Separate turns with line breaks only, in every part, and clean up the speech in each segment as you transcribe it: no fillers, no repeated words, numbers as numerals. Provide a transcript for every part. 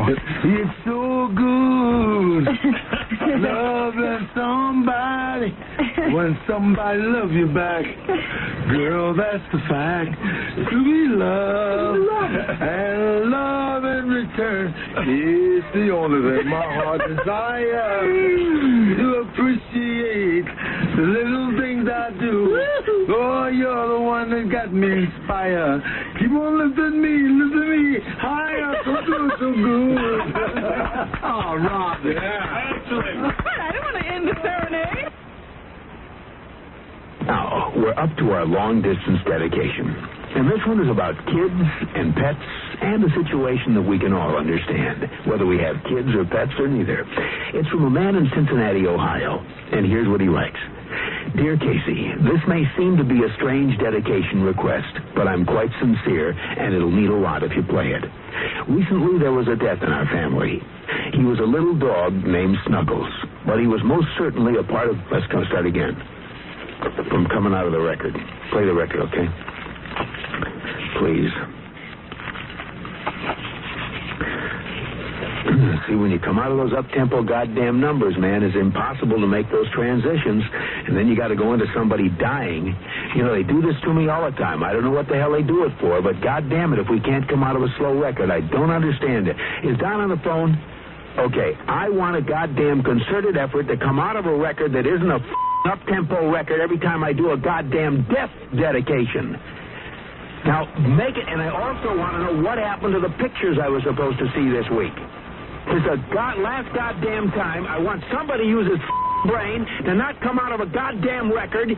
It's so good loving somebody when somebody loves you back. Girl, that's the fact. To be loved and love in return is the only thing my heart desires. To appreciate the little things I do. Oh, you're the one that got me inspired. Keep on lifting me higher. So good, so good. Oh, Rob. Yeah. Excellent.
I don't want to end the serenade.
Now, we're up to our long-distance dedication. And this one is about kids and pets and a situation that we can all understand, whether we have kids or pets or neither. It's from a man in Cincinnati, Ohio. And here's what he writes. Dear Casey, this may seem to be a strange dedication request, but I'm quite sincere, and it'll mean a lot if you play it. Recently, there was a death in our family. He was a little dog named Snuggles, but he was most certainly a part of... Let's start again. From coming out of the record. Play the record, okay? Please. See, when you come out of those up-tempo goddamn numbers, man, it's impossible to make those transitions. And then you got to go into somebody dying. You know, they do this to me all the time. I don't know what the hell they do it for, but goddamn it, if we can't come out of a slow record, I don't understand it. Is Don on the phone? Okay, I want a goddamn concerted effort to come out of a record that isn't a up-tempo record every time I do a goddamn death dedication. Now, make it, and I also want to know what happened to the pictures I was supposed to see this week. It's the last goddamn time I want somebody to use his brain to not come out of a goddamn record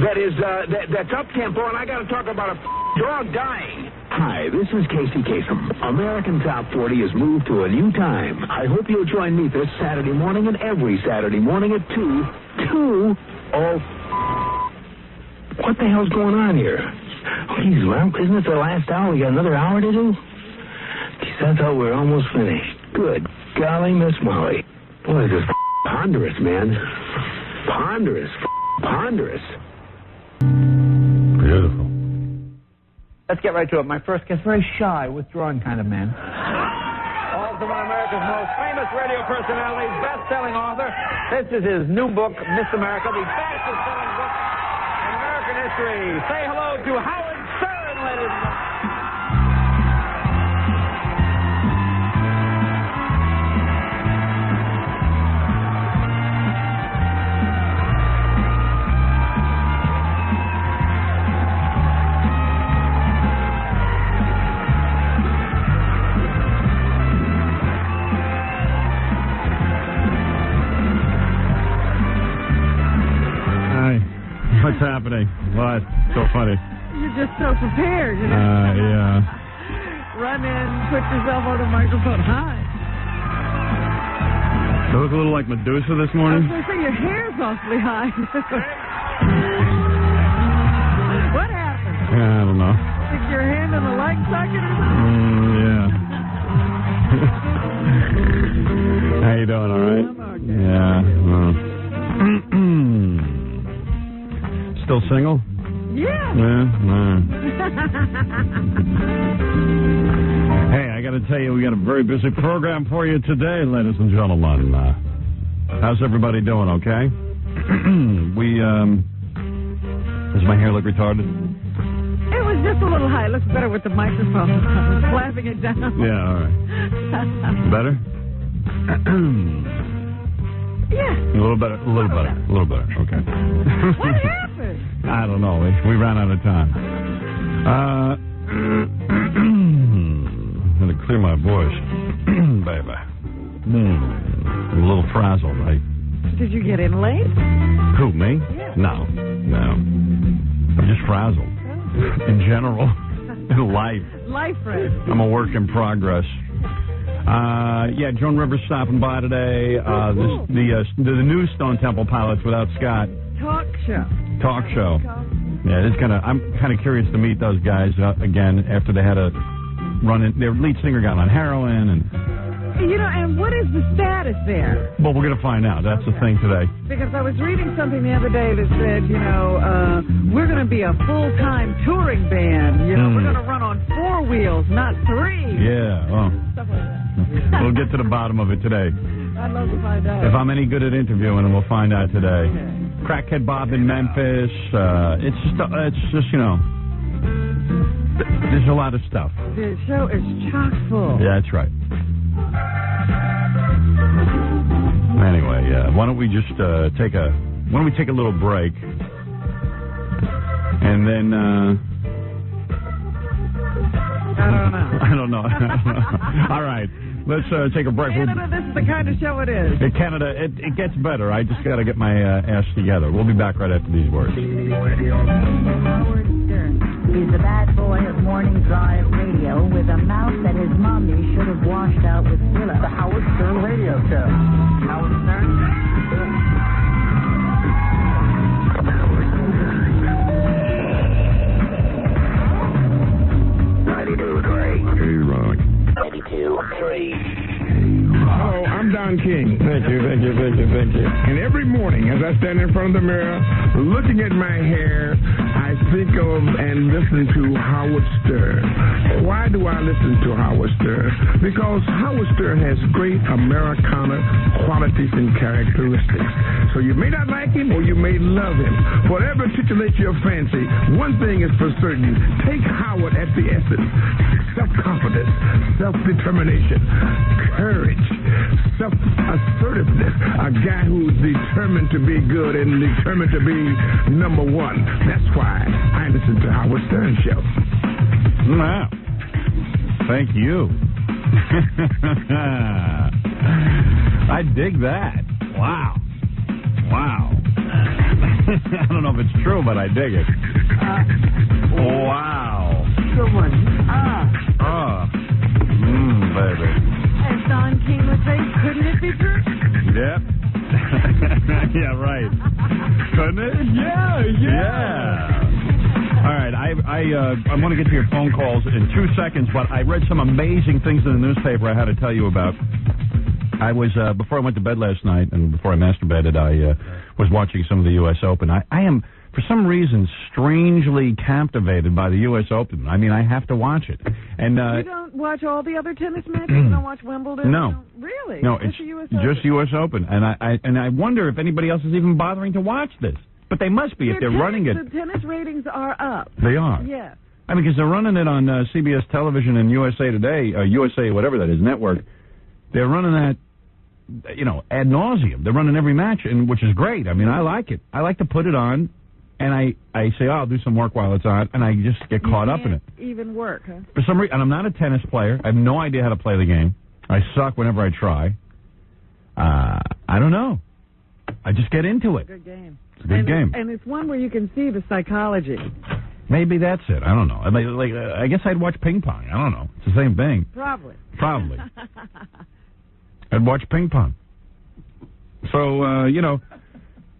that is, that's up-tempo, and I got to talk about a dog dying. Hi, this is Casey Kasem. American Top 40 has moved to a new time. I hope you'll join me this Saturday morning and every Saturday morning at 2. What the hell's going on here? Geez, well, isn't it the last hour? We got another hour to do? Geez, I thought we were almost finished. Good golly, Miss Molly. Boy, this is ponderous, man. Ponderous.
Beautiful.
Let's get right to it. My first guest, very shy, withdrawing kind of man. Also one of America's most famous radio personalities, best-selling author. This is his new book, Miss America, the fastest-selling book in American history. Say hello to Howard Stern, ladies and gentlemen.
What's happening? What? So funny.
You're just so prepared, you know?
Yeah.
Run in, put yourself on the microphone. Hi.
Do I look a little like Medusa this morning?
I was going to say, your hair's awfully high. What happened?
Yeah, I don't know.
Stick your hand in the light socket or something?
Yeah. How you doing, all right?
I'm okay.
Yeah. Still single?
Yeah.
Hey, I got to tell you, we got a very busy program for you today, ladies and gentlemen. How's everybody doing, okay? Does my hair look retarded?
It was just a little high. It looks better with the microphone. Slapping it down.
Yeah, all right. Better?
Yeah.
A little better. Okay.
What happened?
I don't know. We ran out of time. I'm going to clear my voice. Baby. I'm a little frazzled, right?
Did you get in late?
Who, me?
Yeah.
No. I'm just frazzled. In general. In life.
Life, friend.
I'm a work in progress. Joan Rivers stopping by today.
Cool.
The new Stone Temple Pilots without Scott.
Talk show.
Yeah, I'm kind of curious to meet those guys again after they had a run in. Their lead singer got on heroin and.
You know, and what is the status there?
Well, we're going to find out. That's the thing today.
Because I was reading something the other day that said, we're going to be a full-time touring band. We're going to run on 4 wheels, not 3.
Yeah, well.
Stuff like that.
We'll get to the bottom of it today.
I'd love to find out.
If I'm any good at interviewing, we'll find out today. Crackhead Bob in Memphis. It's just there's a lot of stuff.
The show is chock full.
Yeah, that's right. Anyway, why don't we just take a little break, and then I don't know. All right. Let's take a break.
Canada, this is the kind of show it is.
In Canada, it gets better. I just got to get my ass together. We'll be back right after these words.
Howard Stern is the bad boy of morning drive radio with a mouth that his mommy should have washed out with Philip.
The Howard Stern Radio Show. Howard Stern?
92.3.
K-Rock.
92.3.
Hello, I'm Don King. Thank you. And every morning, as I stand in front of the mirror, looking at my hair, I think of and listen to Howard Stern. Why do I listen to Howard Stern? Because Howard Stern has great Americana qualities and characteristics. So you may not like him or you may love him. Whatever titillates your fancy, one thing is for certain. Take Howard at the essence. Self-confidence, self-determination, courage, self-assertiveness. A guy who's determined to be good and determined to be number one. That's why I listen to Howard Stern Show.
Wow. Thank you. I dig that. Wow. I don't know if it's true, but I dig it. Wow.
Good one.
Baby.
As Don King would say, couldn't it be true?
Yep. Yeah, right. Couldn't it? Yeah. All right, I want to get to your phone calls in 2 seconds, but I read some amazing things in the newspaper I had to tell you about. I was, before I went to bed last night and before I masturbated, I was watching some of the U.S. Open. I am, for some reason, strangely captivated by the U.S. Open. I mean, I have to watch it. And
you don't watch all the other tennis matches? You don't watch Wimbledon?
No.
Really?
No,
just
it's
US
just U.S. Open. And I wonder if anybody else is even bothering to watch this. But they must be if they're running it.
The tennis ratings are up.
They are?
Yes.
I mean, because they're running it on CBS Television and USA Today, USA, whatever that is, network. They're running that, ad nauseum. They're running every match, and which is great. I mean, I like it. I like to put it on, and I say, I'll do some work while it's on, and I just get caught up in it.
Even work, huh?
For some reason, and I'm not a tennis player. I have no idea how to play the game. I suck whenever I try. I don't know. I just get into it.
Good game.
It's a good game.
And it's one where you can see the psychology.
Maybe that's it. I don't know. I guess I'd watch ping pong. I don't know. It's the same thing.
Probably.
I'd watch ping pong. So,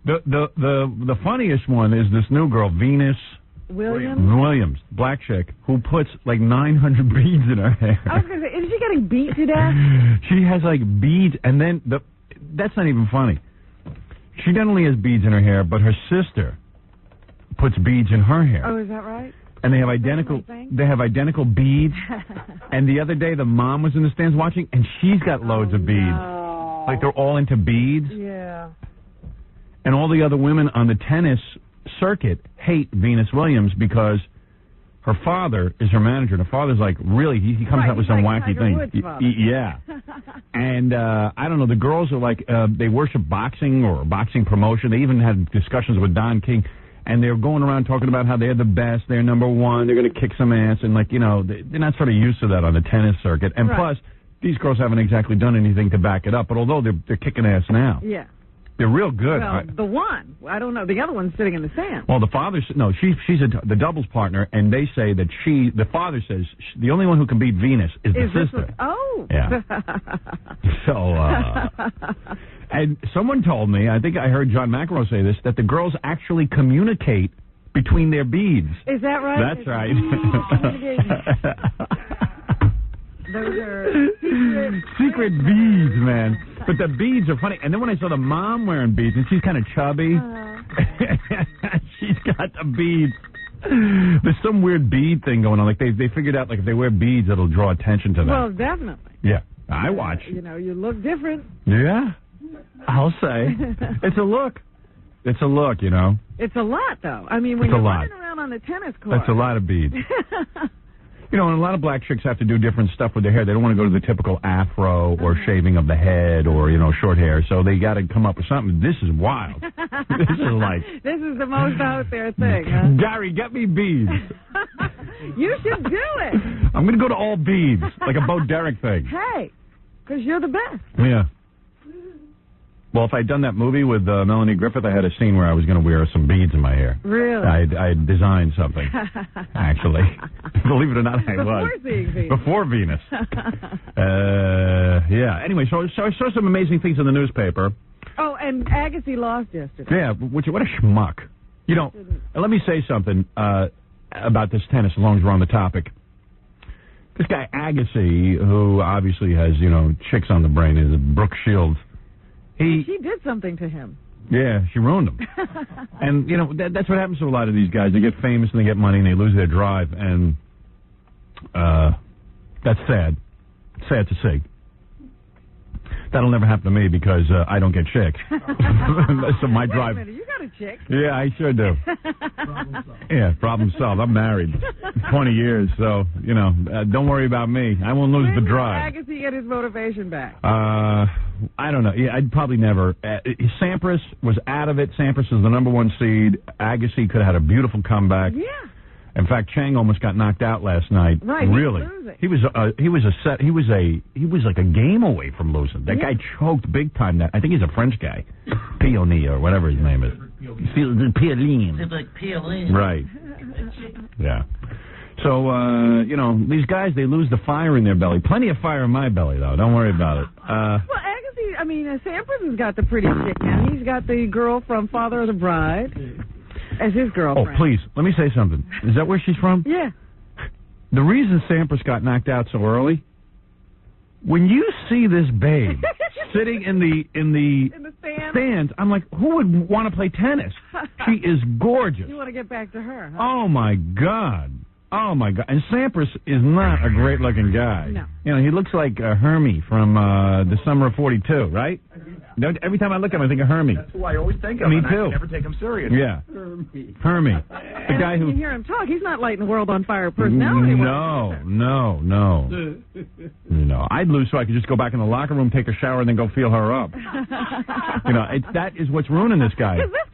the funniest one is this new girl, Venus Williams, black chick, who puts like 900 beads in her hair.
I was going to say, is she getting beat to death?
She has like beads, and then that's not even funny. She not only has beads in her hair, but her sister puts beads in her hair.
Oh, is that right?
And they have identical beads. And the other day, the mom was in the stands watching, and she's got loads of beads.
No.
Like they're all into beads.
Yeah.
And all the other women on the tennis circuit hate Venus Williams because her father is her manager. And her father's like, really, he comes out with some wacky thing. Yeah. And I don't know, the girls are like, they worship boxing or boxing promotion. They even had discussions with Don King. And they're going around talking about how they're the best, they're number one, they're going to kick some ass. And, they're not sort of used to that on the tennis circuit. And plus, these girls haven't exactly done anything to back it up. But although they're kicking ass now.
Yeah.
They're real good.
Well, the one. I don't know. The other one's sitting in the sand.
Well, the father, she's the doubles partner, and they say that the father says the only one who can beat Venus is the sister.
Yeah.
So, and someone told me, I think I heard John McEnroe say this, that the girls actually communicate between their beads.
Is that right?
That's right.
Those are
secret beads, man. But the beads are funny. And then when I saw the mom wearing beads, and she's kind of chubby, she's got the beads. There's some weird bead thing going on. Like they figured out, like if they wear beads, it'll draw attention to them.
Well, definitely.
Yeah. I watch.
You look different.
Yeah, I'll say. It's a look. It's a look,
It's a lot, though. I mean, when you're running around on the tennis court.
That's a lot of beads. And a lot of black chicks have to do different stuff with their hair. They don't want to go to the typical afro or shaving of the head or, short hair. So they got to come up with something. This is wild. This is like...
This is the most out there thing, huh?
Gary, get me beads.
You should do it.
I'm going to go to all beads, like a Bo Derek thing.
Hey, because you're the best.
Yeah. Well, if I'd done that movie with Melanie Griffith, I had a scene where I was going to wear some beads in my hair.
Really?
I designed something, actually. Believe it or not, I was.
Before seeing Venus.
Before Venus. Yeah. Anyway, so I saw some amazing things in the newspaper.
Oh, and Agassi lost yesterday.
Yeah, what a schmuck. Let me say something about this tennis, as long as we're on the topic. This guy Agassi, who obviously has, chicks on the brain, is Brooke Shields.
She did something to him.
Yeah, she ruined him. And, that's what happens to a lot of these guys. They get famous and they get money and they lose their drive. And that's sad. Sad to see. That'll never happen to me because I don't get chicks. So my drive...
Wait a minute, you got a chick.
Yeah, I sure do. Problem solved. I'm married 20 years, so, don't worry about me. I won't lose the drive.
When will Agassi get his motivation back?
I don't know. Yeah, I'd probably never. Sampras was out of it. Sampras is the #1 seed. Agassi could have had a beautiful comeback.
Yeah.
In fact, Chang almost got knocked out last night.
Right.
Really. He was like a game away from losing. That guy choked big time. I think he's a French guy. Pioni or whatever his name is. Piolin.
It's like Piolin.
Right. Yeah. So, these guys, they lose the fire in their belly. Plenty of fire in my belly, though. Don't worry about it.
Well, Agassi, Sampras has got the pretty chick now. He's got the girl from Father of the Bride as his girlfriend.
Oh, please, let me say something. Is that where she's from?
Yeah.
The reason Sampras got knocked out so early, when you see this babe sitting in the stands, I'm like, who would want to play tennis? She is gorgeous.
You want to get back to her, huh?
Oh, my God. Oh, my God. And Sampras is not a great-looking guy.
No.
He looks like Hermie from the Summer of 42, right? Every time I look at him, I think of Hermie.
That's who I always think of.
Me
and
too.
I never take him serious.
Yeah. Hermie. The guy who...
You hear him talk, he's not lighting the world on fire personality.
No. I'd lose so I could just go back in the locker room, take a shower, and then go feel her up. That is what's ruining this guy.
Because this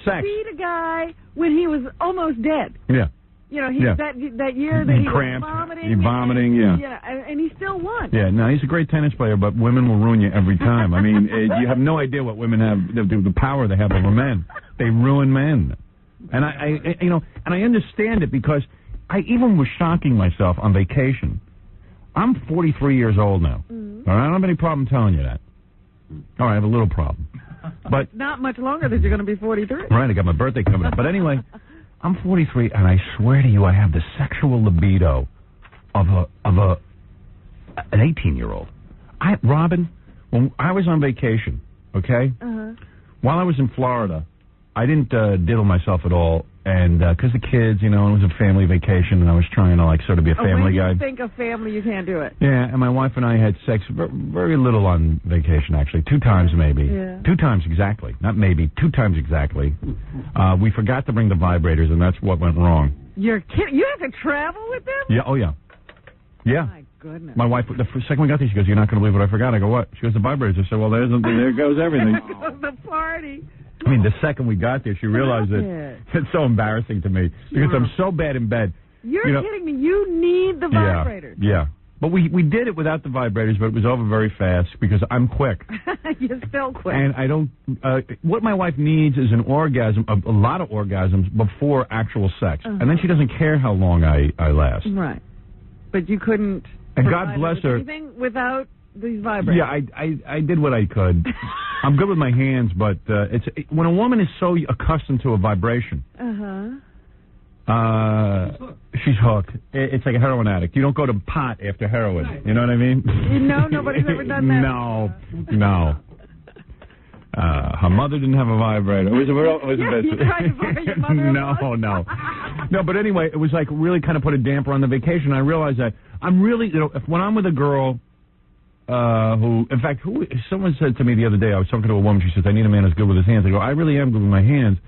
guy
beat
a guy when he was almost dead.
Yeah.
That year that he
cramped,
was vomiting. And he still won.
Yeah, no, he's a great tennis player, but women will ruin you every time. I mean, you have no idea what women have, the power they have over men. They ruin men. And I understand it because I even was shocking myself on vacation. I'm 43 years old now. Mm-hmm. All right, I don't have any problem telling you that. All right, I have a little problem. But
not much longer that you're going to be 43.
Right, I got my birthday coming up. But anyway... I'm 43, and I swear to you, I have the sexual libido of an 18-year-old. Robin, when I was on vacation, okay, while I was in Florida, I didn't diddle myself at all, and because the kids, it was a family vacation, and I was trying to sort of be a family guy.
When you think of family, you can't do it.
Yeah, and my wife and I had sex very little on vacation, actually. 2 times maybe.
Yeah.
2 times exactly. Not maybe, 2 times exactly. We forgot to bring the vibrators, and that's what went wrong.
You're kidding? You have to travel with them?
Yeah, oh yeah. Yeah.
My goodness.
My wife, the second we got there, she goes, "You're not going to believe what I forgot." I go, "What?" She goes, "The vibrators." I said, "Well, there goes everything."
There goes the party.
I mean, the second we got there, she realized that it's so embarrassing to me because I'm so bad in bed.
You're kidding me. You need the vibrators.
Yeah. But we did it without the vibrators, but it was over very fast because I'm quick.
You're still quick.
And I don't... what my wife needs is an orgasm, a lot of orgasms before actual sex. And then she doesn't care how long I last.
Right. But you couldn't...
And God bless her...
anything without these vibrators.
Yeah, I did what I could. I'm good with my hands, but when a woman is so accustomed to a vibration, she's hooked. It's like a heroin addict. You don't go to pot after heroin. You know what I mean?
Nobody's ever done that.
No. Her mother didn't have a vibrator. It was a
you tried to borrow your mother?
No, but anyway, it was really kind of put a damper on the vacation. I realized that I'm really, when I'm with a girl, who, in fact, someone said to me the other day, I was talking to a woman, she says, I need a man who's good with his hands. I go, I really am good with my hands,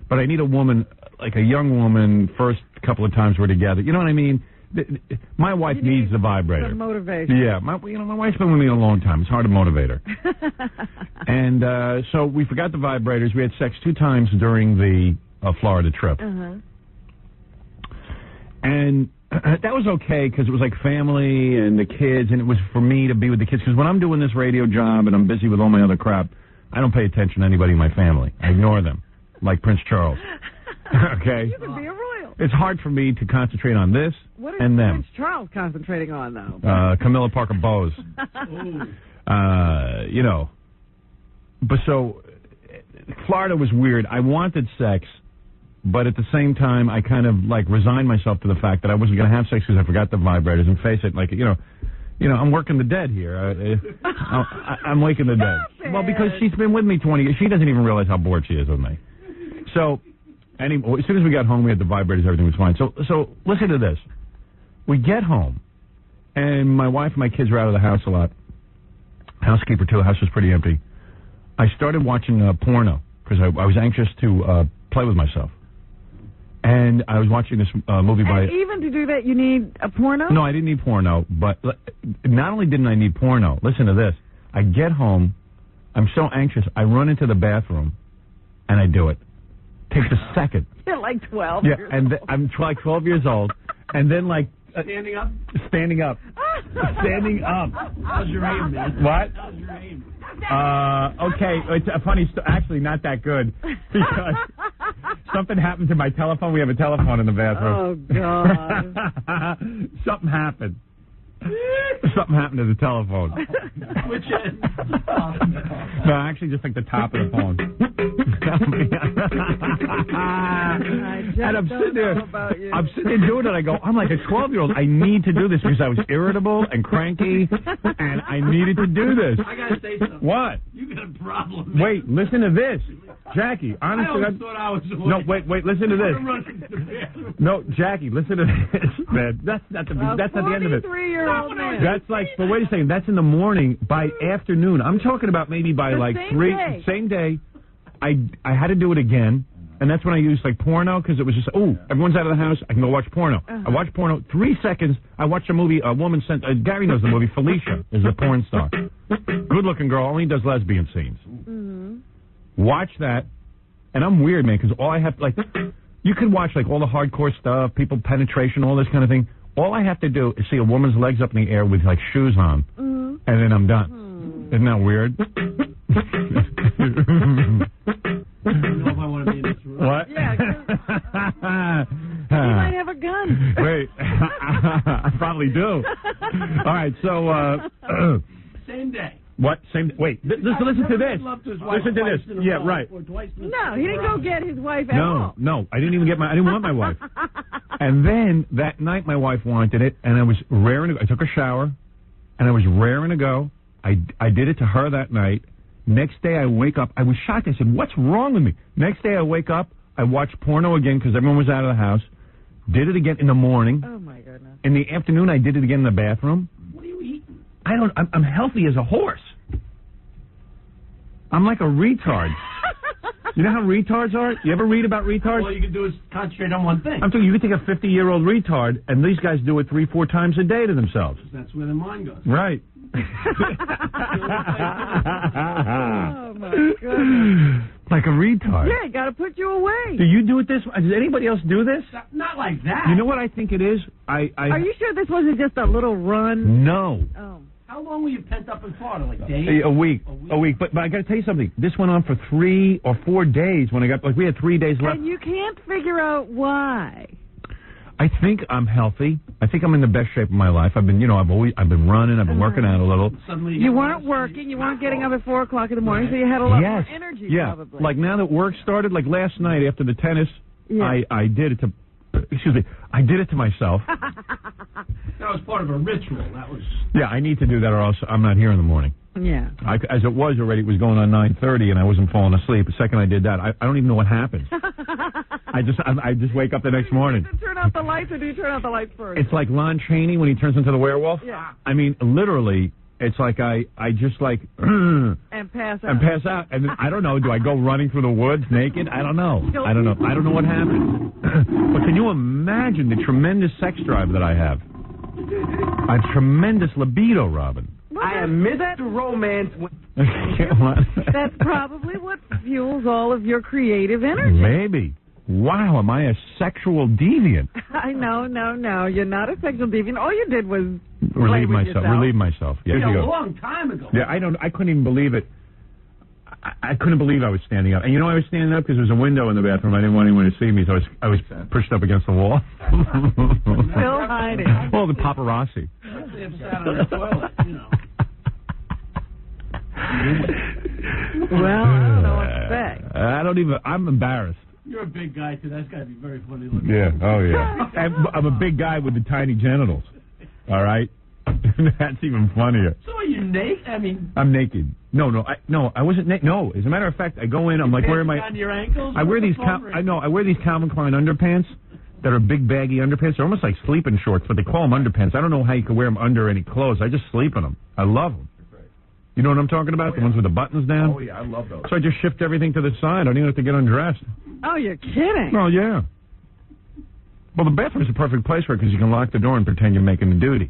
but I need a woman, like a young woman, first couple of times we're together. You know what I mean? My wife needs the vibrator.
Some motivation.
Yeah, my wife's been with me a long time. It's hard to motivate her. And so we forgot the vibrators. We had sex 2 times during the Florida trip. And that was okay because it was like family and the kids, and it was for me to be with the kids. Because when I'm doing this radio job and I'm busy with all my other crap, I don't pay attention to anybody in my family. I ignore them, like Prince Charles. Okay?
You could be a royal.
It's hard for me to concentrate on this
what is
and them.
Prince Charles concentrating on, though?
Camilla Parker Bowes. You know. But so, Florida was weird. I wanted sex. But at the same time, I kind of like resigned myself to the fact that I wasn't going to have sex because I forgot the vibrators. And face it, like you know, I'm working the dead here. I'm waking the dead. Well, because she's been with me 20 years. She doesn't even realize how bored she is with me. So, anyway, as soon as we got home, we had the vibrators. Everything was fine. So listen to this. We get home, and my wife and my kids were out of the house a lot. Housekeeper too. The house was pretty empty. I started watching porno because I was anxious to play with myself. And I was watching this movie by...
And even to do that, you need a porno?
No, I didn't need porno, but not only didn't I need porno, listen to this. I get home, I'm so anxious, I run into the bathroom, and I do it. Takes a second.
You're like 12
yeah,
years
and
old.
I'm like 12 years old, and then like...
Standing up?
Standing up. Standing up.
How's your aim, man?
What?
How's your aim?
Okay, it's a funny actually not that good, because something happened to my telephone. We have a telephone in the bathroom.
Oh, God.
Something happened. Something happened to the telephone.
Which end?
No, actually just like the top of the phone. And I'm sitting there doing it. I go, I'm like a 12-year-old. I need to do this because I was irritable and cranky, and I needed to do this.
I gotta say something.
What?
You got a problem, man.
Wait, listen to this. Jackie, honestly.
I always thought I was the
No, wait, listen to this. No, Jackie, listen to this, man. That's not the end of it.
43-year-old man.
That's like, but wait a second, that's in the morning. By afternoon, I'm talking about maybe by like same day. I had to do it again, and that's when I used like porno because it was just, everyone's out of the house, I can go watch porno. I watch porno, 3 seconds, I watched a movie, a woman sent, Gary knows the movie, Felicia is a porn star. Good looking girl, only does lesbian scenes. Watch that, and I'm weird, man, because all I have, like, you can watch like all the hardcore stuff, people penetration, all this kind of thing. All I have to do is see a woman's legs up in the air with like shoes on, and then I'm done. Isn't that weird?
I don't know if I want to be in this room.
What?
Yeah. You might have a gun.
Wait, I probably do. All right, so
Same day.
What? Same. Wait. Listen to this. Listen to this. Yeah, right.
No, he didn't go get his wife at all.
No, I didn't even get I didn't want my wife. And then that night, my wife wanted it, and I was raring to go. I took a shower, and I was raring to go. I did it to her that night. Next day, I wake up. I was shocked. I said, "What's wrong with me?" Next day, I wake up. I watched porno again because everyone was out of the house. Did it again in the morning.
Oh my goodness.
In the afternoon, I did it again in the bathroom.
What are you eating?
I'm healthy as a horse. I'm like a retard. You know how retards are? You ever read about retards?
All you can do is concentrate on one thing.
I'm telling you, you can take a 50-year-old retard, and these guys do it 3-4 times a day to themselves.
That's where the mind goes.
Right.
Oh, my goodness.
Like a retard.
Yeah, got to put you away.
Do you do it this way? Does anybody else do this?
Not like that.
You know what I think it is?
Are you sure this wasn't just a little run?
No.
Oh.
How long were you pent up in Florida? Like days?
A week. But I got to tell you something. This went on for 3 or 4 days when I got, like, we had 3 days left.
And you can't figure out why.
I think I'm healthy. I think I'm in the best shape of my life. I've been running. I've been working out a little.
Suddenly
you weren't working. You weren't getting up at 4 o'clock in the morning, so you had a lot more energy. Probably.
Like now that work started, like last night after the tennis, I did it to. Excuse me. I did it to myself.
That was part of a ritual. That was.
Yeah, I need to do that, or else I'm not here in the morning.
Yeah.
As it was already, it was going on 9:30, and I wasn't falling asleep. The second I did that, I don't even know what happened. I just wake up the next morning.
Do you turn out the lights, or do you turn out the lights first?
It's like Lon Chaney when he turns into the werewolf.
Yeah.
I mean, literally, it's like I just like
and pass out.
And pass out. And then, I don't know, do I go running through the woods naked? I don't know. I don't know what happens. But can you imagine the tremendous sex drive that I have? I have tremendous libido, Robin.
Well,
I am Mr. Romance.
That's probably what fuels all of your creative energy.
Maybe. Wow, am I a sexual deviant?
I know, no. You're not a sexual deviant. All you did was
relieve myself. Yeah,
a long time ago.
Yeah, I couldn't even believe it. I couldn't believe I was standing up. And you know I was standing up because there was a window in the bathroom. I didn't want anyone to see me, so I was pushed up against the wall.
Still hiding.
Well, the paparazzi.
If sat on the toilet, you know.
Well, I don't know what to say.
I'm embarrassed.
You're a big guy, too. That's got to be very funny looking.
Yeah, oh yeah. I'm a big guy with the tiny genitals. All right? That's even funnier.
So are you naked? I mean...
I'm naked. No, I wasn't naked. No, as a matter of fact, I go in, I'm like, where am I?
On your ankles?
I wear these Calvin Klein underpants that are big baggy underpants. They're almost like sleeping shorts, but they call them underpants. I don't know how you can wear them under any clothes. I just sleep in them. I love them. You know what I'm talking about? The ones with the buttons down?
Oh, yeah, I love those.
So I just shift everything to the side. I don't even have to get undressed.
Oh, you're kidding.
Oh, yeah. Well, the bathroom's a perfect place for it because you can lock the door and pretend you're making the duty.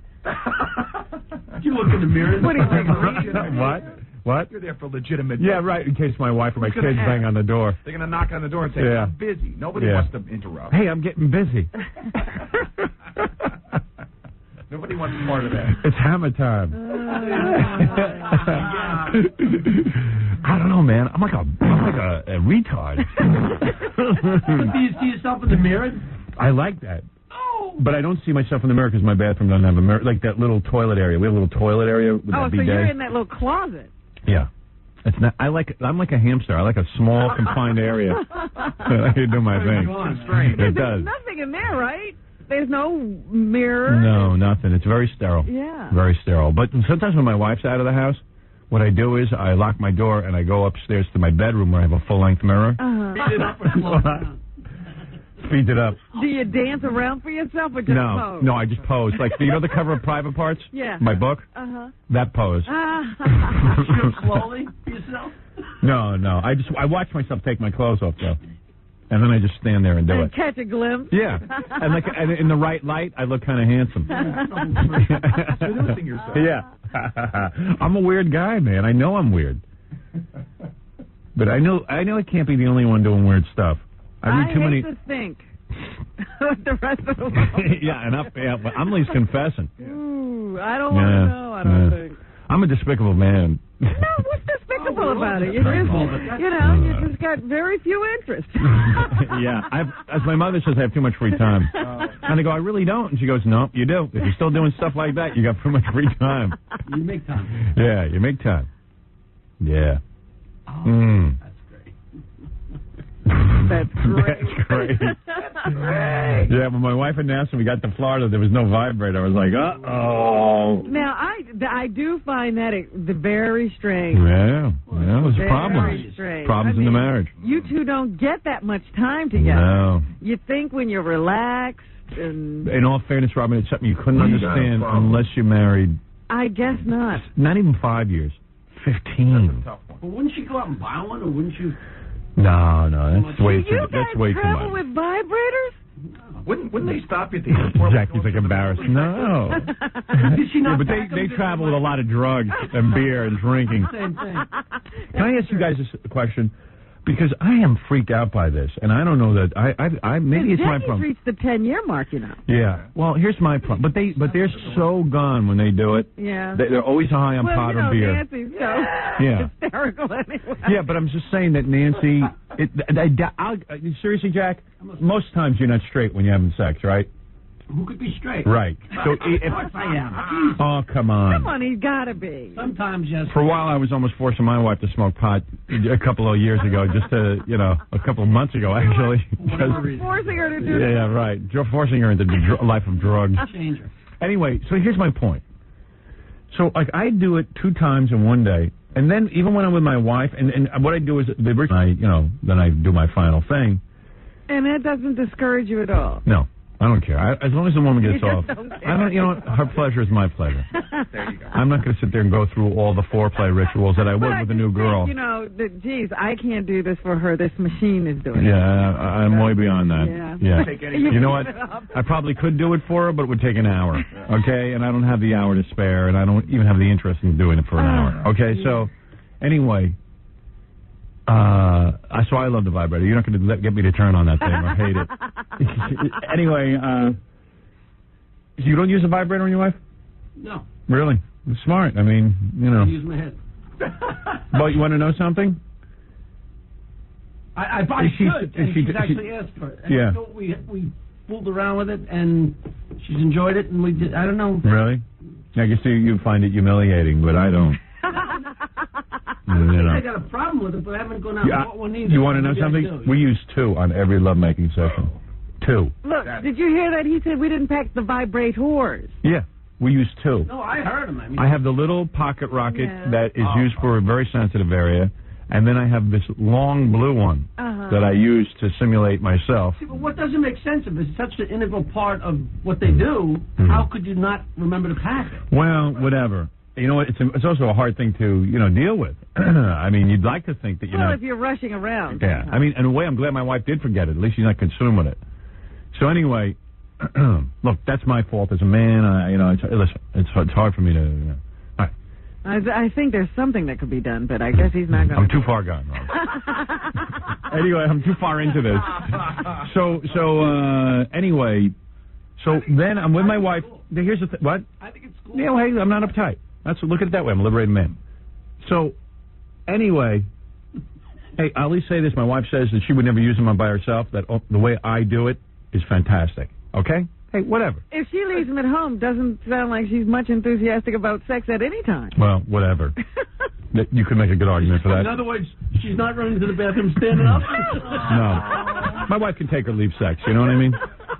You look in the mirror.
What do you think?
What?
You're there for legitimate...
Yeah, right, in case my wife or my kids bang on the door.
They're going to knock on the door and say, I'm busy. Nobody wants to interrupt.
Hey, I'm getting busy.
Nobody wants part of that.
It's hammer time. I don't know, man. I'm like a retard.
Do you see yourself in the mirror?
I like that. But I don't see myself in the mirror because my bathroom doesn't have a mirror. Like that little toilet area. We have a little toilet area with that bidet.
So you're in that little closet.
Yeah. It's not. I'm like a hamster. I like a small confined area. I can do my thing. It does.
There's nothing in there, right? There's no mirror.
No, nothing. It's very sterile.
Yeah.
Very sterile. But sometimes when my wife's out of the house, what I do is I lock my door and I go upstairs to my bedroom where I have a full-length mirror.
Speed it up or slow it down?
Speed it up.
Do you dance around for yourself or just pose?
No, I just pose. Like, you know the cover of Private Parts?
Yeah.
My book? That pose.
Shoot slowly for yourself?
No. I watch myself take my clothes off, though. And then I just stand there and do it.
Catch a glimpse.
Yeah. And in the right light, I look kind of handsome.
Seducing yourself.
Yeah. I'm a weird guy, man. I know I'm weird. But I know I can't be the only one doing weird stuff. I read too many.
To think. The rest of the world.
But I'm at least confessing.
Ooh, I don't want to know. I don't think.
I'm a despicable man.
No, what's despicable about it? You just got very few interests.
Yeah, as my mother says, I have too much free time. And I go, I really don't. And she goes, no, you do. If you're still doing stuff like that, you got too much free time.
You make time.
Yeah, you make time. Yeah.
Oh, that's great.
That's great.
That's great. Yeah, when my wife announced when we got to Florida there was no vibrator, I was like, uh-oh.
Now, I do find that very strange.
Yeah, there's problems.
Strange.
Problems in the marriage.
You two don't get that much time together.
No.
You think when you're relaxed and...
In all fairness, Robin, it's something you couldn't understand unless you married...
I guess not.
Not even 5 years. 15.
Well, wouldn't you go out and buy one, or wouldn't you...
No, that's way too much.
That's way too much. You guys travel with vibrators?
Wouldn't they stop you at the airport?
Jackie's like embarrassed. No. But they travel with a lot of drugs and beer and drinking.
Same thing.
Can I ask you guys a question? Because I am freaked out by this, and I don't know that I maybe it's my problem.
Jackie's reached the 10-year mark, you know.
Yeah. Well, here's my problem. But they're so gone when they do it.
Yeah.
They're always high on pot or beer.
Nancy's so hysterical anyway.
Yeah, but I'm just saying that Nancy. Seriously, Jack. Most times you're not straight when you're having sex, right?
Who could be straight?
Right. So
of course I am.
Oh, come on.
Come on, he's got to be.
Sometimes, yes.
For a while, I was almost forcing my wife to smoke pot a couple of years ago, just to, a couple of months ago, actually.
Forcing her to do
Yeah, right. Forcing her into the life of drugs.
Change her.
Anyway, so here's my point. So, I do it 2 times in one day, and then even when I'm with my wife, and what I do is, then I do my final thing.
And that doesn't discourage you at all?
No. I don't care. As long as the woman gets off.
Don't care.
I don't. Her pleasure is my pleasure.
There you go.
I'm not going to sit there and go through all the foreplay rituals that I would with a new girl.
You know, geez, I can't do this for her. This machine is doing it.
Yeah, I'm way beyond that.
Yeah.
You know what? I probably could do it for her, but it would take an hour. Okay? And I don't have the hour to spare, and I don't even have the interest in doing it for an hour. Okay? So, anyway, so I love the vibrator. You're not going to get me to turn on that thing or hate it. Anyway, you don't use a vibrator on your wife?
No.
Really? Smart. I mean, you know.
I use my head.
But you want to know something?
I should. And she's actually asked for it. And
Yeah.
so we fooled around with it, and she's enjoyed it, and we did. I don't know.
Really? I guess you find it humiliating, but I don't.
I got a problem with it, but I haven't gone out and bought one either.
You want to know something? We use 2 on every lovemaking session. 2.
Look, did you hear that? He said we didn't pack the vibrators.
Yeah, we use 2.
No, I heard him.
I have the little pocket rocket that is used for a very sensitive area, and then I have this long blue one that I use to simulate myself.
See, but what doesn't make sense if it's such an integral part of what they do, how could you not remember to pack it?
Well, whatever. You know, it's also a hard thing to, deal with. I mean, you'd like to think that,
Well, if you're rushing around.
Yeah. I mean, in a way, I'm glad my wife did forget it. At least she's not consumed with it. So anyway, look, that's my fault as a man. Listen, it's hard for me to. All right.
I think there's something that could be done, but I guess he's not going.
I'm too far gone, Rob. Anyway, I'm too far into this. Anyway, then I'm with my wife. Here's the thing. What?
I think it's cool.
Yeah, well, hey, I'm not uptight. Look at it that way. I'm a liberated man. So, anyway, hey, I'll at least say this. My wife says that she would never use them by herself. That the way I do it is fantastic. Okay? Hey, whatever.
If she leaves him at home, doesn't sound like she's much enthusiastic about sex at any time.
Well, whatever. You could make a good argument for that.
In other words, she's not running to the bathroom standing up?
No. My wife can take or leave sex, you know what I mean?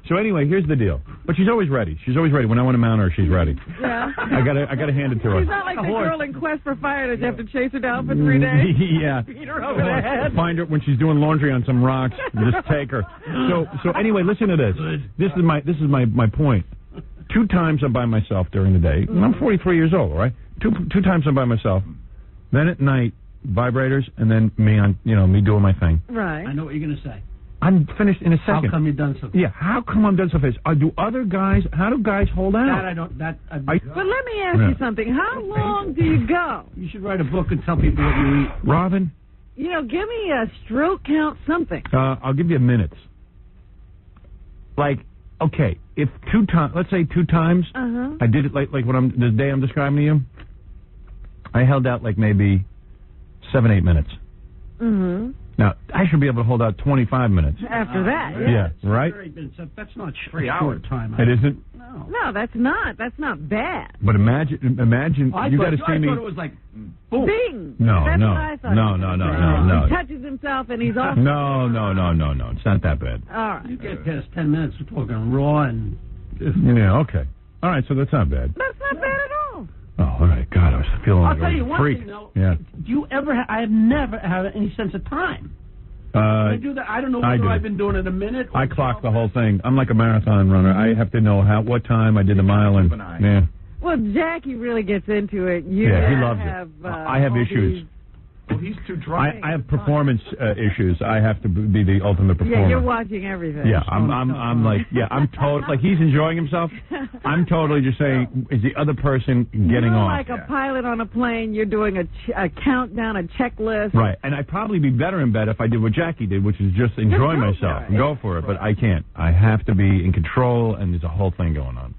So anyway, here's the deal. But she's always ready. She's always ready. When I want to mount her, she's ready.
Yeah.
I gotta hand it to her.
She's not like the girl in Quest for Fire that you have to chase her down for 3 days.
Yeah.
Beat her over the head.
Find her when she's doing laundry on some rocks. Just take her. So anyway, listen to this. This is my point. 2 times I'm by myself during the day. I'm 43 years old, all right? Two times I'm by myself. Then at night, vibrators, and then me doing my thing.
Right.
I know what you're going to say.
I'm finished in a second.
How come you've done so fast?
Yeah, how come I'm done so fast? How do guys hold out?
That I don't.
But let me ask you something. How long do you go?
You should write a book and tell people what you eat.
Robin?
Give me a stroke count something.
I'll give you minutes. Like, okay, if 2 times, let's say 2 times, I did it like the day I'm describing to you, I held out like maybe 7-8 minutes.
Mm-hmm.
Now, I should be able to hold out 25 minutes.
After that,
yeah, right?
That's not 3 hour time.
It isn't?
No, that's not. That's not bad.
But imagine you got to see me.
I thought it was like, boom.
Bing.
No,
that's
no,
what I thought.
no.
He touches himself and he's off.
No. It's not that bad.
All right.
You get past 10 minutes, we're talking raw and...
Yeah, okay. All right, so that's not bad.
That's not bad at all.
Oh, all right. God, I was feeling like
I'll tell you
a
one
freak.
thing, though.
Yeah.
Do you ever... I have never had any sense of time. I do that. I don't know whether I've been doing it a minute.
I clock the whole thing. I'm like a marathon runner. I have to know what time I did the mile and yeah.
Well, Jackie really gets into it.
He loves it. I have issues.
Well, he's too dry.
I have performance issues. I have to be the ultimate performer.
Yeah, you're watching everything.
Yeah, I'm like he's enjoying himself. I'm totally just saying, is the other person getting off?
Like a pilot on a plane, you're doing a countdown, a checklist.
Right, and I'd probably be better in bed if I did what Jackie did, which is just enjoy myself and go for it. But I can't. I have to be in control, and there's a whole thing going on.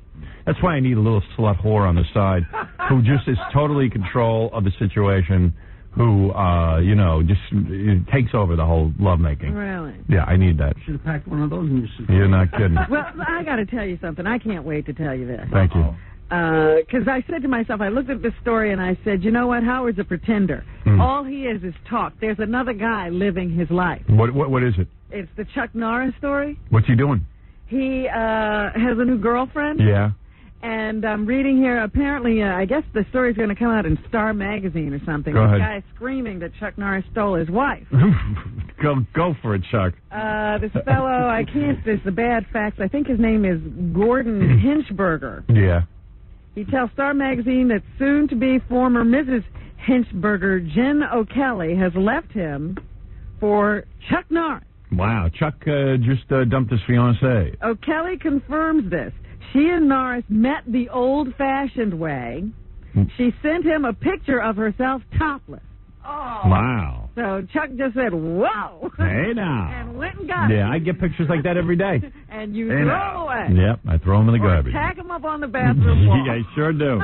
That's why I need a little slut whore on the side who just is totally in control of the situation. Who, just takes over the whole lovemaking.
Really?
Yeah, I need that.
Should have packed one of those in your suit.
You're not kidding.
Well, I got to tell you something. I can't wait to tell you this.
Thank you.
Because I said to myself, I looked at this story and I said, you know what? Howard's a pretender. All he is talk. There's another guy living his life.
What is it?
It's the Chuck Norris story.
What's he doing?
He has a new girlfriend.
Yeah.
And I'm reading here, apparently, I guess the story's going to come out in Star Magazine or something.
Go ahead.
This guy's screaming that Chuck Norris stole his wife.
Go for it, Chuck.
This fellow, this is the bad facts. I think his name is Gordon Hinchberger.
Yeah.
He tells Star Magazine that soon-to-be former Mrs. Hinchberger, Jen O'Kelly, has left him for Chuck Norris.
Wow, Chuck just dumped his fiancée.
O'Kelly confirms this. She and Norris met the old-fashioned way. She sent him a picture of herself topless. Oh.
Wow.
So Chuck just said, whoa.
Hey, now.
And went and got it.
Yeah, I get pictures like that every day.
And you throw them away.
Yep, I throw them in the garbage.
Tack them up on the bathroom wall.
Yeah, I sure do.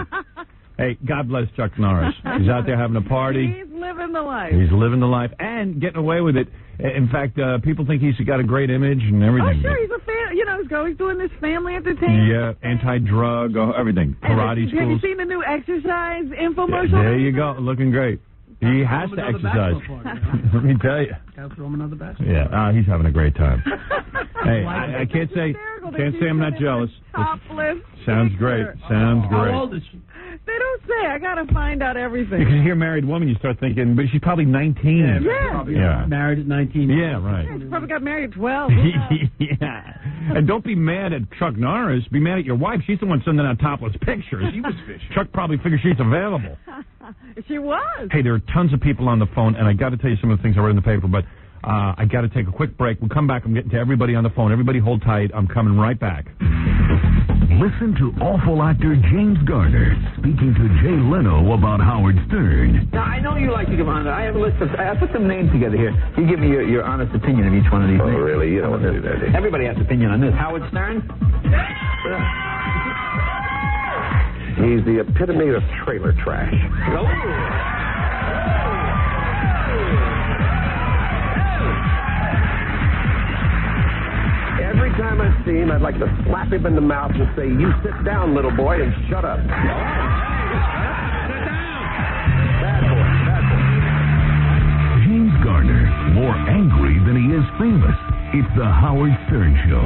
Hey, God bless Chuck Norris. He's out there having a party.
He's living the life.
He's living the life and getting away with it. In fact, people think he's got a great image and everything.
Oh, sure, he's a fan. You know, he's doing this family entertainment.
Yeah, anti-drug, everything. Karate schools.
Have you seen the new exercise infomercial?
There you go, looking great. He has to exercise. Let me tell you.
Gotta throw him another basket.
Yeah, he's having a great time. Hey, I can't say I'm not jealous.
Topless.
Sounds great. Sounds great.
How old is she?
They don't say. I gotta find out everything.
Because you hear married woman, you start thinking, but she's probably 19.
Yeah.
Married at 19.
Yeah, right.
Yeah, she probably got married at 12.
Yeah. And don't be mad at Chuck Norris. Be mad at your wife. She's the one sending out topless pictures.
She was fishing.
Chuck probably figures she's available.
She was.
Hey, there are tons of people on the phone, and I got to tell you some of the things I read in the paper, but I got to take a quick break. We'll come back. I'm getting to everybody on the phone. Everybody hold tight. I'm coming right back.
Listen to awful actor James Garner speaking to Jay Leno about Howard Stern.
Now, I know you like to give honor. I have a list of... I put some names together here. You give me your honest opinion of each one of these names.
Oh, really? You don't want to do that, do you?
Everybody has an opinion on this. Howard Stern?
He's the epitome of trailer trash. Every time I see him, I'd like to slap him in the mouth and say, "You sit down, little boy, and shut up." Sit down. Bad boy.
James Garner, more angry than he is famous. It's the Howard Stern Show.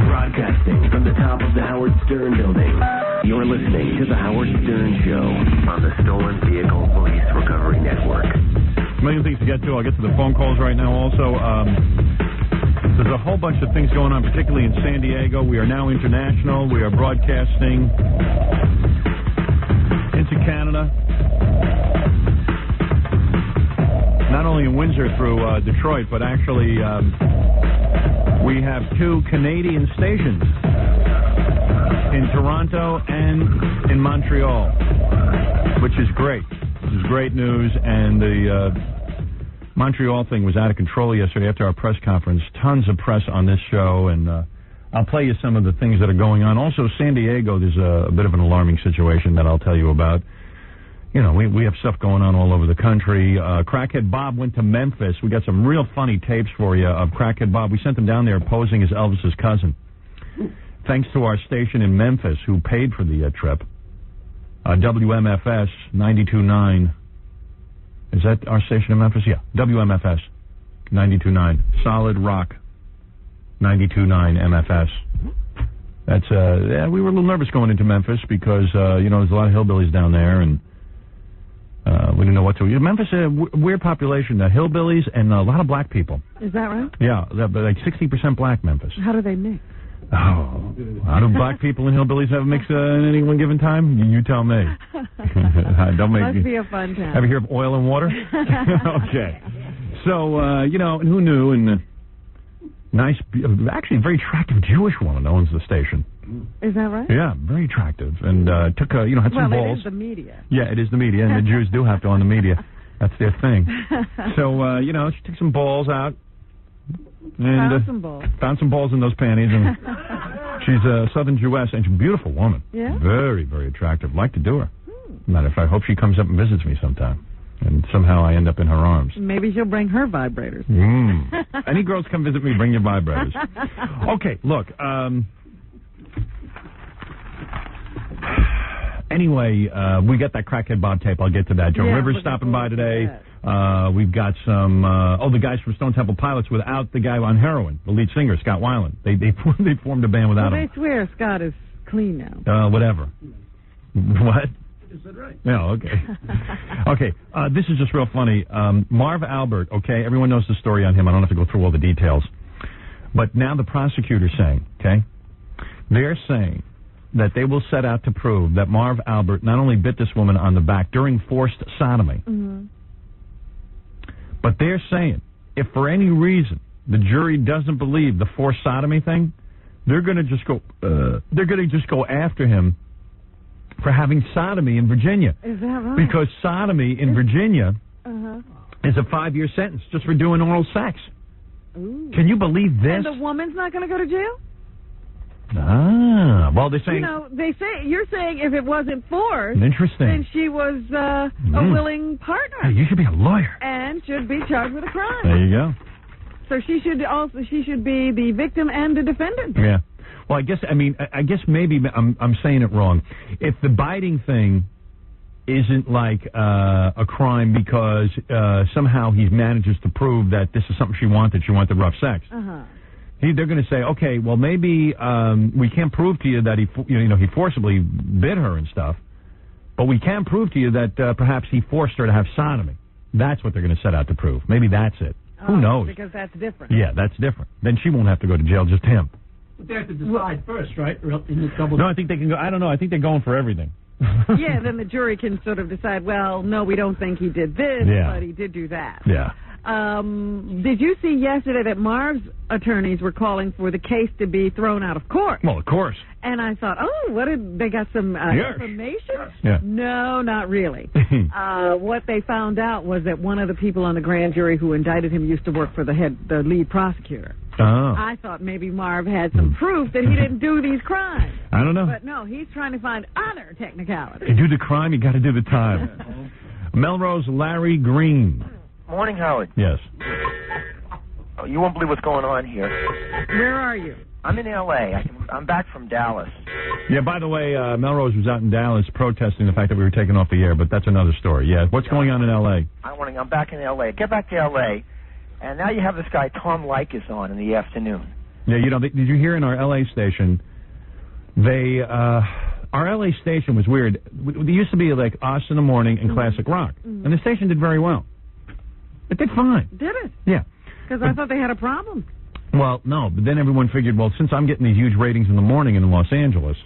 Broadcasting from the top of the Howard Stern Building. You're listening to the Howard Stern Show on the Stolen Vehicle Police Recovery Network.
A million things to get to. I'll get to the phone calls right now also. There's a whole bunch of things going on, particularly in San Diego. We are now international. We are broadcasting into Canada. Not only in Windsor through Detroit, but actually we have 2 Canadian stations in Toronto and in Montreal, which is great. This is great news, and the Montreal thing was out of control yesterday after our press conference. Tons of press on this show, and I'll play you some of the things that are going on. Also, San Diego, there's a bit of an alarming situation that I'll tell you about. You know, we have stuff going on all over the country. Crackhead Bob went to Memphis. We got some real funny tapes for you of Crackhead Bob. We sent him down there posing as Elvis's cousin. Thanks to our station in Memphis, who paid for the trip. WMFS 92.9. Is that our station in Memphis? Yeah, WMFS 92.9. Solid Rock 92.9 MFS. That's we were a little nervous going into Memphis because there's a lot of hillbillies down there, and we didn't know what to do. Memphis, weird population, hillbillies and a lot of black people.
Is that right?
Yeah, like 60% black Memphis.
How do they mix?
Oh, how do black people and hillbillies have a mix at any one given time? You tell me. Don't make
Must be a fun time.
Ever hear of oil and water? Okay. So, who knew? And nice, actually very attractive Jewish woman owns the station.
Is that right?
Yeah, very attractive. And took had some balls.
Well, it is the media.
Yeah, it is the media, and the Jews do have to own the media. That's their thing. So, she took some balls out. And found some balls in those panties, and she's a Southern Jewess, and she's a beautiful woman.
Yeah?
Very, very attractive. Like to do her. Matter of fact, I hope she comes up and visits me sometime, and somehow I end up in her arms.
Maybe she'll bring her vibrators.
Any girls come visit me, bring your vibrators. Okay, look. Anyway, we got that Crackhead Bob tape. I'll get to that. Joan Rivers stopping by today. We've got some, the guys from Stone Temple Pilots without the guy on heroin, the lead singer, Scott Weiland. They formed a band without him.
They swear Scott is clean now.
Whatever. What?
said right.
No, okay. Okay, this is just real funny. Marv Albert, okay, everyone knows the story on him. I don't have to go through all the details. But now the prosecutor's saying, okay, they're saying that they will set out to prove that Marv Albert not only bit this woman on the back during forced sodomy, but they're saying if for any reason the jury doesn't believe the forced sodomy thing, they're going to just go after him for having sodomy in Virginia.
Is that right?
Because sodomy in Virginia is a 5-year sentence just for doing oral sex.
Ooh.
Can you believe this?
And the woman's not going to go to jail?
Well, they're saying...
You know, you're saying if it wasn't forced...
Interesting.
Then she was a willing partner.
Hey, you should be a lawyer.
And should be charged with a crime.
There you go.
So she should be the victim and the defendant.
Yeah. Well, I guess maybe I'm saying it wrong. If the biting thing isn't like a crime because somehow he manages to prove that this is something she wanted rough sex. They're going to say, okay, well maybe we can't prove to you that he forcibly bit her and stuff, but we can prove to you that perhaps he forced her to have sodomy. That's what they're going to set out to prove. Maybe that's it. Who knows?
Because that's different.
Yeah, that's different. Then she won't have to go to jail, just him.
But they have to decide first, right?
No, I think they can go. I don't know. I think they're going for everything.
Yeah, then the jury can sort of decide, well, no, we don't think he did this, but he did do that.
Yeah.
Did you see yesterday that Marv's attorneys were calling for the case to be thrown out of court?
Well, of course.
And I thought, they got some information?
Yeah.
No, not really. What they found out was that one of the people on the grand jury who indicted him used to work for the lead prosecutor.
Oh.
I thought maybe Marv had some proof that he didn't do these crimes.
I don't know.
But no, he's trying to find other technicalities.
You do the crime, you got to do the time. Melrose Larry Green.
Morning, Howard.
Yes.
Oh, you won't believe what's going on here.
Where are you?
I'm in L.A. I'm back from Dallas.
Yeah, by the way, Melrose was out in Dallas protesting the fact that we were taken off the air, but that's another story. Yeah, what's going on in L.A.?
I'm back in L.A. Get back to L.A., and now you have this guy, Tom Leykis, on in the afternoon.
Yeah, did you hear in our L.A. station, our L.A. station was weird. There used to be like us in the morning and classic rock, and the station did very well. It did fine.
Did it?
Yeah.
Because I thought they had a problem.
Well, no, but then everyone figured, well, since I'm getting these huge ratings in the morning in Los Angeles,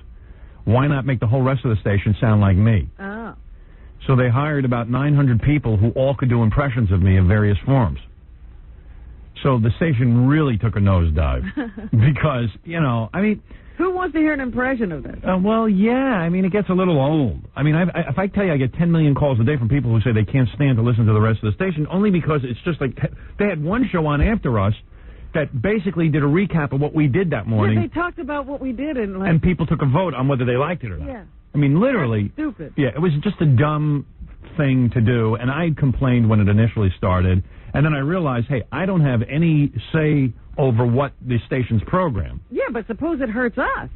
why not make the whole rest of the station sound like me?
Oh.
So they hired about 900 people who all could do impressions of me in various forms. So the station really took a nosedive because,
who wants to hear an impression of this?
Well, yeah. It gets a little old. If I tell you I get 10 million calls a day from people who say they can't stand to listen to the rest of the station, only because it's just like they had one show on after us that basically did a recap of what we did that morning.
Yeah, they talked about what we did
and people took a vote on whether they liked it or not.
Yeah.
Literally.
That's stupid.
Yeah, it was just a dumb thing to do, and I complained when it initially started, and then I realized, hey, I don't have any say over what the station's program.
Yeah, but suppose it hurts us.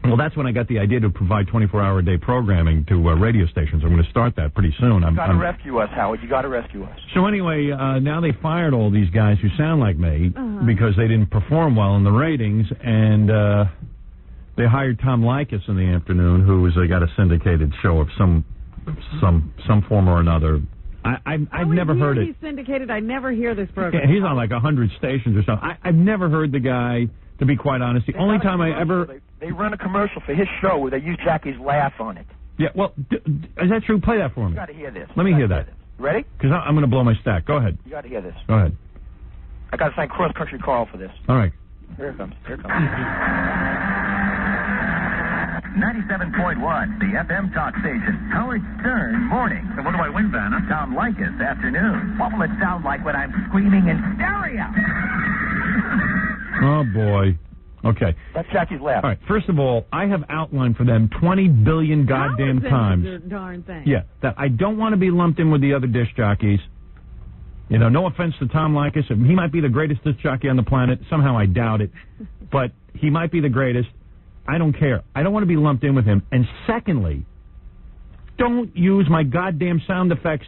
Well, that's when I got the idea to provide 24-hour-a-day programming to radio stations. I'm going to start that pretty soon.
You got to rescue us, Howard. You got to rescue us.
So anyway, now they fired all these guys who sound like me because they didn't perform well in the ratings, and they hired Tom Leykis in the afternoon, who has got a syndicated show of some form or another. I've never heard it.
He's syndicated. I never hear this program.
Yeah, he's on like 100 stations or something. I've never heard the guy, to be quite honest. The only time I ever...
They run a commercial for his show where they use Jackie's laugh on it.
Yeah, well, is that true? Play that for me.
You got to hear this.
Let me hear that.
Ready?
Because I'm going to blow my stack. Go ahead.
You got to hear this.
Go ahead.
I got to thank Cross Country Carl for this.
All right.
Here it comes.
97.1, the FM talk station. Howard Stern, morning.
And what do I win, Vanna?
Tom Leykis, afternoon. What will it sound like when I'm screaming in stereo?
Oh, boy. Okay.
That's Jackie's laugh.
All right. First of all, I have outlined for them 20 billion goddamn times.
Darn thing.
Yeah, that I don't want to be lumped in with the other disc jockeys. No offense to Tom Leykis. He might be the greatest disc jockey on the planet. Somehow I doubt it. But he might be the greatest. I don't care. I don't want to be lumped in with him. And secondly, don't use my goddamn sound effects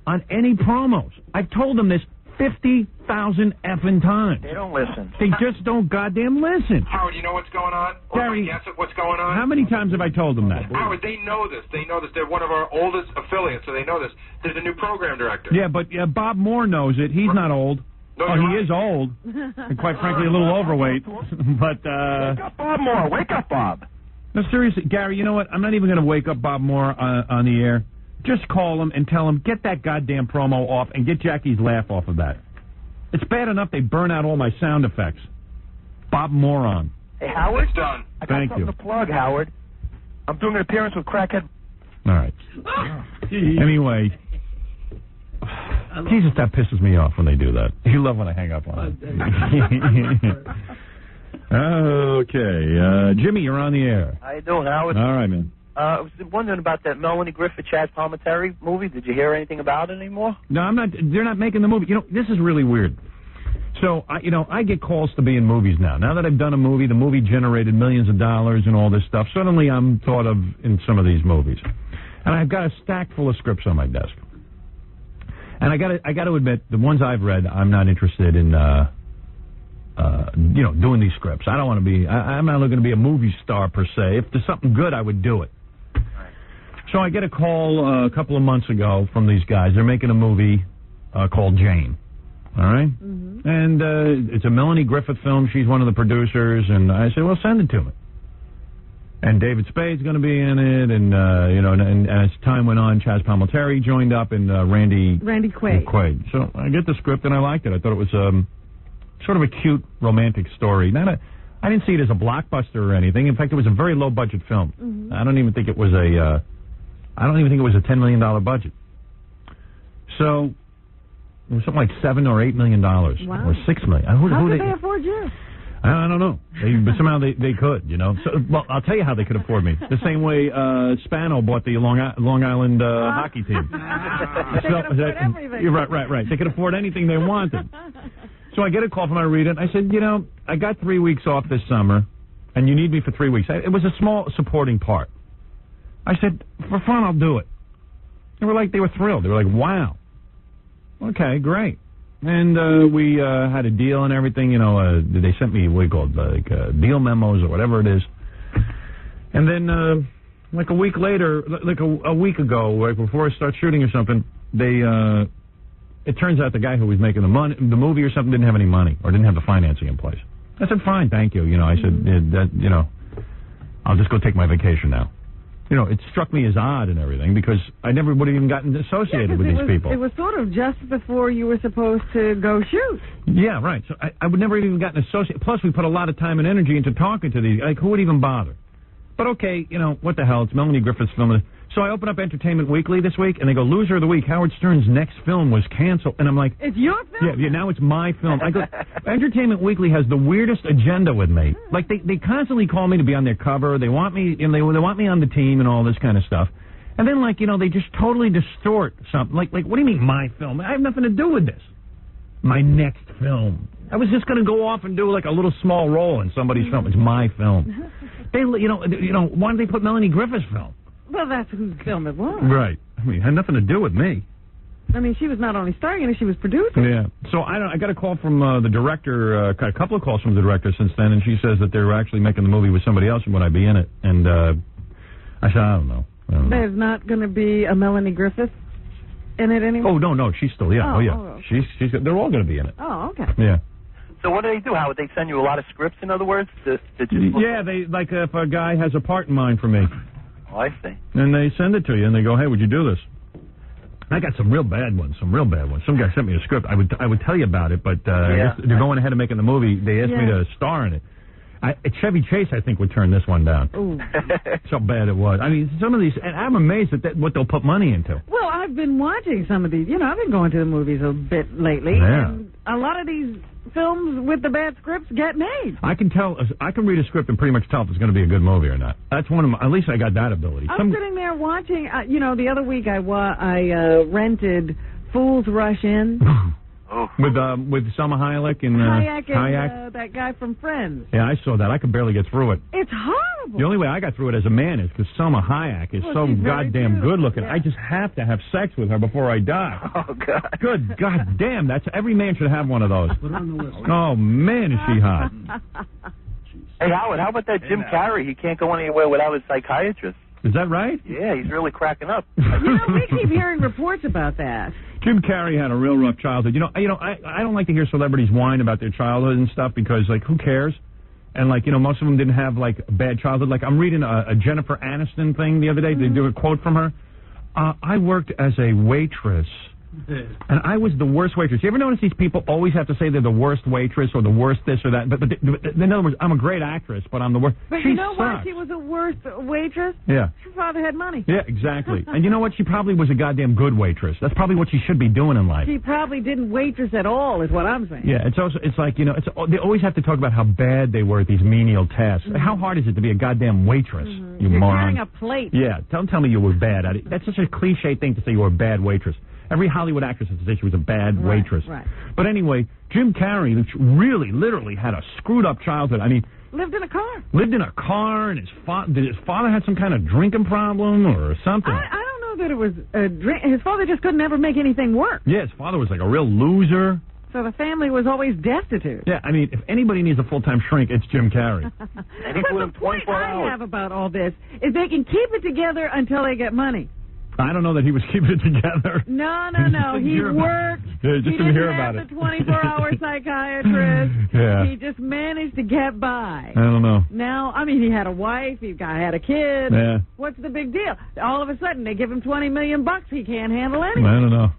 on any promos. I've told them this 50,000 effing times.
They don't listen.
They just don't goddamn listen.
Howard, you know what's going on?
Gary,
guess at what's going on?
How many times have I told them that?
Howard, they know this. They know this. They're one of our oldest affiliates, so they know this. There's a new program director.
Yeah, but Bob Moore knows it. He's not old.
No,
he is old, and quite frankly, a little overweight. But
wake up, Bob Moore. Wake up, Bob.
No, seriously, Gary. You know what? I'm not even going to wake up Bob Moore on the air. Just call him and tell him get that goddamn promo off and get Jackie's laugh off of that. It's bad enough they burn out all my sound effects. Bob Moron.
Hey, Howard.
It's done.
I got something to plug, Howard. I'm doing an appearance with Crackhead.
All right. Anyway. Jesus, that pisses me off when they do that. You love when I hang up on it. Okay. Jimmy, you're on the air.
How you doing, Howard?
All right, man.
I was wondering about that Melanie Griffith, Chad Palminteri movie. Did you hear anything about it anymore?
No, I'm not. They're not making the movie. You know, this is really weird. So, I get calls to be in movies now. Now that I've done a movie, the movie generated millions of dollars and all this stuff. Suddenly, I'm thought of in some of these movies, and I've got a stack full of scripts on my desk. And I got to admit, the ones I've read, I'm not interested in, doing these scripts. I don't want to be. I'm not looking to be a movie star per se. If there's something good, I would do it. So I get a call a couple of months ago from these guys. They're making a movie called Jane. All right? Mm-hmm. And it's a Melanie Griffith film. She's one of the producers. And I said, well, send it to me. And David Spade's going to be in it. And, and as time went on, Chaz Palminteri joined up and Randy Quaid. So I get the script and I liked it. I thought it was sort of a cute, romantic story. I didn't see it as a blockbuster or anything. In fact, it was a very low-budget film. Mm-hmm. I don't even think it was a $10 million budget. So it was something like $7 or $8 million, or $6 million.
How could they afford you?
I don't know. But somehow they could, So, well, I'll tell you how they could afford me. The same way Spano bought the Long Island hockey team.
They could afford everything.
Right. They could afford anything they wanted. So I get a call from Rita, and I said, I got 3 weeks off this summer, and you need me for 3 weeks. It was a small supporting part. I said, for fun, I'll do it. They were thrilled. They were like, wow. Okay, great. And we had a deal and everything. They sent me what you call deal memos or whatever it is. And then, a week later, a week ago, right before I start shooting or something, it turns out the guy who was making the movie or something didn't have any money or didn't have the financing in place. I said, fine, thank you. I said, I'll just go take my vacation now. It struck me as odd and everything because I never would have even gotten associated with these people.
It was sort of just before you were supposed to go shoot.
Yeah, right. So I would never even gotten associated. Plus, we put a lot of time and energy into talking to these. Who would even bother? But okay, what the hell? It's Melanie Griffith's film. So I open up Entertainment Weekly this week, and they go, Loser of the Week, Howard Stern's next film was canceled. And I'm like...
It's your film?
Yeah, now it's my film. I go, Entertainment Weekly has the weirdest agenda with me. They constantly call me to be on their cover. They want me, and they want me on the team and all this kind of stuff. And then, they just totally distort something. What do you mean, my film? I have nothing to do with this. My next film. I was just going to go off and do, a little small role in somebody's film. It's my film. Why did they put Melanie Griffith's film?
Well, that's whose film it was.
Right. It had nothing to do with me.
She was not only starring in it, she was producing.
Yeah. So I got a call from the director, a couple of calls from the director since then, and she says that they're actually making the movie with somebody else and would I be in it. And I said, I don't know.
There's not going to be a Melanie Griffith in it anymore?
Oh, no, she's still, yeah. Oh, yeah. Okay. They're all going to be in it.
Oh, okay.
Yeah.
So what do they do? How would they send you a lot of scripts, in other words?
Yeah, if a guy has a part in mind for me.
Oh, I see.
And they send it to you, and they go, hey, would you do this? I got some real bad ones. Some guy sent me a script. I would tell you about it, but I guess they're going ahead and making the movie. They asked me to star in it. Chevy Chase, I think, would turn this one down.
Ooh.
So bad it was. Some of these, and I'm amazed at what they'll put money into.
Well, I've been watching some of these. I've been going to the movies a bit lately.
Yeah.
And a lot of these films with the bad scripts get made.
I can read a script and pretty much tell if it's going to be a good movie or not. That's one of my, at least I got that ability.
I'm sitting there watching, the other week I rented Fools Rush In.
With Selma Hayek and
Hayek. That guy from Friends.
Yeah, I saw that. I could barely get through it.
It's horrible.
The only way I got through it as a man is because Selma Hayek is so goddamn good looking. Yeah. I just have to have sex with her before I die.
Oh, God.
Good goddamn. That's every man should have one of those.
Put her on the list.
Oh, man, is she hot.
Hey, Howard, how about that Jim Carrey? He can't go anywhere without his psychiatrist.
Is that right?
Yeah, he's really cracking up.
We keep hearing reports about that.
Jim Carrey had a real rough childhood. I don't like to hear celebrities whine about their childhood and stuff because, like, who cares? And, like, most of them didn't have, like, a bad childhood. Like, I'm reading a Jennifer Aniston thing the other day. They do a quote from her. I worked as a waitress, and I was the worst waitress. You ever notice these people always have to say they're the worst waitress or the worst this or that? But in other words, I'm a great actress, but I'm the worst.
But
she
you know
sucks.
why she was the worst waitress?
Yeah.
Her father had money.
Yeah, exactly. And you know what? She probably was a goddamn good waitress. That's probably what she should be doing in life.
She probably didn't waitress at all, is what I'm saying.
Yeah, it's like, they always have to talk about how bad they were at these menial tasks. Mm-hmm. How hard is it to be a goddamn waitress, you
You're
moron?
carrying a plate.
Yeah, don't tell me you were bad at it. That's such a cliche thing to say you were a bad waitress. Every Hollywood actress has to say she was a bad waitress.
Right.
But anyway, Jim Carrey really, literally had a screwed up childhood. I mean,
lived in a car. And
his father had some kind of drinking problem or something.
I don't know that it was a drink. His father just couldn't ever make anything work.
Yeah, his father was like a real loser.
So the family was always destitute.
Yeah, I mean, if anybody needs a full-time shrink, it's Jim Carrey.
But the point I have about all this is they can keep it together until they get money.
I don't know that he was keeping it together.
No. He worked.
Yeah, just
he
didn't hear
have
about it.
The 24-hour psychiatrist.
Yeah.
He just managed to get by.
I don't know.
Now, I mean, he had a wife. He had a kid.
Yeah.
What's the big deal? All of a sudden, they give him $20 million. He can't handle anything.
I don't know.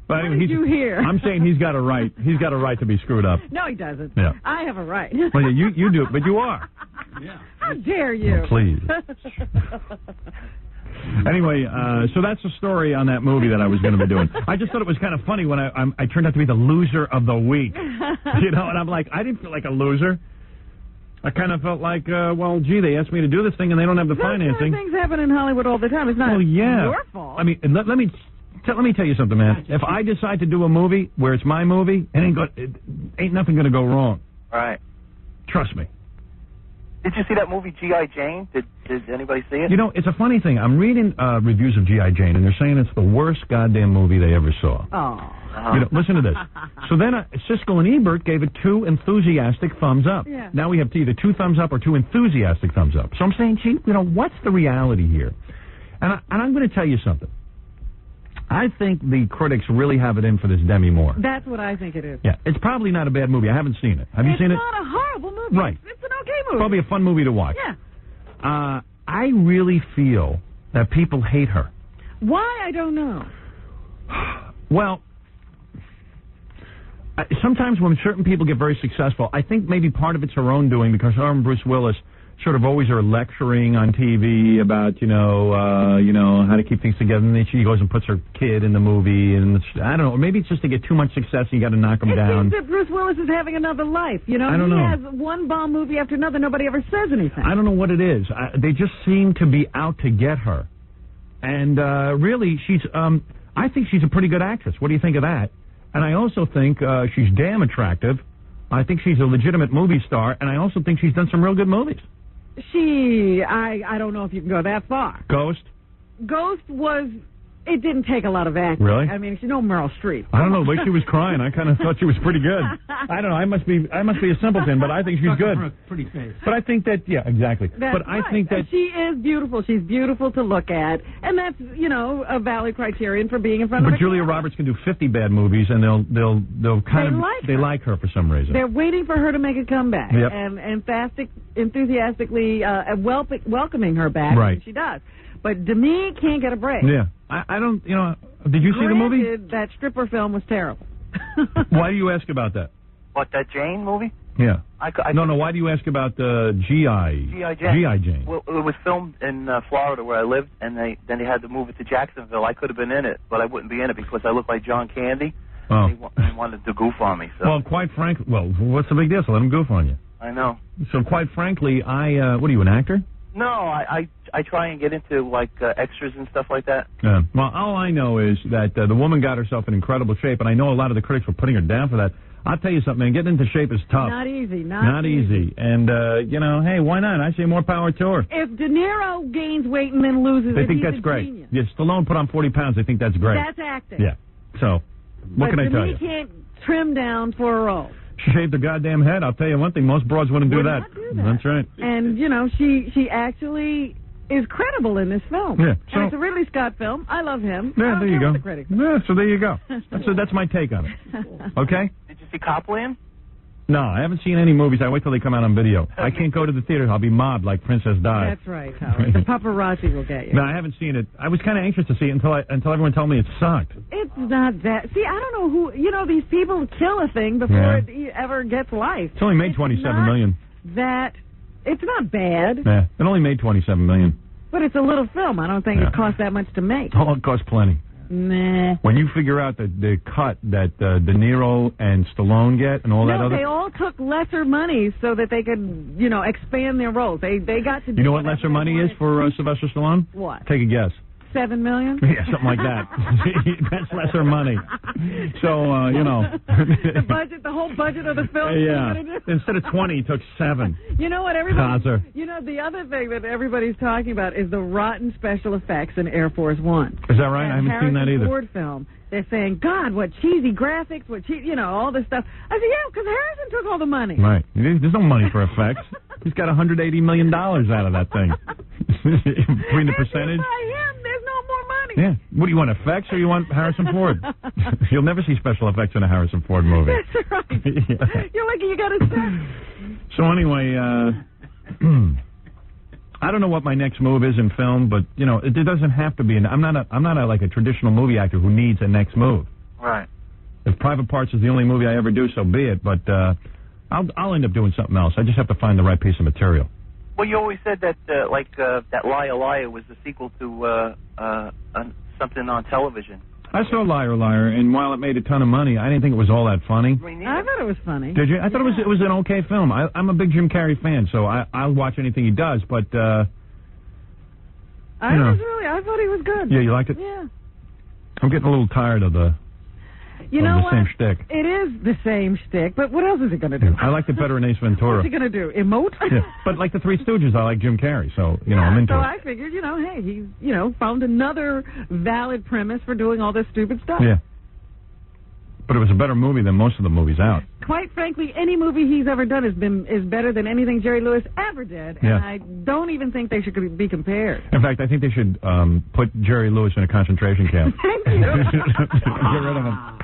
But
what
anyway,
did you hear?
I'm saying he's got a right. He's got a right to be screwed up.
No, he doesn't.
Yeah.
I have a right.
Well, yeah, you do, but you are.
Yeah.
How dare you?
Oh, please. Anyway, so that's the story on that movie that I was going to be doing. I just thought it was kind of funny when I turned out to be the loser of the week. And I'm like, I didn't feel like a loser. I kind of felt like, they asked me to do this thing and they don't have the financing.
Things happen in Hollywood all the time. It's not your fault.
I mean, let me tell you something, man. If I decide to do a movie where it's my movie, ain't nothing going to go wrong.
Right.
Trust me.
Did you see that movie G.I. Jane? Did anybody see it?
It's a funny thing. I'm reading reviews of G.I. Jane, and they're saying it's the worst goddamn movie they ever saw.
Oh.
Listen to this. So then Siskel and Ebert gave it 2 enthusiastic thumbs up.
Yeah.
Now we have either 2 thumbs up or 2 enthusiastic thumbs up. So I'm saying, gee, what's the reality here? And I'm going to tell you something. I think the critics really have it in for this Demi Moore.
That's what I think it is.
Yeah, it's probably not a bad movie. I haven't seen it. Have you seen it?
It's not a horrible movie.
Right.
It's an okay movie.
Probably a fun movie to watch.
Yeah.
I really feel that people hate her.
Why? I don't know.
Well, sometimes when certain people get very successful, I think maybe part of it's her own doing because her and Bruce Willis sort of always are lecturing on TV about, how to keep things together. And then she goes and puts her kid in the movie. And I don't know. Maybe it's just to get too much success and you got to knock them down.
It seems that Bruce Willis is having another life.
I don't know.
He has one bomb movie after another. Nobody ever says anything.
I don't know what it is. They just seem to be out to get her. And really, I think she's a pretty good actress. What do you think of that? And I also think she's damn attractive. I think she's a legitimate movie star. And I also think she's done some real good movies.
I don't know if you can go that far.
Ghost
it didn't take a lot of acting.
Really?
I mean, she's no Meryl Streep.
I don't know. The way she was crying, I kind of thought she was pretty good. I don't know. I must be a simpleton, but I think she's good.
Pretty face.
But I think that, yeah, exactly.
But
I think that
she is beautiful. She's beautiful to look at, and that's a valid criterion for being in front of.
But Julia Roberts can do 50 bad movies, and they'll like her for some reason.
They're waiting for her to make a comeback,
yep.
and enthusiastically welcoming her back.
Right.
And she does. But Demi can't get a break.
Yeah. I don't, did you see the movie?
That stripper film was terrible.
Why do you ask about that?
What, that Jane movie?
Yeah. No, why do you ask about G.I. Jane?
Well, it was filmed in Florida where I lived, and then they had to move it to Jacksonville. I could have been in it, but I wouldn't be in it because I look like John Candy.
Oh.
They wanted to goof on me. So.
Well, quite frankly, what's the big deal? So let them goof on you.
I know.
So quite frankly, what are you, an actor?
No, I try and get into, like, extras and stuff like that.
Yeah. Well, all I know is that the woman got herself in incredible shape, and I know a lot of the critics were putting her down for that. I'll tell you something, man. Getting into shape is tough.
Not easy.
Not easy. And, hey, why not? I say more power to her.
If De Niro gains weight and then loses
they think that's great.
Genius.
Yeah, Stallone put on 40 pounds. They think that's great.
That's acting.
Yeah. So, what can I tell you?
But can't trim down for a role.
She shaved her goddamn head. I'll tell you one thing. Most broads wouldn't do that. That's right.
And, she actually is credible in this film.
Yeah.
And it's a Ridley Scott film. I love him.
Yeah, there you go.
The critics.
Yeah, so there you go. That's my take on it. Okay?
Did you see Copland?
No, I haven't seen any movies. I wait till they come out on video. I can't go to the theater. I'll be mobbed like Princess Di.
That's right, Howard. The paparazzi will get you.
No, I haven't seen it. I was kind of anxious to see it until everyone told me it sucked.
It's not that. See, I don't know who. These people kill a thing before it ever gets life.
It's only made $27 million.
It's not bad.
Yeah, it only made $27 million.
But it's a little film. I don't think it cost that much to make.
Oh, it cost plenty.
Nah.
When you figure out the cut that De Niro and Stallone get and all that other...
No, they all took lesser money so that they could, expand their roles. They got to do...
You know what lesser money is for Sylvester Stallone?
What?
Take a guess.
$7 million?
Yeah, something like that. That's lesser money. So,
the whole budget of the film.
Yeah. Instead of 20, he took 7.
You know what, everybody... the other thing that everybody's talking about is the rotten special effects in Air Force One.
Is that right? I haven't seen that either.
Ford film. They're saying, God, what cheesy graphics, all this stuff. I said, yeah, because Harrison took all the money.
Right. There's no money for effects. He's got $180 million out of that thing. Between the percentage.
By him, there's no more money.
Yeah. What do you want, effects, or you want Harrison Ford? You'll never see special effects in a Harrison Ford movie.
That's right. Yeah. You're lucky you got a set.
So anyway, I don't know what my next move is in film, but it doesn't have to be. I'm not like a traditional movie actor who needs a next move.
Right.
If Private Parts is the only movie I ever do, so be it. But I'll end up doing something else. I just have to find the right piece of material.
Well, you always said that that Liar Liar was the sequel to something on television.
I saw Liar Liar, and while it made a ton of money, I didn't think it was all that funny.
I thought it was funny.
Did you? I thought it was an okay film. I'm a big Jim Carrey fan, so I'll watch anything he does. But I
thought he was good.
Yeah, you liked it?
Yeah.
I'm getting a little tired of the same shtick.
It is the same shtick, but what else is it going to do?
I liked it better in Ace Ventura.
What's he going to do? Emote?
Yeah, but like the Three Stooges, I like Jim Carrey, so I'm into it.
So I figured, hey, he's found another valid premise for doing all this stupid stuff.
Yeah. But it was a better movie than most of the movies out.
Quite frankly, any movie he's ever done is better than anything Jerry Lewis ever did, and I don't even think they should be compared.
In fact, I think they should put Jerry Lewis in a concentration camp.
Thank you.
Get rid of him.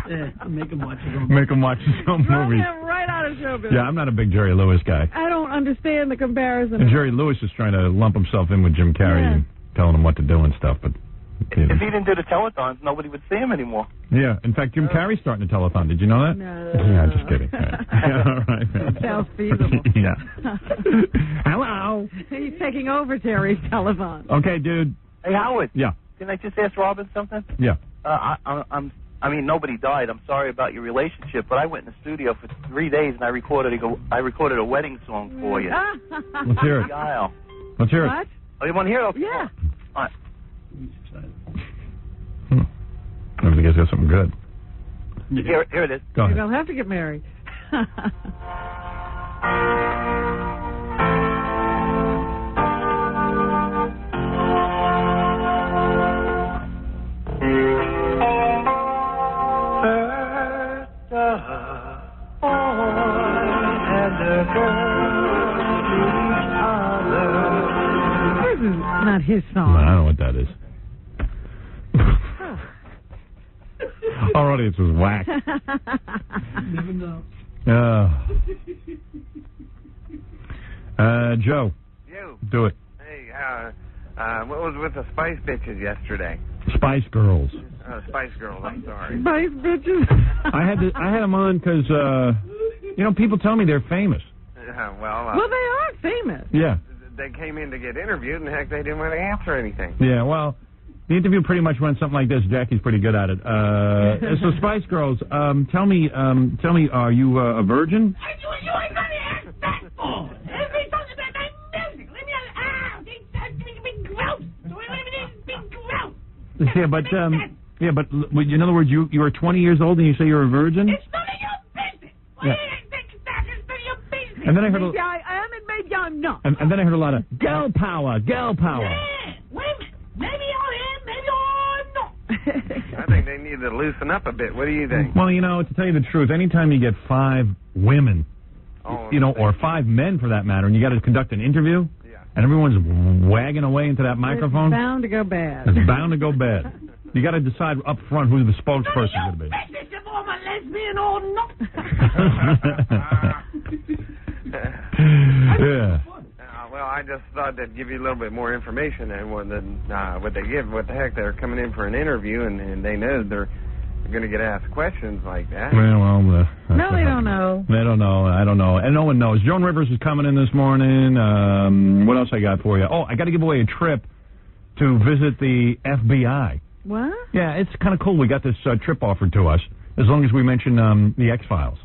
Yeah, make him watch his own
Make him watch his own movies.
Him right out of showbiz.
Yeah, I'm not a big Jerry Lewis guy.
I don't understand the comparison.
And Jerry Lewis is trying to lump himself in with Jim Carrey and telling him what to do and stuff, but...
If he didn't do the telethons, nobody would see him anymore.
Yeah. In fact, Jim Carrey's starting a telethon. Did you know that?
No.
Yeah, just kidding. Yeah. All right.
Sounds feasible.
Yeah. Hello.
He's taking over Terry's telethon.
Okay, dude.
Hey, Howard.
Yeah.
Can I just ask Robin something?
Yeah.
Nobody died. I'm sorry about your relationship, but I went in the studio for 3 days and I recorded a wedding song for you.
Let's hear it. Let's hear it.
What?
Oh, you want to hear it? Okay.
Yeah.
All right.
I think he's got something good.
Here it is.
Go ahead.
You don't have to get married. This is not his song.
No, I don't know what that is. Our audience was whack.
Never know.
Joe.
You.
Do it.
Hey, what was with the Spice Bitches yesterday?
Spice Girls.
Spice Girls, I'm sorry.
Spice Bitches.
I had them on because, people tell me they're famous.
Well,
they are famous.
Yeah.
They came in to get interviewed, and heck, they didn't want to answer anything.
Yeah, well... The interview pretty much went something like this. Jackie's pretty good at it. So, Spice Girls, tell me, are you a virgin?
You ain't gonna ask that. Let me talk about that music. Let me
Yeah, but in other words, you were 20 years old and you say you're a virgin?
It's none of your business.
Yeah.
It's none of your business.
And then I heard
maybe I am and maybe I'm not.
And then I heard a lot of girl power.
Yeah, wait a minute. Maybe I am, maybe I'm not.
I think they need to loosen up a bit. What do you think?
Well, to tell you the truth, anytime you get 5 women, or 5 men for that matter, and you got to conduct an interview, and everyone's wagging away into that microphone,
it's bound to go bad.
It's bound to go bad. You got to decide up front who the spokesperson is going to be.
Business if I'm a lesbian or not.
Yeah.
Well, I just thought they'd give you a little bit more information and what they give. What the heck? They're coming in for an interview, and they know they're going to get asked questions like that.
Well,
no, they don't know.
They don't know. I don't know. And no one knows. Joan Rivers is coming in this morning. What else I got for you? Oh, I got to give away a trip to visit the FBI.
What?
Yeah, it's kind of cool. We got this trip offered to us as long as we mention the X-Files.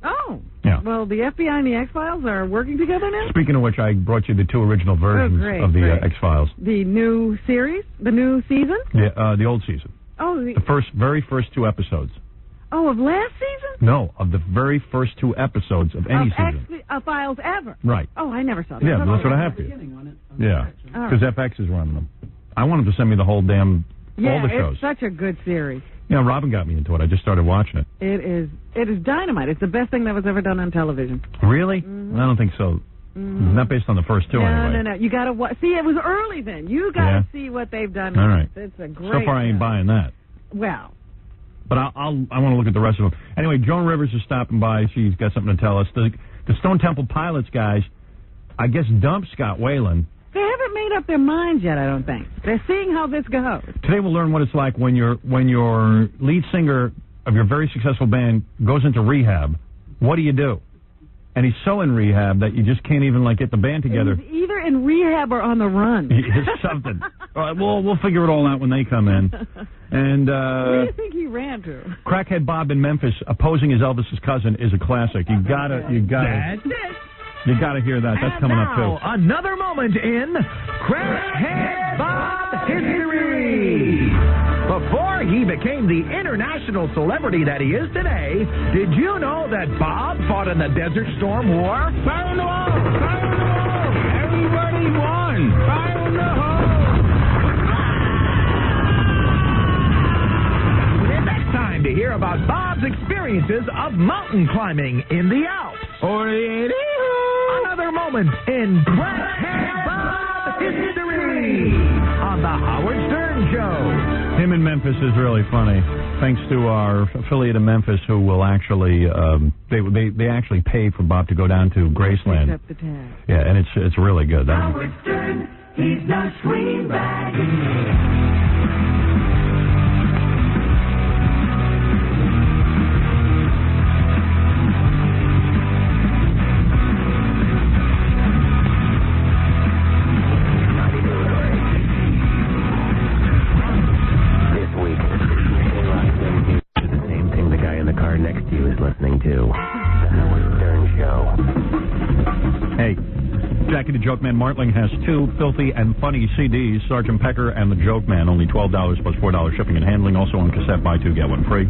Oh.
Yeah.
Well, the FBI and the X-Files are working together now?
Speaking of which, I brought you the 2 original versions of the X-Files.
The new series? The new season?
Yeah, the old season.
Oh,
the very first 2 episodes.
Oh, of last season?
No, of the very first 2 episodes of any season.
X-Files ever?
Right.
Oh, I never saw that.
Yeah, that's what I have to. Yeah, because FX is running them. I want them to send me the whole damn, all the shows.
It's such a good series.
Yeah, Robin got me into it. I just started watching it.
It is dynamite. It's the best thing that was ever done on television.
Really? Mm-hmm. I don't think so. Mm-hmm. Not based on the first 2 anyway.
No. You got to see. It was early then. You got to see what they've done.
All right.
It's a great.
So far, I ain't buying that.
Well.
But I want to look at the rest of them. Anyway, Joan Rivers is stopping by. She's got something to tell us. The Stone Temple Pilots guys, I guess, dumped Scott Weiland.
They haven't made up their minds yet, I don't think. They're seeing how this goes.
Today we'll learn what it's like when your lead singer of your very successful band goes into rehab. What do you do? And he's so in rehab that you just can't even get the band together.
He's either in rehab or on the run.
It's something. All right, we'll figure it all out when they come in. And
where do you think he ran to?
Crackhead Bob in Memphis opposing his Elvis's cousin is a classic. You gotta.
That's it.
You got to hear that. That's coming up, too.
Another moment in Crackhead Bob History. Before he became the international celebrity that he is today, did you know that Bob fought in the Desert Storm War?
Fire in the wall! Fire in the wall! Everybody won! Fire in the hole!
Tune in next time to hear about Bob's experiences of mountain climbing in the Alps. Another moment in Crackhead Bob History on the Howard Stern Show.
Him in Memphis is really funny. Thanks to our affiliate in Memphis, who will actually they actually pay for Bob to go down to Graceland.
Up the tag.
Yeah, and it's really good.
Howard Stern, he's no swing bag.
Listening to The Howard Stern Show.
Hey, Jackie the Joke Man Martling has 2 filthy and funny CDs, Sgt. Pecker and The Joke Man, only $12 plus $4 shipping and handling, also on cassette, buy 2, get 1 free.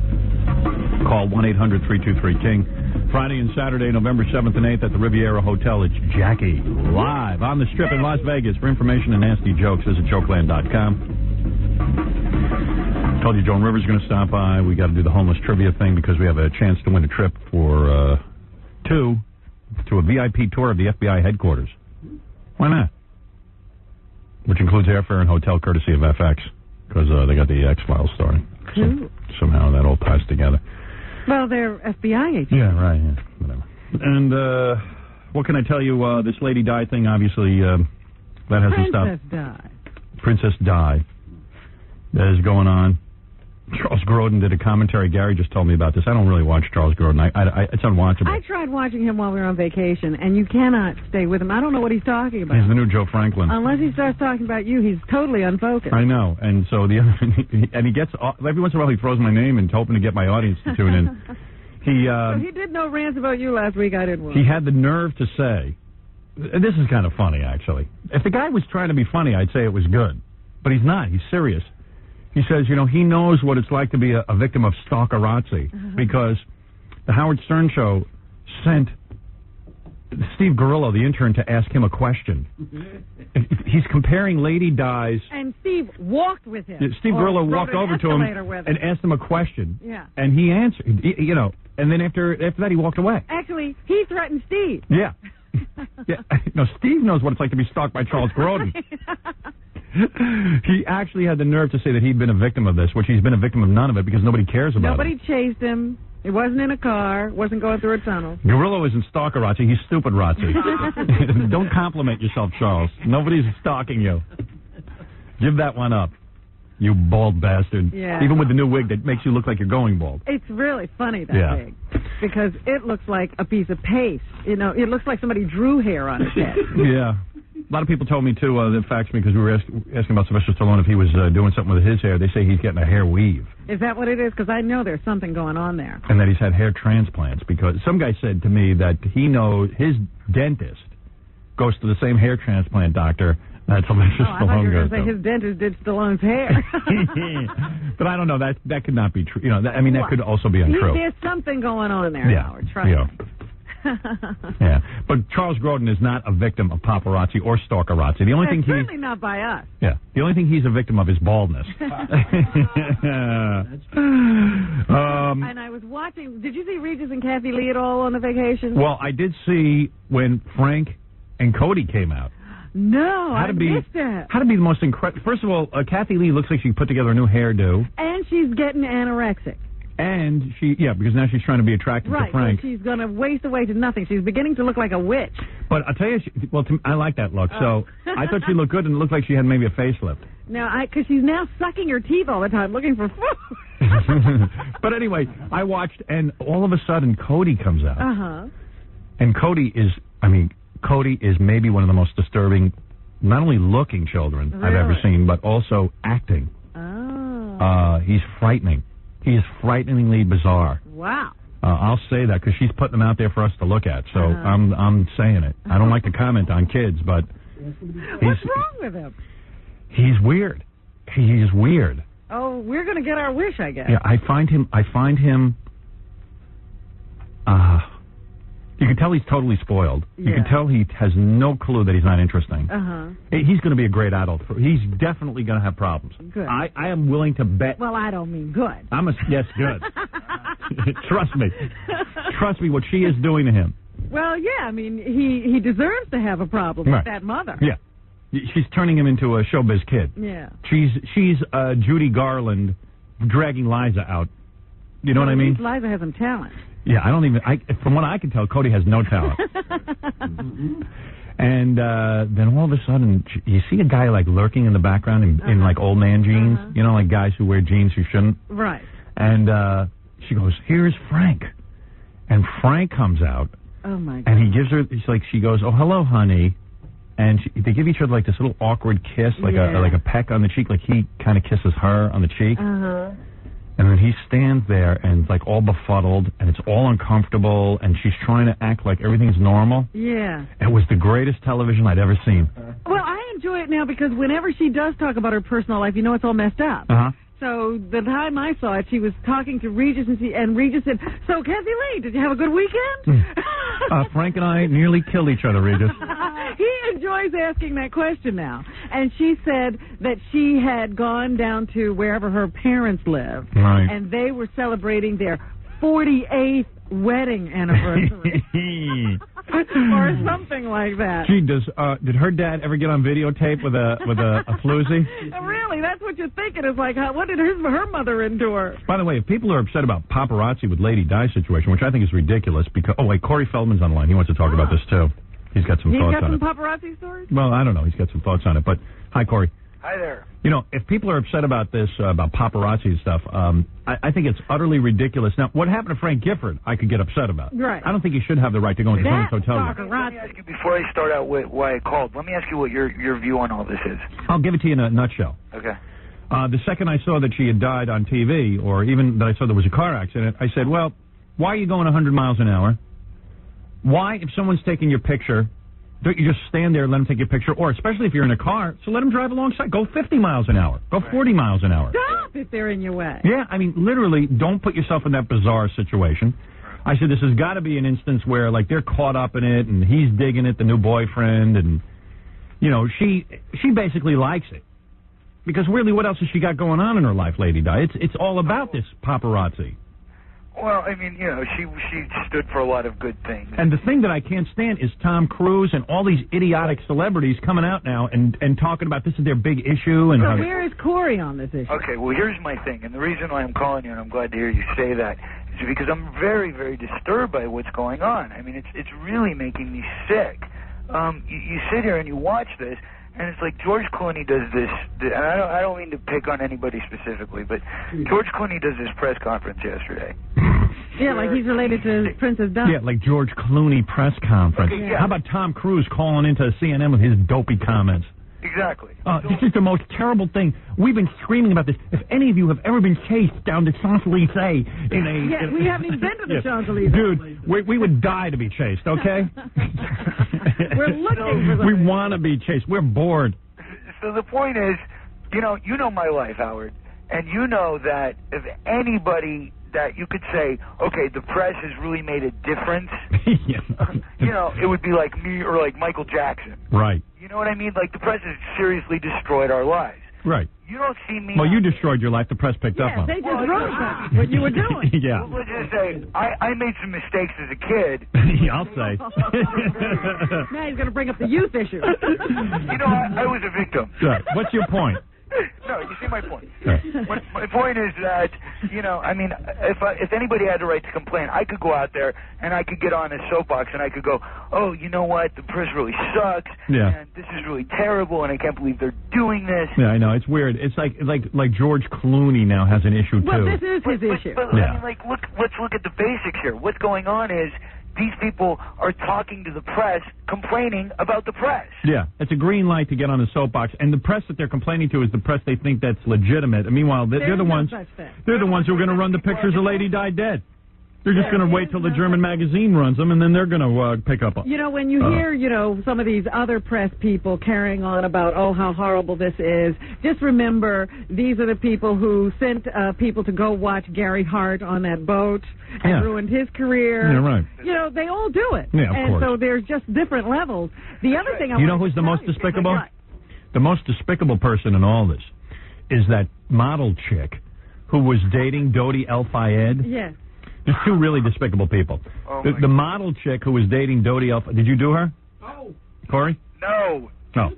Call 1-800-323-KING. Friday and Saturday, November 7th and 8th at the Riviera Hotel. It's Jackie, live on the Strip in Las Vegas. For information and nasty jokes, visit jokeland.com. Told you Joan Rivers is going to stop by. We got to do the homeless trivia thing because we have a chance to win a trip for 2 to a VIP tour of the FBI headquarters. Why not? Which includes airfare and hotel courtesy of FX because they got the X-Files story. So somehow that all ties together.
Well, they're FBI agents.
Yeah, right. Yeah, whatever. And what can I tell you? This Lady Di thing, obviously, that hasn't stopped. Princess Di. That is going on. Charles Grodin did a commentary. Gary just told me about this. I don't really watch Charles Grodin. It's unwatchable.
I tried watching him while we were on vacation, and you cannot stay with him. I don't know what he's talking about.
He's the new Joe Franklin.
Unless he starts talking about you, he's totally unfocused.
I know. And so he gets, every once in a while he throws my name and hoping to get my audience to tune in.
So he did no rants about you last week. I didn't want.
He had the nerve to say, this is kind of funny, actually. If the guy was trying to be funny, I'd say it was good. But he's not. He's serious. He says, you know, he knows what it's like to be a victim of stalkerazzi because the Howard Stern Show sent Steve Gorillo, the intern, to ask him a question. He's comparing Lady Di's...
And Steve walked with him.
Steve Gorillo walked over to him and asked him a question.
Yeah.
And he answered, you know, and then after that he walked away.
Actually, he threatened Steve.
Yeah. Yeah. No, Steve knows what it's like to be stalked by Charles Grodin. He actually had the nerve to say that he'd been a victim of this, which he's been a victim of none of it because nobody cares about
Nobody
it.
chased him. He wasn't in a car, wasn't going through a tunnel.
Gorillo isn't stalkerazzi, he's stupid-razzi. Don't compliment yourself, Charles. Nobody's stalking you. Give that one up, you bald bastard.
Yeah.
Even with the new wig that makes you look like you're going bald.
It's really funny, that wig, because it looks like a piece of paste. You know, it looks like somebody drew hair on his head.
Yeah. A lot of people told me, too, that faxed me because we were asking about Sylvester Stallone if he was doing something with his hair. They say he's getting a hair weave.
Is that what it is? Because I know there's something going on there.
And that he's had hair transplants because some guy said to me that he knows his dentist goes to the same hair transplant doctor that Sylvester
I thought
Stallone
you were
goes
going to say his dentist did Stallone's hair.
But I don't know. That could not be true. You know, that could also be untrue.
There's something going on there, Howard. Trust me.
Yeah, but Charles Grodin is not a victim of paparazzi or stalkerazzi. The only thing
certainly not by us.
Yeah, the only thing he's a victim of is baldness.
And I was watching. Did you see Regis and Kathy Lee at all on the vacation?
Well, I did see when Frank and Cody came out.
No, I missed that.
How to be the most incredible. First of all, Kathy Lee looks like she put together a new hairdo.
And she's getting anorexic.
And because now she's trying to be attractive to Frank.
So she's going to waste away to nothing. She's beginning to look like a witch.
But I'll tell you, I like that look. So I thought she looked good, and it looked like she had maybe a facelift.
Now, because she's now sucking her teeth all the time, looking for food.
But anyway, I watched, and all of a sudden, Cody comes out. And Cody is maybe one of the most disturbing, not only looking children I've ever seen, but also acting. He's frightening. He is frighteningly bizarre.
Wow.
I'll say that because she's putting them out there for us to look at. So I'm saying it. I don't like to comment on kids, but
what's wrong with him?
He's weird. He is weird.
Oh, we're going to get our wish, I guess.
Yeah, I find him. You can tell he's totally spoiled. You can tell he has no clue that he's not interesting. He's going to be a great adult. He's definitely going to have problems.
Good.
I am willing to bet.
Well, I don't mean good.
Yes, good. Trust me. Trust me what she is doing to him.
Well, yeah, I mean, he deserves to have a problem with that mother.
Yeah. She's turning him into a showbiz kid.
Yeah.
She's Judy Garland dragging Liza out. You know what I mean?
Liza has some talent.
Yeah, from what I can tell, Cody has no talent. And then all of a sudden, you see a guy like lurking in the background in like old man jeans, you know, like guys who wear jeans who shouldn't.
Right.
And she goes, "Here's Frank," and Frank comes out.
Oh my God.
And he gives her, she goes, "Oh, hello, honey," and they give each other like this little awkward kiss, like a peck on the cheek, like he kind of kisses her on the cheek. And then he stands there and like all befuddled, and it's all uncomfortable, and she's trying to act like everything's normal.
Yeah.
It was the greatest television I'd ever seen.
Well, I enjoy it now because whenever she does talk about her personal life, you know it's all messed up. So the time I saw it, she was talking to Regis, and Regis said, "So, Kathy Lee, did you have a good weekend?"
Frank and I nearly killed each other, Regis.
He enjoys asking that question now. And she said that she had gone down to wherever her parents lived, and they were celebrating their 48th wedding anniversary. Or something like that.
Gee, did her dad ever get on videotape with a floozy?
Really? That's what you're thinking. It's like, what did her mother endure?
By the way, if people are upset about paparazzi with Lady Di situation, which I think is ridiculous, because Corey Feldman's on the line. He wants to talk about this too. He's got some thoughts on it.
He's got some paparazzi stories?
Well, I don't know. He's got some thoughts on it. But hi, Corey.
Hi there.
You know, if people are upset about this, about paparazzi and stuff, I think it's utterly ridiculous. Now, what happened to Frank Gifford, I could get upset about.
Right.
I don't think he should have the right to go into someone's hotel room.
Let me ask you, before I start out with why I called, let me ask you what your view on all this is.
I'll give it to you in a nutshell.
Okay.
The second I saw that she had died on TV, or even that I saw there was a car accident, I said, well, why are you going 100 miles an hour? Why, if someone's taking your picture, don't you just stand there and let them take your picture? Or especially if you're in a car, so let them drive alongside. Go 50 miles an hour. Go 40 miles an hour.
Stop if they're in your way.
Yeah, I mean, literally, don't put yourself in that bizarre situation. I said this has got to be an instance where, like, they're caught up in it, and he's digging it, the new boyfriend, and, you know, she basically likes it. Because really, what else has she got going on in her life, Lady Di? It's all about this paparazzi.
Well, I mean, you know, she stood for a lot of good things.
And the thing that I can't stand is Tom Cruise and all these idiotic celebrities coming out now and talking about this is their big issue. And
so where is Corey on this issue?
Okay, well, here's my thing, and the reason why I'm calling you, and I'm glad to hear you say that, is because I'm very, very disturbed by what's going on. I mean, it's really making me sick. You sit here and you watch this, and it's like George Clooney does this, and I don't mean to pick on anybody specifically, but George Clooney does this press conference yesterday.
Yeah, like he's related to Princess Di.
Yeah, like George Clooney press conference.
Okay, yeah.
How about Tom Cruise calling into CNN with his dopey comments?
Exactly.
This is the most terrible thing. We've been screaming about this. If any of you have ever been chased down the Champs-Élysées
we haven't even been to the Champs-Élysées.
Dude, we would die to be chased, okay?
We're looking for
We want to be chased. We're bored.
So the point is, you know my life, Howard, and you know that if anybody that you could say, okay, the press has really made a difference, you know, it would be like me or like Michael Jackson.
Right.
You know what I mean? Like, the press has seriously destroyed our lives.
Right.
You don't see me...
Well, you destroyed your life. The press picked up on it.
They just wrote about what you were doing.
Yeah.
Well, let's just say, I made some mistakes as a kid.
I'll say.
Now he's going to bring up the youth issue.
You know, I was a victim.
Right. What's your point?
No, you see my point. My point is that, you know, I mean, if anybody had the right to complain, I could go out there and I could get on a soapbox and I could go, oh, you know what, the press really sucks, and this is really terrible, and I can't believe they're doing this.
Yeah, I know, it's weird. It's like George Clooney now has an issue too.
Well, this is his issue.
But I mean, like, let's look at the basics here. What's going on is these people are talking to the press, complaining about the press.
Yeah, it's a green light to get on a soapbox, and the press that they're complaining to is the press they think that's legitimate. And meanwhile, they're the ones. They're the ones who are going to run the pictures of Lady Di dead. They're just going to wait till the German magazine runs them, and then they're going to pick up on.
You know, when you hear, you know, some of these other press people carrying on about, oh, how horrible this is, just remember these are the people who sent people to go watch Gary Hart on that boat and ruined his career.
Yeah, right.
You know, they all do it.
Yeah, of
and
course.
So there's just different levels. The other thing
you know who's the most despicable? The most despicable person in all this is that model chick who was dating Dodi El Fayed.
Yes.
There's two really despicable people. The model chick who was dating Dodi El Fayed. Did you do her?
No.
Corey?
No.
No.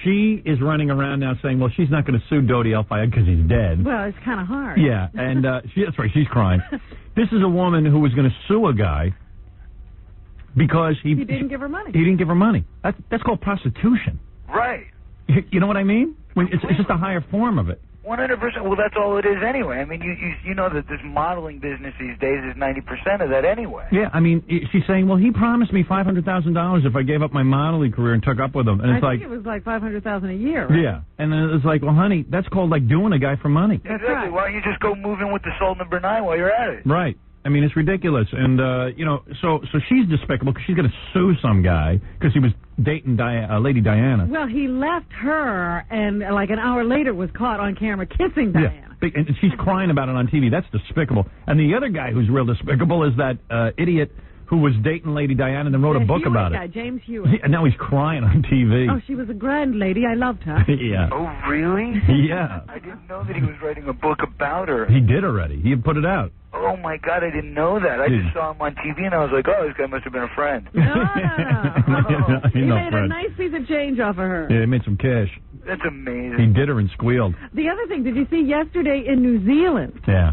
She is running around now saying, well, she's not going to sue Dodi El Fayed because he's dead.
Well, it's kind of hard.
Yeah, and that's right, she's crying. This is a woman who was going to sue a guy because he
didn't give her money.
He didn't give her money. That's called prostitution.
Right.
You know what I mean? It's just a higher form of it.
100%. Well, that's all it is anyway. I mean, you know that this modeling business these days is 90% of that anyway.
Yeah, I mean, she's saying, well, he promised me $500,000 if I gave up my modeling career and took up with him. And it's
I think it was like $500,000 a year, right?
Yeah, and then it's like, well, honey, that's called like doing a guy for money.
Exactly. Right. Why don't you just go move in with the soul number 9 while you're at it?
Right. I mean, it's ridiculous. And, you know, so she's despicable because she's going to sue some guy because he was dating Lady Diana.
Well, he left her and, like, an hour later was caught on camera kissing Diana.
Yeah. And she's crying about it on TV. That's despicable. And the other guy who's real despicable is that idiot who was dating Lady Diana and then wrote a book about it.
James Hewitt.
And now he's crying on TV.
Oh, she was a grand lady. I loved her.
Yeah.
Oh, really?
Yeah.
I didn't know that he was writing a book about her.
He did already. He had put it out.
Oh, my God, I didn't know that. I just saw him on TV, and I was like, oh, this guy must have been a friend.
No. He made
friend.
a nice piece of change off of her.
Yeah, he made some cash.
That's amazing.
He did her and squealed.
The other thing, did you see yesterday in New Zealand?
Yeah.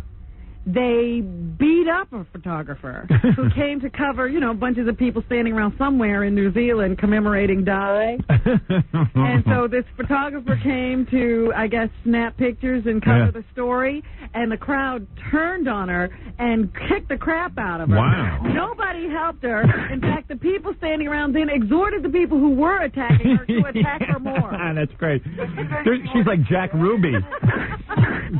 They beat up a photographer who came to cover, you know, bunches of people standing around somewhere in New Zealand commemorating Di. And so this photographer came to, I guess, snap pictures and cover the story, and the crowd turned on her and kicked the crap out of her.
Wow.
Nobody helped her. In fact, the people standing around then exhorted the people who were attacking her to attack her more.
That's great. She's like Jack Ruby.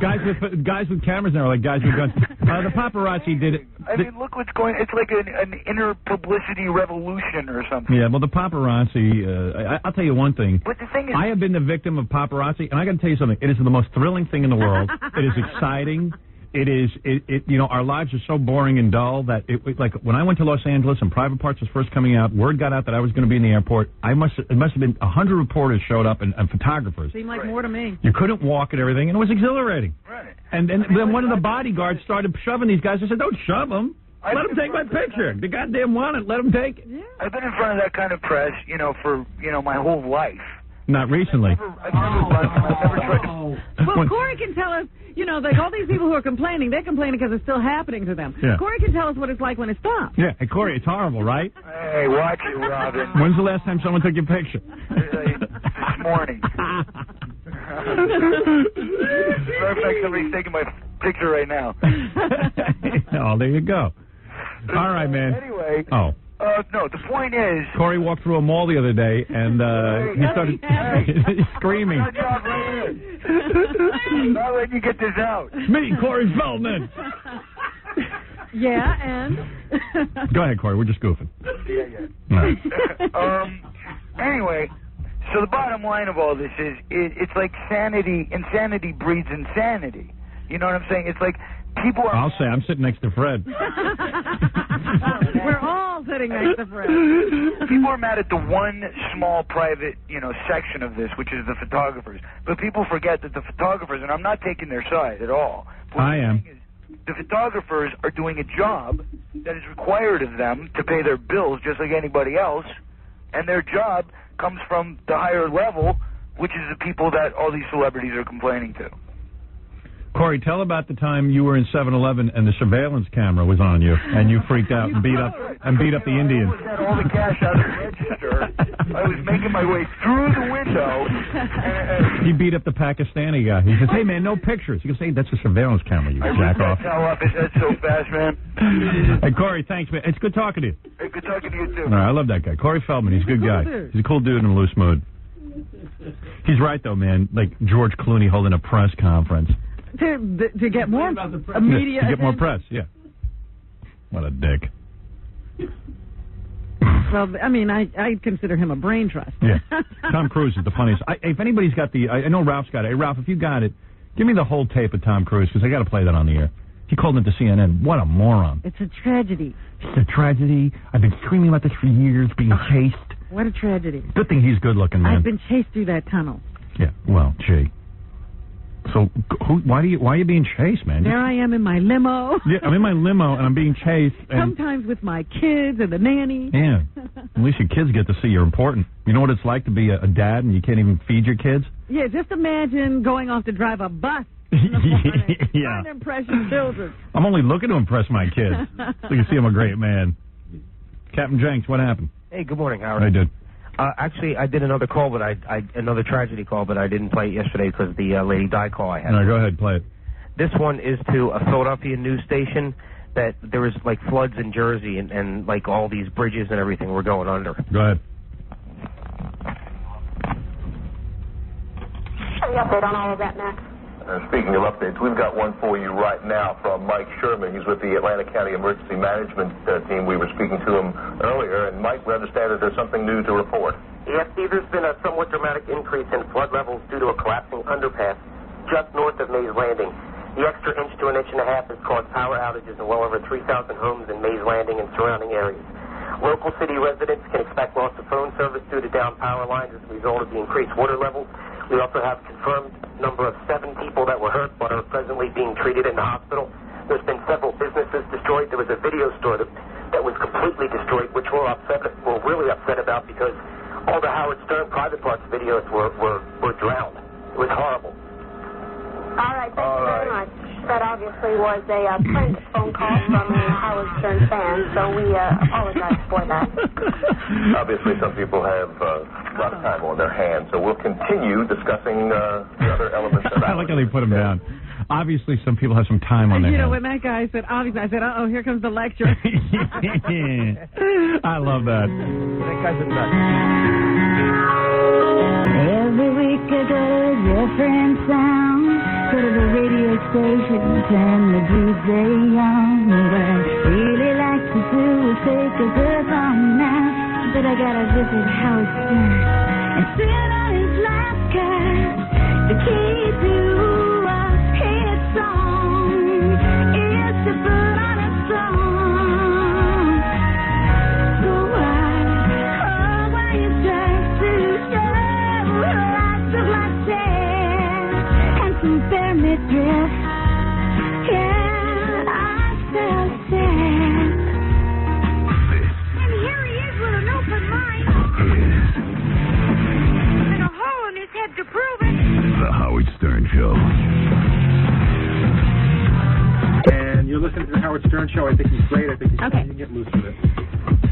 Guys with cameras now are like guys with guns. The paparazzi did it.
I mean, look what's going. It's like an inner publicity revolution or something.
Yeah, well, the paparazzi. I'll tell you one thing.
But the thing is,
I have been the victim of paparazzi, and I got to tell you something. It is the most thrilling thing in the world. It is exciting. It is, you know, our lives are so boring and dull that, like, when I went to Los Angeles and Private Parts was first coming out, word got out that I was going to be in the airport. It must have been 100 reporters showed up and photographers.
Seemed like more to me.
You couldn't walk and everything, and it was exhilarating.
Right.
And then one of the bodyguards started shoving these guys. I said, don't shove them. Let them take my picture. The goddamn want it. Let them take it.
Yeah.
I've been in front of that kind of press, you know, for, you know, my whole life.
Not recently.
I've never tried to...
Well, Corey can tell us, you know, like all these people who are complaining, they're complaining because it's still happening to them.
Yeah.
Corey can tell us what it's like when it stops.
Yeah, hey, Corey, it's horrible, right?
Hey, watch it, Robin.
When's the last time someone took your picture?
This morning. As a matter of fact, somebody's taking my picture right now.
Oh, there you go. All right, man.
Anyway.
Oh.
No, the point is...
Corey walked through a mall the other day, and he started screaming.
Not letting you get this out.
Me, Corey Feldman.
Yeah, and?
Go ahead, Corey. We're just goofing.
Yeah.
All right.
Anyway, so the bottom line of all this is, it's like insanity breeds insanity. You know what I'm saying? It's like people are...
I'll say, I'm sitting next to Fred.
We're all sitting next to Fred.
People are mad at the one small private, you know, section of this, which is the photographers. But people forget that the photographers, and I'm not taking their side at all.
I am.
The photographers are doing a job that is required of them to pay their bills just like anybody else, and their job comes from the higher level, which is the people that all these celebrities are complaining to.
Corey, tell about the time you were in 7-Eleven and the surveillance camera was on you, and you freaked out and beat up the Indians.
I got all the cash out of the register. I was making my way through the window.
He beat up the Pakistani guy. He says, "Hey man, no pictures." He goes, "Hey, that's a surveillance camera, you jack off."
That's so fast, man.
Hey Corey, thanks man. It's good talking to you.
Hey, good talking to you too.
All right, I love that guy, Corey Feldman. He's a good guy. He's a cool dude in a loose mood. He's right though, man. Like George Clooney holding a press conference.
To get more media
to get more press, yeah. What a dick.
Well, I mean, I consider him a brain trust.
Yeah. Tom Cruise is the funniest. If anybody's got I know Ralph's got it. Hey, Ralph, if you got it, give me the whole tape of Tom Cruise, because I got to play that on the air. He called into CNN. What a moron.
It's a tragedy.
It's a tragedy. I've been screaming about this for years, being chased.
What a tragedy.
Good thing he's good looking, man.
I've been chased through that tunnel.
Yeah, well, gee. So, why are you being chased, man?
There I am in my limo.
Yeah, I'm in my limo, and I'm being chased. And
sometimes with my kids and the nanny.
Yeah. At least your kids get to see you're important. You know what it's like to be a dad and you can't even feed your kids?
Yeah, just imagine going off to drive a bus in the morning.
Yeah.
Trying to impress your children.
I'm only looking to impress my kids. So you can see I'm a great man. Captain Jenks, what happened?
Hey, good morning, Howard.
I did.
Actually, I did another call, but another tragedy call, but I didn't play it yesterday because the Lady Di call I had.
No, go ahead, play it.
This one is to a Philadelphia news station that there was like floods in Jersey and like all these bridges and everything were going under.
Go ahead.
Any update on all of that, Max?
Speaking of updates, we've got one for you right now from Mike Sherman. He's with the Atlanta County Emergency Management Team. We were speaking to him earlier, and Mike, we understand that there's something new to report.
Yes, Steve, there's been a somewhat dramatic increase in flood levels due to a collapsing underpass just north of Mays Landing. The extra inch to an inch and a half has caused power outages in well over 3,000 homes in Mays Landing and surrounding areas. Local city residents can expect loss of phone service due to down power lines as a result of the increased water levels. We also have confirmed number of 7 people that were hurt but are presently being treated in the hospital. There's been several businesses destroyed. There was a video store that was completely destroyed, which we're really upset about because all the Howard Stern Private Parts videos were drowned. It was horrible.
All right, thank you very much. That obviously was a prank phone call from a Howard Stern fan, so we apologize for that.
Obviously, some people have a lot of time on their hands, so we'll continue discussing the other elements of
I like how they put them down. Obviously, some people have some time on their hands.
You know, when that guy said, obviously, I said, uh-oh, here comes the lecture.
I love that.
That guy's a nut.
Every week I get a different sound. go to the radio stations and the DJ young, but really like to do is take a good long nap. But I gotta visit Howard Stern and sit on his lap, 'cause the key to a hit song is to put on a song. So I hope I start to show lots of my tears and some fair midriff. Yeah, I felt sad. And here he is with an open mind and a hole in his head to prove it.
The Howard Stern Show.
And you're listening to the Howard Stern Show. I think he's great. I think he's going to get loose with it.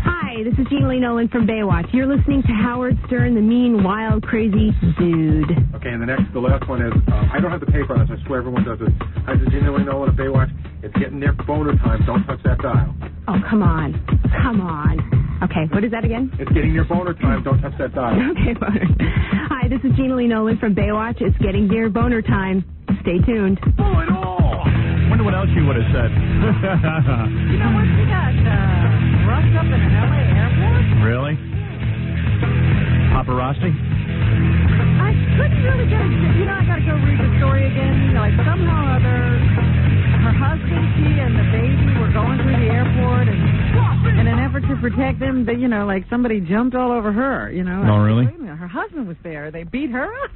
Hi, this is Gina Lee Nolan from Baywatch. You're listening to Howard Stern, the mean, wild, crazy dude.
Okay, and the last one is, I don't have the paper on this. I swear everyone does this. Hi, this is Gina Lee Nolan of Baywatch. It's getting near boner time. Don't touch that dial.
Oh, come on. Come on. Okay, what is that again?
It's getting near boner time. Don't touch that dial.
Okay, boner. Hi, this is Gina Lee Nolan from Baywatch. It's getting near boner time. Stay tuned.
Oh, it all. Wonder what else you would have said.
You know what? She got rushed up in an L.A. airport.
Really? Paparazzi?
I couldn't really get it. You know, I got to go read the story again. Like, somehow or other, her husband, she, and the baby were going through the airport, and in an effort to protect them, they, you know, like somebody jumped all over her, you know.
Oh, really?
Wait a minute, her husband was there. They beat her up.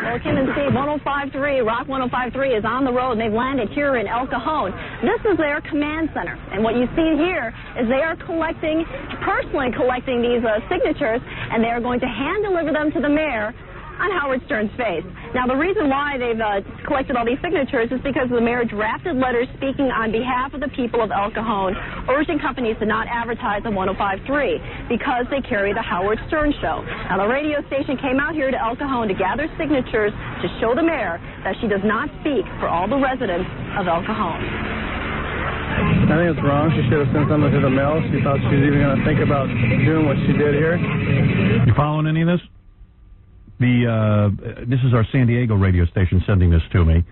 Well, Kim and Steve, 105.3, Rock 105.3 is on the road, and they've landed here in El Cajon. This is their command center, and what you see here is they are personally collecting these signatures, and they are going to hand-deliver them to the mayor on Howard Stern's face. Now, the reason why they've collected all these signatures is because the mayor drafted letters speaking on behalf of the people of El Cajon, urging companies to not advertise on 105.3 because they carry the Howard Stern Show. Now, the radio station came out here to El Cajon to gather signatures to show the mayor that she does not speak for all the residents of El Cajon.
I think it's wrong. She should have sent something to the mail. She thought she was even going to think about doing what she did here.
You following any of this? This is our San Diego radio station sending this to me.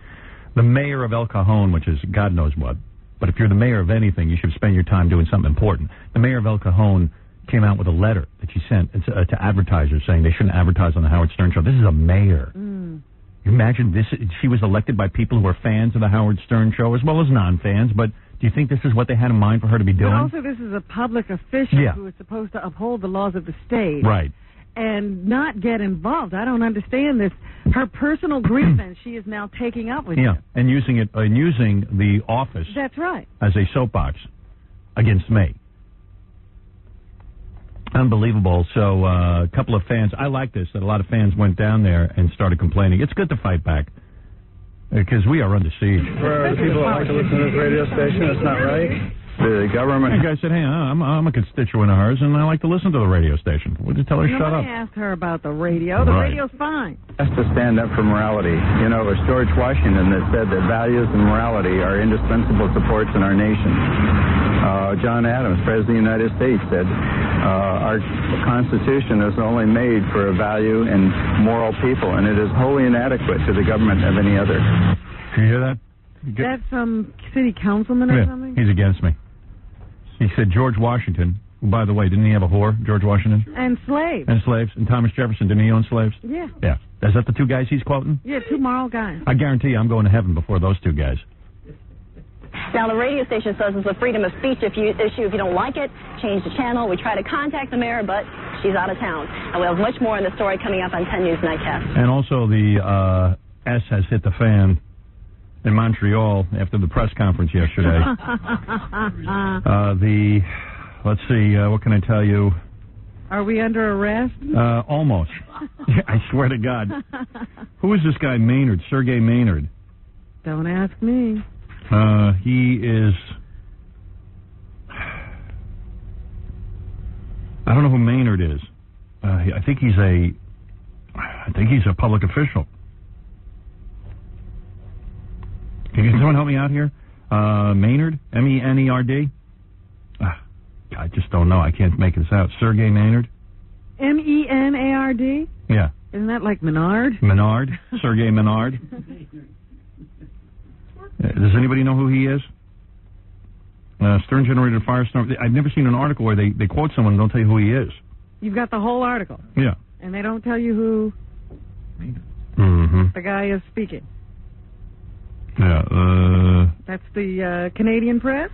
The mayor of El Cajon, which is God knows what, but if you're the mayor of anything, you should spend your time doing something important. The mayor of El Cajon came out with a letter that she sent to advertisers saying they shouldn't advertise on the Howard Stern Show. This is a mayor. You imagine this? She was elected by people who are fans of the Howard Stern Show as well as non-fans, but do you think this is what they had in mind for her to be doing?
But also, this is a public official who is supposed to uphold the laws of the state.
Right.
And not get involved. I don't understand this. Her personal grievance she is now taking up with
you. And using the office.
That's right.
As a soapbox against me. Unbelievable. So a couple of fans, I like this, that a lot of fans went down there and started complaining. It's good to fight back because we are under siege.
For the people that like to listen to this radio station, it's not right.
The government. The guy said, hey, I'm a constituent of hers, and I like to listen to the radio station. Would you tell her shut up?
I asked her about the radio. The radio's fine.
Has to stand up for morality. You know, it was George Washington that said that values and morality are indispensable supports in our nation. John Adams, President of the United States, said our Constitution is only made for a value and moral people, and it is wholly inadequate to the government of any other.
Did you hear that?
That's some city councilman or something?
He's against me. He said George Washington, who, by the way, didn't he have a whore, George Washington?
And slaves.
And slaves. And Thomas Jefferson, didn't he own slaves?
Yeah.
Yeah. Is that the two guys he's quoting?
Yeah, two moral guys.
I guarantee you I'm going to heaven before those two guys.
Now, the radio station says it's a freedom of speech issue. If you don't like it, change the channel. We try to contact the mayor, but she's out of town. And we'll have much more in the story coming up on 10 News Nightcast.
And also the S has hit the fan in Montreal after the press conference yesterday. Let's see, what can I tell you?
Are we under arrest?
Almost. I swear to God. Who is this guy Maynard, Sergey Maynard?
Don't ask me.
He is... I don't know who Maynard is. I think he's a public official. Can someone help me out here? Maynard? M-E-N-E-R-D? I just don't know. I can't make this out. Sergey Maynard?
M-E-N-A-R-D?
Yeah.
Isn't that like Menard?
Menard, Sergei Menard. Does anybody know who he is? Stern-generated firestorm. I've never seen an article where they quote someone and don't tell you who he is.
You've got the whole article.
Yeah.
And they don't tell you who the guy is speaking.
Yeah.
That's the Canadian press?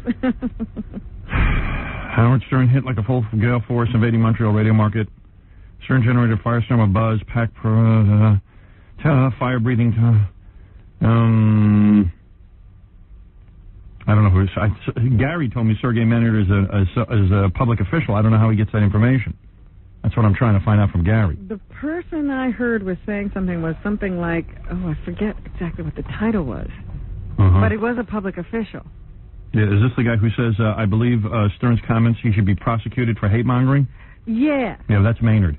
Howard Stern hit like a full gale force invading Montreal radio market. Stern-generated firestorm of buzz, packed fire-breathing. I don't know who it is. Gary told me Sergei Menard is a public official. I don't know how he gets that information. That's what I'm trying to find out from Gary.
The person I heard was saying something like, I forget exactly what the title was. But he was a public official.
Yeah, is this the guy who says, I believe Stern's comments, he should be prosecuted for hate-mongering?
Yeah.
Yeah, that's Maynard.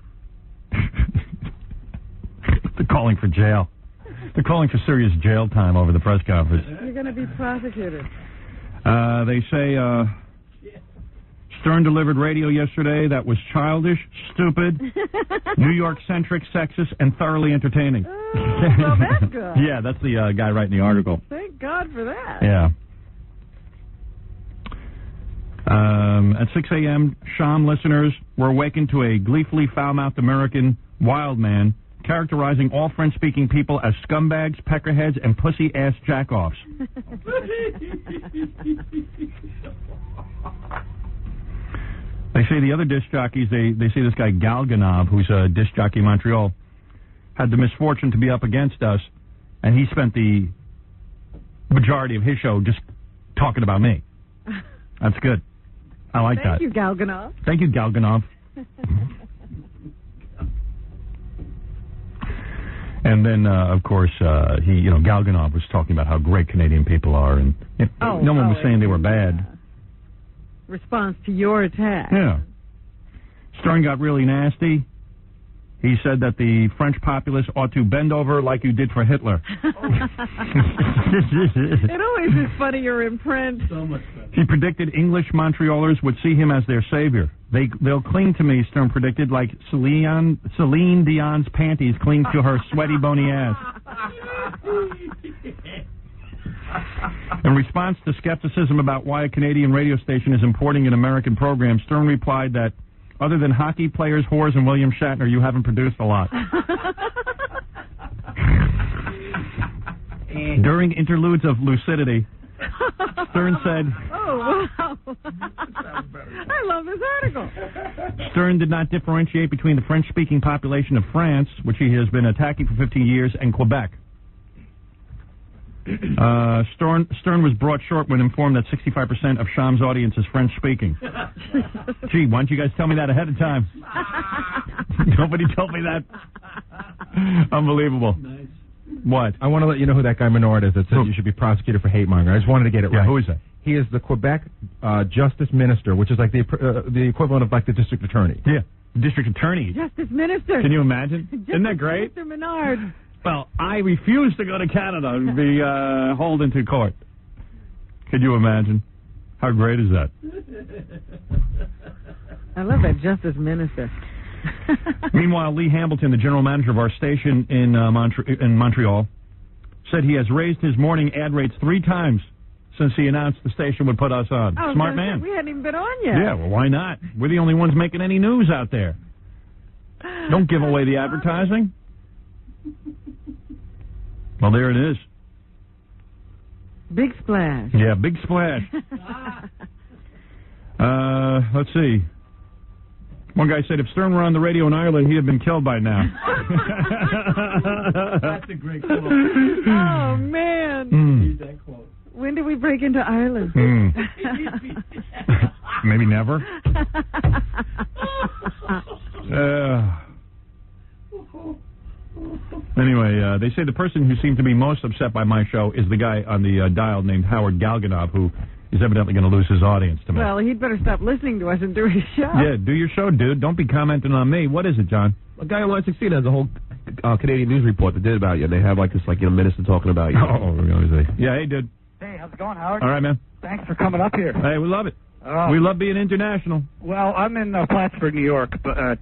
They're calling for jail. They're calling for serious jail time over the press conference.
You're going to be prosecuted.
They say Stern delivered radio yesterday that was childish, stupid, New York-centric, sexist, and thoroughly entertaining.
Well, that's good.
Yeah, that's the guy writing the article.
Thank God for that.
Yeah. At 6 a.m., Sham listeners were awakened to a gleefully foul-mouthed American wild man characterizing all French-speaking people as scumbags, peckerheads, and pussy-ass jack-offs. They say the other disc jockeys, they say this guy Galganov, who's a disc jockey in Montreal, had the misfortune to be up against us, and he spent the majority of his show just talking about me. That's good. I like that.
Thank you, Galganov.
Thank you, Galganov. And then, of course, Galganov was talking about how great Canadian people are, and no one was saying they were bad.
Response to your attack.
Yeah. Stern got really nasty. He said that the French populace ought to bend over like you did for Hitler.
It always is funnier in print.
So much better.
He predicted English Montrealers would see him as their savior. They'll cling to me, Stern predicted, like Celine Dion's panties cling to her sweaty, bony ass. In response to skepticism about why a Canadian radio station is importing an American program, Stern replied that, other than hockey players, whores, and William Shatner, you haven't produced a lot. During interludes of lucidity, Stern said...
Oh, wow. I love this article.
Stern did not differentiate between the French-speaking population of France, which he has been attacking for 15 years, and Quebec. Stern was brought short when informed that 65% of Sham's audience is French-speaking. Gee, why don't you guys tell me that ahead of time? Nobody told me that. Unbelievable.
Nice.
What?
I want to let you know who that guy Menard is that said you should be prosecuted for hate mongering. I just wanted to get it right.
Who is that?
He is the Quebec Justice Minister, which is like the equivalent of like the district attorney.
Yeah, district attorney.
Justice Minister.
Can you imagine? Isn't that great?
Mr. Menard.
Well, I refuse to go to Canada and be hauled into court. Could you imagine? How great is that?
I love that Justice Minister.
Meanwhile, Lee Hamilton, the general manager of our station in Montreal, said he has raised his morning ad rates 3 times since he announced the station would put us on.
Oh,
smart man.
We hadn't even been on yet.
Yeah, well, why not? We're the only ones making any news out there. Don't give away the advertising. Well, there it is.
Big splash.
Yeah, big splash. Let's see. One guy said if Stern were on the radio in Ireland, he'd have been killed by now.
That's a great quote.
Oh, man.
He's that close.
When do we break into Ireland?
Maybe never. Anyway, they say the person who seemed to be most upset by my show is the guy on the dial named Howard Galganov, who is evidently going to lose his audience to me.
Well, he'd better stop listening to us and do his show.
Yeah, do your show, dude. Don't be commenting on me. What is it, John?
A guy on Line 16 has a whole Canadian news report that did about you. They have like this, minister talking about you.
Oh, really? Yeah, hey, dude.
Hey, how's it going, Howard?
All right, man.
Thanks for coming up here.
Hey, we love it. We love being international.
Well, I'm in Plattsburgh, New York, but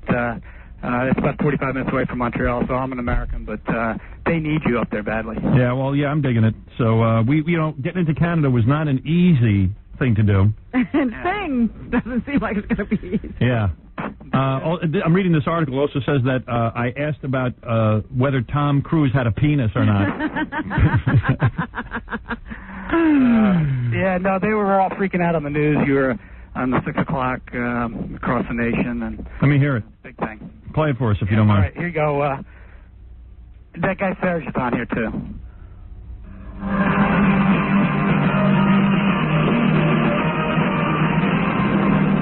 It's about 45 minutes away from Montreal, so I'm an American, but they need you up there badly.
Yeah, well, yeah, I'm digging it. So getting into Canada was not an easy thing to do.
And things doesn't seem like it's going to be easy.
Yeah. I'm reading this article. It also says that I asked about whether Tom Cruise had a penis or not.
Yeah, no, they were all freaking out on the news. You were on the 6 o'clock across the nation. And
let me hear it.
Big thing.
Play it for us if you don't mind.
All right, here you go. That guy Serge is on here, too.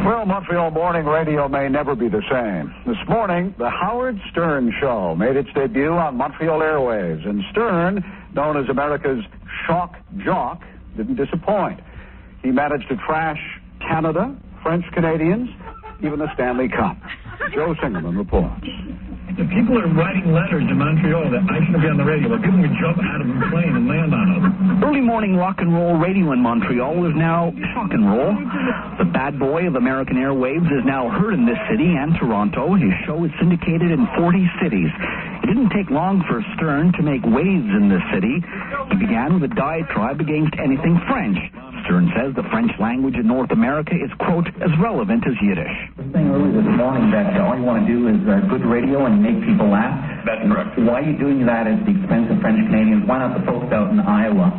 Well, Montreal morning radio may never be the same. This morning, the Howard Stern Show made its debut on Montreal airwaves, and Stern, known as America's shock jock, didn't disappoint. He managed to trash Canada, French Canadians, even the Stanley Cup. Joe Singerman reports.
The people are writing letters to Montreal that I shouldn't be on the radio, but people would jump out of the plane and land on them.
Early morning rock and roll radio in Montreal is now shock and roll. The bad boy of American airwaves is now heard in this city and Toronto. His show is syndicated in 40 cities. It didn't take long for Stern to make waves in this city. He began with a diatribe against anything French. Stern says the French language in North America is, quote, as relevant as Yiddish.
Saying earlier this morning that all you want to do is good radio and make people laugh.
That's correct.
Why are you doing that at the expense of French Canadians? Why not the folks out in Iowa?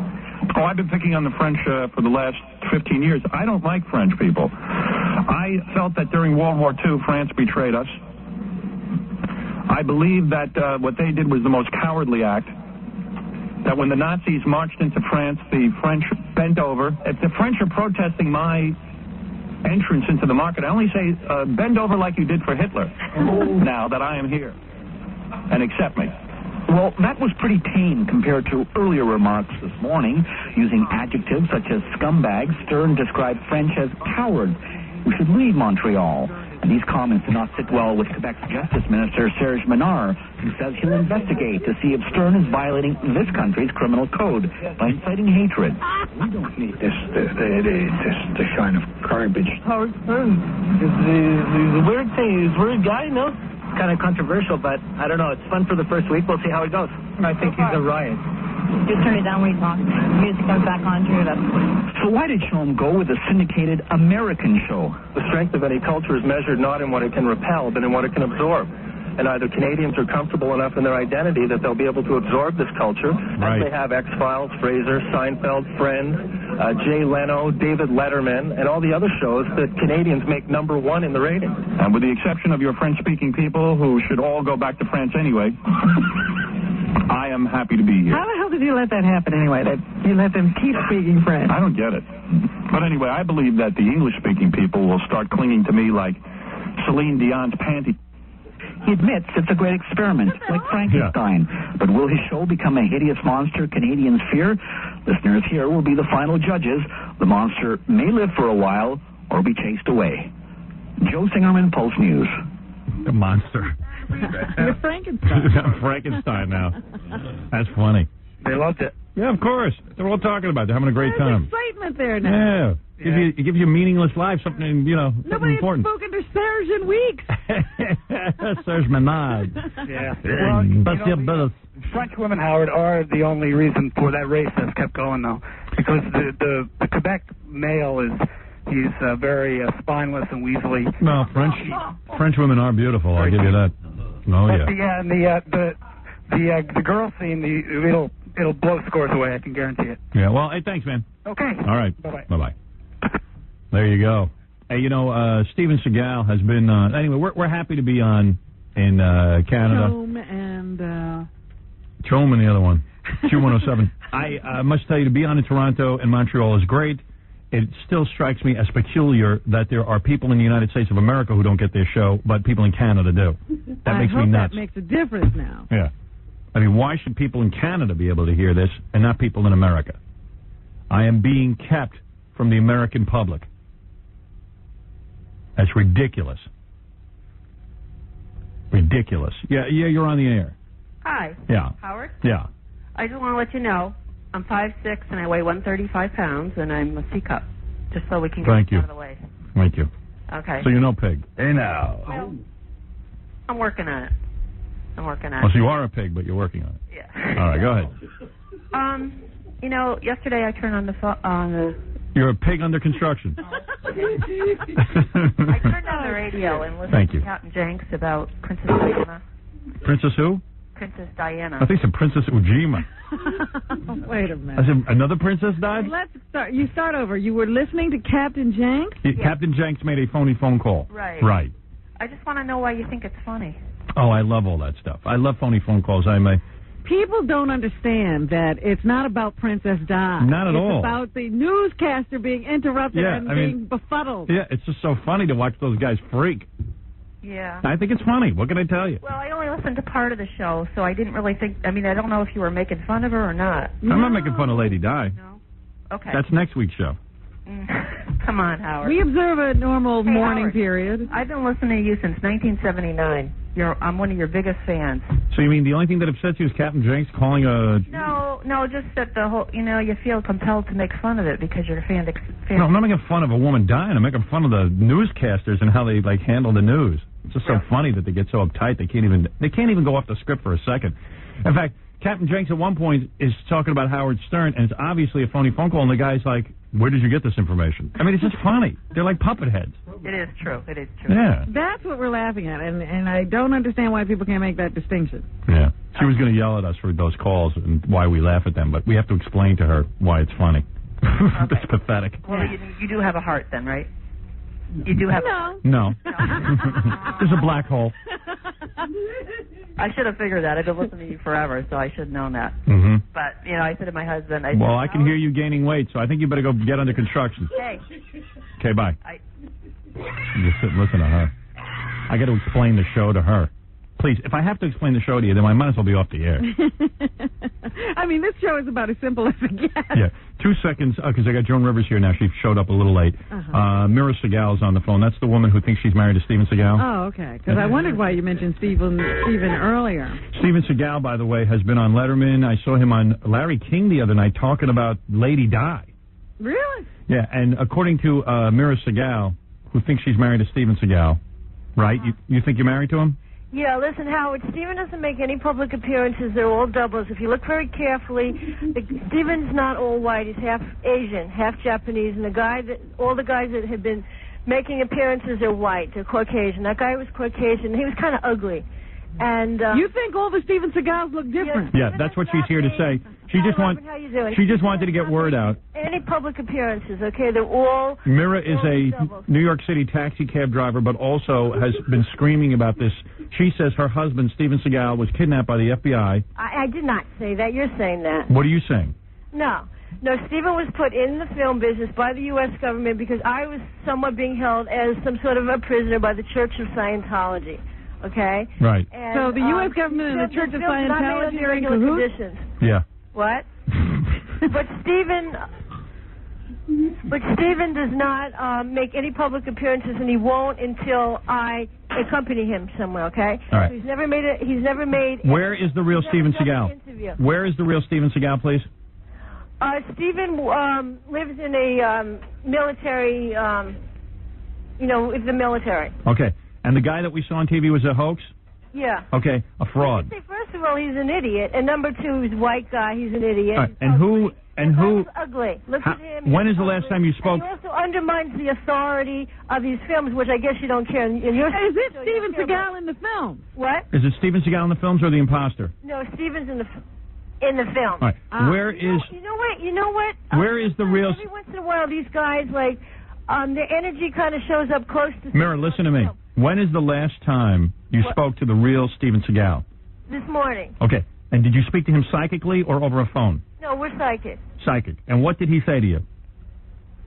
Oh, I've been picking on the French for the last 15 years. I don't like French people. I felt that during World War II, France betrayed us. I believe that what they did was the most cowardly act. That when the Nazis marched into France, the French bent over. If the French are protesting my entrance into the market, I only say bend over like you did for Hitler now that I am here and accept me.
Well, that was pretty tame compared to earlier remarks this morning. Using adjectives such as scumbags, Stern described French as cowards who should leave Montreal. And these comments do not sit well with Quebec's Justice Minister, Serge Menard, who says he'll investigate to see if Stern is violating this country's criminal code by inciting hatred.
We don't need this kind of garbage. Howard Stern is a weird thing. He's a weird guy, no?
Kind of controversial, but I don't know. It's fun for the first week. We'll see how it goes.
I think he's a riot.
Just turn it down when he talks. Music comes back on to it.
So why did Shom go with a syndicated American show?
The strength of any culture is measured not in what it can repel, but in what it can absorb. And either Canadians are comfortable enough in their identity that they'll be able to absorb this culture, as they have X-Files, Frasier, Seinfeld, Friends, Jay Leno, David Letterman, and all the other shows that Canadians make number one in the ratings.
And with the exception of your French-speaking people, who should all go back to France anyway, I am happy to be here.
How the hell did you let that happen anyway? That you let them keep speaking French?
I don't get it. But anyway, I believe that the English-speaking people will start clinging to me like Celine Dion's panty.
He admits it's a great experiment, like Frankenstein. Yeah. But will his show become a hideous monster Canadians fear? Listeners here will be the final judges. The monster may live for a while or be chased away. Joe Singerman, Pulse News.
The monster.
You're Frankenstein.
I'm Frankenstein now. That's funny.
They loved it.
Yeah, of course. They're all talking about it. They're having a great time.
There's excitement there now.
Yeah. It gives you a meaningless life, something,
Nobody
important.
Nobody's spoken to Serge in weeks.
Serge Menard.
Yeah. Well, French women, Howard, are the only reason for that race that's kept going, though. Because the Quebec male he's very spineless and weaselly.
No, French women are beautiful. I'll give you that. Oh, yeah.
Yeah, and the girl scene, it'll blow scores away. I can guarantee it.
Yeah. Well, hey, thanks, man.
Okay.
All right.
Bye-bye.
Bye-bye. There you go. Hey, Steven Seagal has been anyway, we're happy to be on in Canada. Chom and the other one. Q107. I must tell you, to be on in Toronto and Montreal is great. It still strikes me as peculiar that there are people in the United States of America who don't get their show, but people in Canada do. That makes me nuts.
That makes a difference now.
Yeah. I mean, why should people in Canada be able to hear this and not people in America? I am being kept from the American public. That's ridiculous. Ridiculous. Yeah, you're on the air.
Hi.
Yeah.
Howard?
Yeah.
I just want to let you know, I'm 5'6", and I weigh 135 pounds, and I'm a C-cup, just so we can get out of the way.
Thank you.
Okay.
So you know Pig.
Hey, now.
Well, I'm working on it.
Oh, so you are a pig, but you're working on it.
Yeah.
All right, go ahead.
You know, yesterday I turned on the
You're a pig under construction.
I turned on the radio and listened to Captain Jenks about Princess Diana.
Princess who?
Princess Diana.
I think it's Princess Ujima.
Wait a minute.
I said, another princess died?
Let's start. You start over. You were listening to Captain Jenks?
Yeah. Captain Jenks made a phony phone call.
Right.
Right.
I just want to know why you think it's funny.
Oh, I love all that stuff. I love phony phone calls.
People don't understand that it's not about Princess Di.
Not at all.
It's about the newscaster being interrupted and being befuddled.
Yeah, it's just so funny to watch those guys freak.
Yeah.
I think it's funny. What can I tell you?
Well, I only listened to part of the show, so I didn't really think... I mean, I don't know if you were making fun of her or not.
I'm not making fun of Lady Di.
No? Okay.
That's next week's show.
Come on, Howard.
We observe a normal morning
Howard,
period.
I've been listening to you since 1979. I'm one of your biggest fans.
So you mean the only thing that upsets you is Captain Jenks calling a...
No, just that the whole, you feel compelled to make fun of it because you're a fan.
No, I'm not making fun of a woman dying. I'm making fun of the newscasters and how they handle the news. It's just so funny that they get so uptight they can't even go off the script for a second. In fact, Captain Jenks at one point is talking about Howard Stern, and it's obviously a phony phone call, and the guy's like, where did you get this information? I mean, it's just funny. They're like puppet heads.
It is true.
Yeah.
That's what we're laughing at, and I don't understand why people can't make that distinction.
Yeah. She was going to yell at us for those calls and why we laugh at them, but we have to explain to her why it's funny. It's pathetic.
Well, you do have a heart then, right? You do have
No. There's a black hole.
I should have figured that. I've been listening to you forever, so I should have known that.
Mm-hmm.
But, I said to my husband...
I can hear you gaining weight, so I think you better go get under construction.
Hey.
Okay, bye. Just sit and listen to her. I got to explain the show to her. Please, if I have to explain the show to you, then I might as well be off the air.
I mean, this show is about as simple as it gets.
Yeah. 2 seconds, because I got Joan Rivers here now. She showed up a little late. Mira Segal is on the phone. That's the woman who thinks she's married to Steven Seagal.
Oh, okay. Because I wondered why you mentioned Steven earlier.
Steven Seagal, by the way, has been on Letterman. I saw him on Larry King the other night talking about Lady Di.
Really?
Yeah, and according to Mira Segal, who thinks she's married to Steven Seagal, right? You think you're married to him?
Yeah, listen, Howard, Steven doesn't make any public appearances. They're all doubles. If you look very carefully, Steven's not all white. He's half Asian, half Japanese, and all the guys that have been making appearances are white. They're Caucasian. That guy was Caucasian. He was kind of ugly. And
you think all the Steven Seagals look different?
Yeah, that's what she's here to say. She just wanted to get word out.
Any public appearances, okay? They're all...
Mira is a New York City taxi cab driver, but also has been screaming about this. She says her husband, Steven Seagal, was kidnapped by the FBI.
I did not say that. You're saying that.
What are you saying?
No, Steven was put in the film business by the U.S. government because I was somewhat being held as some sort of a prisoner by the Church of Scientology. Okay?
Right.
And,
so the U.S. government and the Church of Scientology are in
conditions.
Yeah.
What? But Steven does not make any public appearances, and he won't until I accompany him somewhere. Okay?
All right.
So he's never made.
Where is the real Steven Seagal? Where is the real Steven Seagal, please?
Steven lives in a military. It's the military.
Okay. And the guy that we saw on TV was a hoax?
Yeah.
Okay, a fraud.
First of all, he's an idiot, and number two, he's a white guy. He's an idiot.
Right. And who?
He's ugly. Look at him.
When is the last time you spoke?
And he also undermines the authority of these films, which I guess you don't care. Is
it Steven Seagal in the film?
What?
Is it Steven Seagal in the films or the imposter?
No, Steven's in the film.
All right. Where is?
You know what?
Where is the real?
Every once in a while, these guys their energy kind of shows up close to.
Mira, listen to me. When is the last time you spoke to the real Steven Seagal?
This morning.
Okay. And did you speak to him psychically or over a phone?
No, we're psychic.
Psychic. And what did he say to you?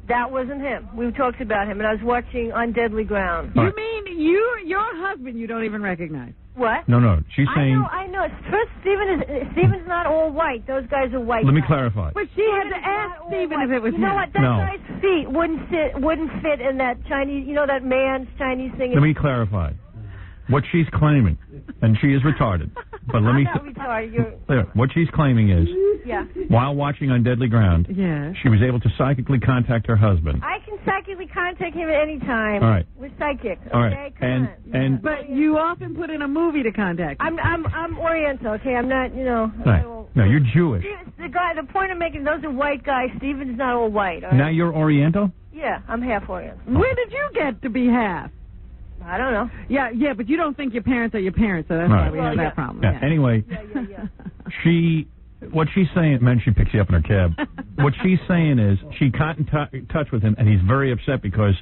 That wasn't him. We talked about him, and I was watching On Deadly Ground.
You mean your husband you don't even recognize?
What?
No. She's saying...
I know. First, Steven's not all white. Those guys are white.
Let me clarify.
But she had to ask Steven if it was him.
You know what? That guy's feet wouldn't fit in that Chinese, that man's Chinese thing.
Let me clarify. What she's claiming, and she is retarded, but let me...
I'm not retarded.
What she's claiming is,
yeah.
While watching On Deadly Ground, she was able to psychically contact her husband.
I can psychically contact contact him at any time.
All right.
We're psychic.
All
okay?
right.
Come on.
But you often put in a movie to contact him.
I'm Oriental, okay? I'm not,
Right. No, you're Jewish.
The point I'm making, those are white guys. Steven's not all white. All right?
Now you're Oriental?
Yeah, I'm half Oriental.
When did you get to be half?
I don't know.
Yeah, but you don't think your parents are your parents, so that's why we have that problem.
Yeah. Anyway, what she's saying, man, she picks you up in her cab. What she's saying is she got in touch with him, and he's very upset because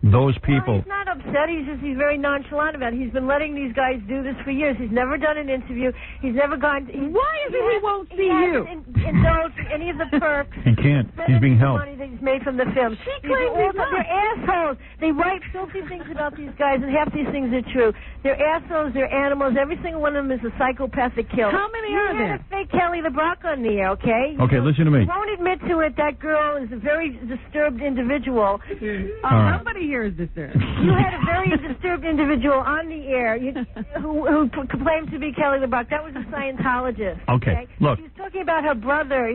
those people.
Well, he's not upset. He's very nonchalant about it. He's been letting these guys do this for years. He's never done an interview. He's never gone.
Why is it he won't see you?
Indulge in any of the perks.
He can't. He's being held.
Money that he's made from the film. They're assholes. They write filthy things about these guys, and half these things are true. They're assholes. They're animals. Every single one of them is a psychopath that kills.
How many are there?
You had a fake Kelly LeBrock on the air, okay?
Okay, listen to me.
You won't admit to it. That girl is a very disturbed individual.
Somebody here is disturbed.
You had a very disturbed individual on the air who claimed to be Kelly LeBrock. That was a Scientologist.
Okay, look.
She's talking about her brother.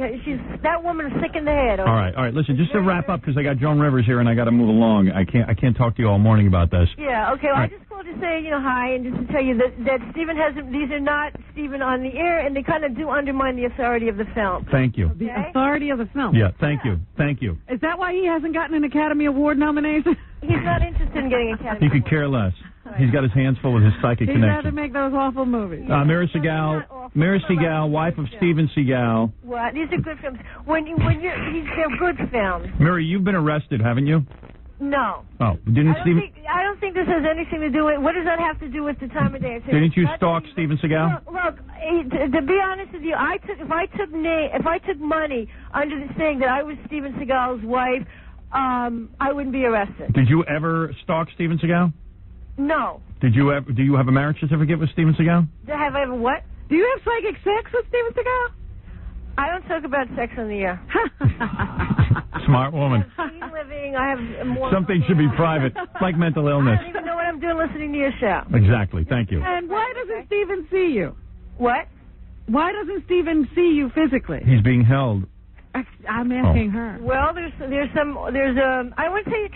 That woman's sick in the head. Okay?
All right. Listen, just to wrap up, because I got Joan Rivers here and I got to move along. I can't talk to you all morning about this.
Yeah. Okay. Well, I just called to say, hi, and just to tell you that Stephen hasn't. These are not Stephen on the air, and they kind of do undermine the authority of the film.
Thank you.
The authority of the film.
Yeah. Thank you. Is
that why he hasn't gotten an Academy Award nomination?
He's not interested in getting an Academy
Award. He could care less. He's got his hands full with his psychic
He'd
connection.
rather make those awful movies.
Mira Segal, wife of Steven Seagal.
What? These are good films. They're good films.
Mira, you've been arrested, haven't you?
No.
Oh, didn't Steven?
I don't think this has anything to do with. What does that have to do with the time of day?
Didn't you stalk Steven Seagal?
Look, to be honest with you, if I took money under the saying that I was Steven Seagal's wife, I wouldn't be arrested.
Did you ever stalk Steven Seagal?
No.
Do you have a marriage certificate with Steven Seagal?
Have I ever what?
Do you have psychic sex with Steven Seagal?
I don't talk about sex on the air.
Smart woman.
I have clean living. I have more.
Something should be private, like mental illness.
I don't even know what I'm doing listening to your show.
Exactly. Thank you.
And why doesn't Steven see you?
What?
Why doesn't Steven see you physically?
He's being held.
I'm asking her.
Well, I want to tell you. Can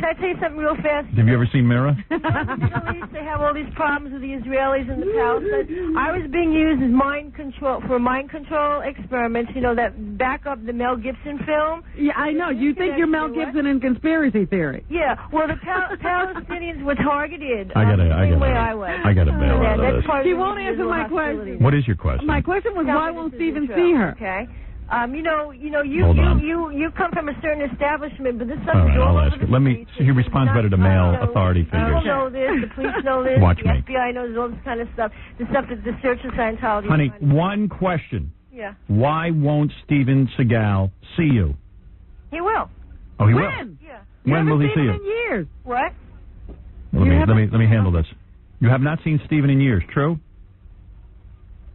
I tell you something real fast?
Have you ever seen Mira?
In the Middle East, they have all these problems with the Israelis and the Palestinians. I was being used as mind control experiments. That back up the Mel Gibson film.
Yeah, I know. You think you're Mel Gibson in conspiracy theory?
Yeah. Well, the Palestinians were targeted.
I got to bail out of this.
He won't answer my question.
What is your question?
My question was, why won't Steven see her?
Okay. You come from a certain establishment, but this stuff is all over the street.
He responds better to male authority figures.
People know this, the police know this,
Watch
the
me.
FBI knows all this kind of stuff. The stuff that the Church of Scientology.
Honey, one question.
Yeah.
Why won't Steven Seagal see you?
He will.
Oh, he will?
Yeah.
When will he see you?
In years.
What?
Let me handle this. You have not seen Steven in years, true?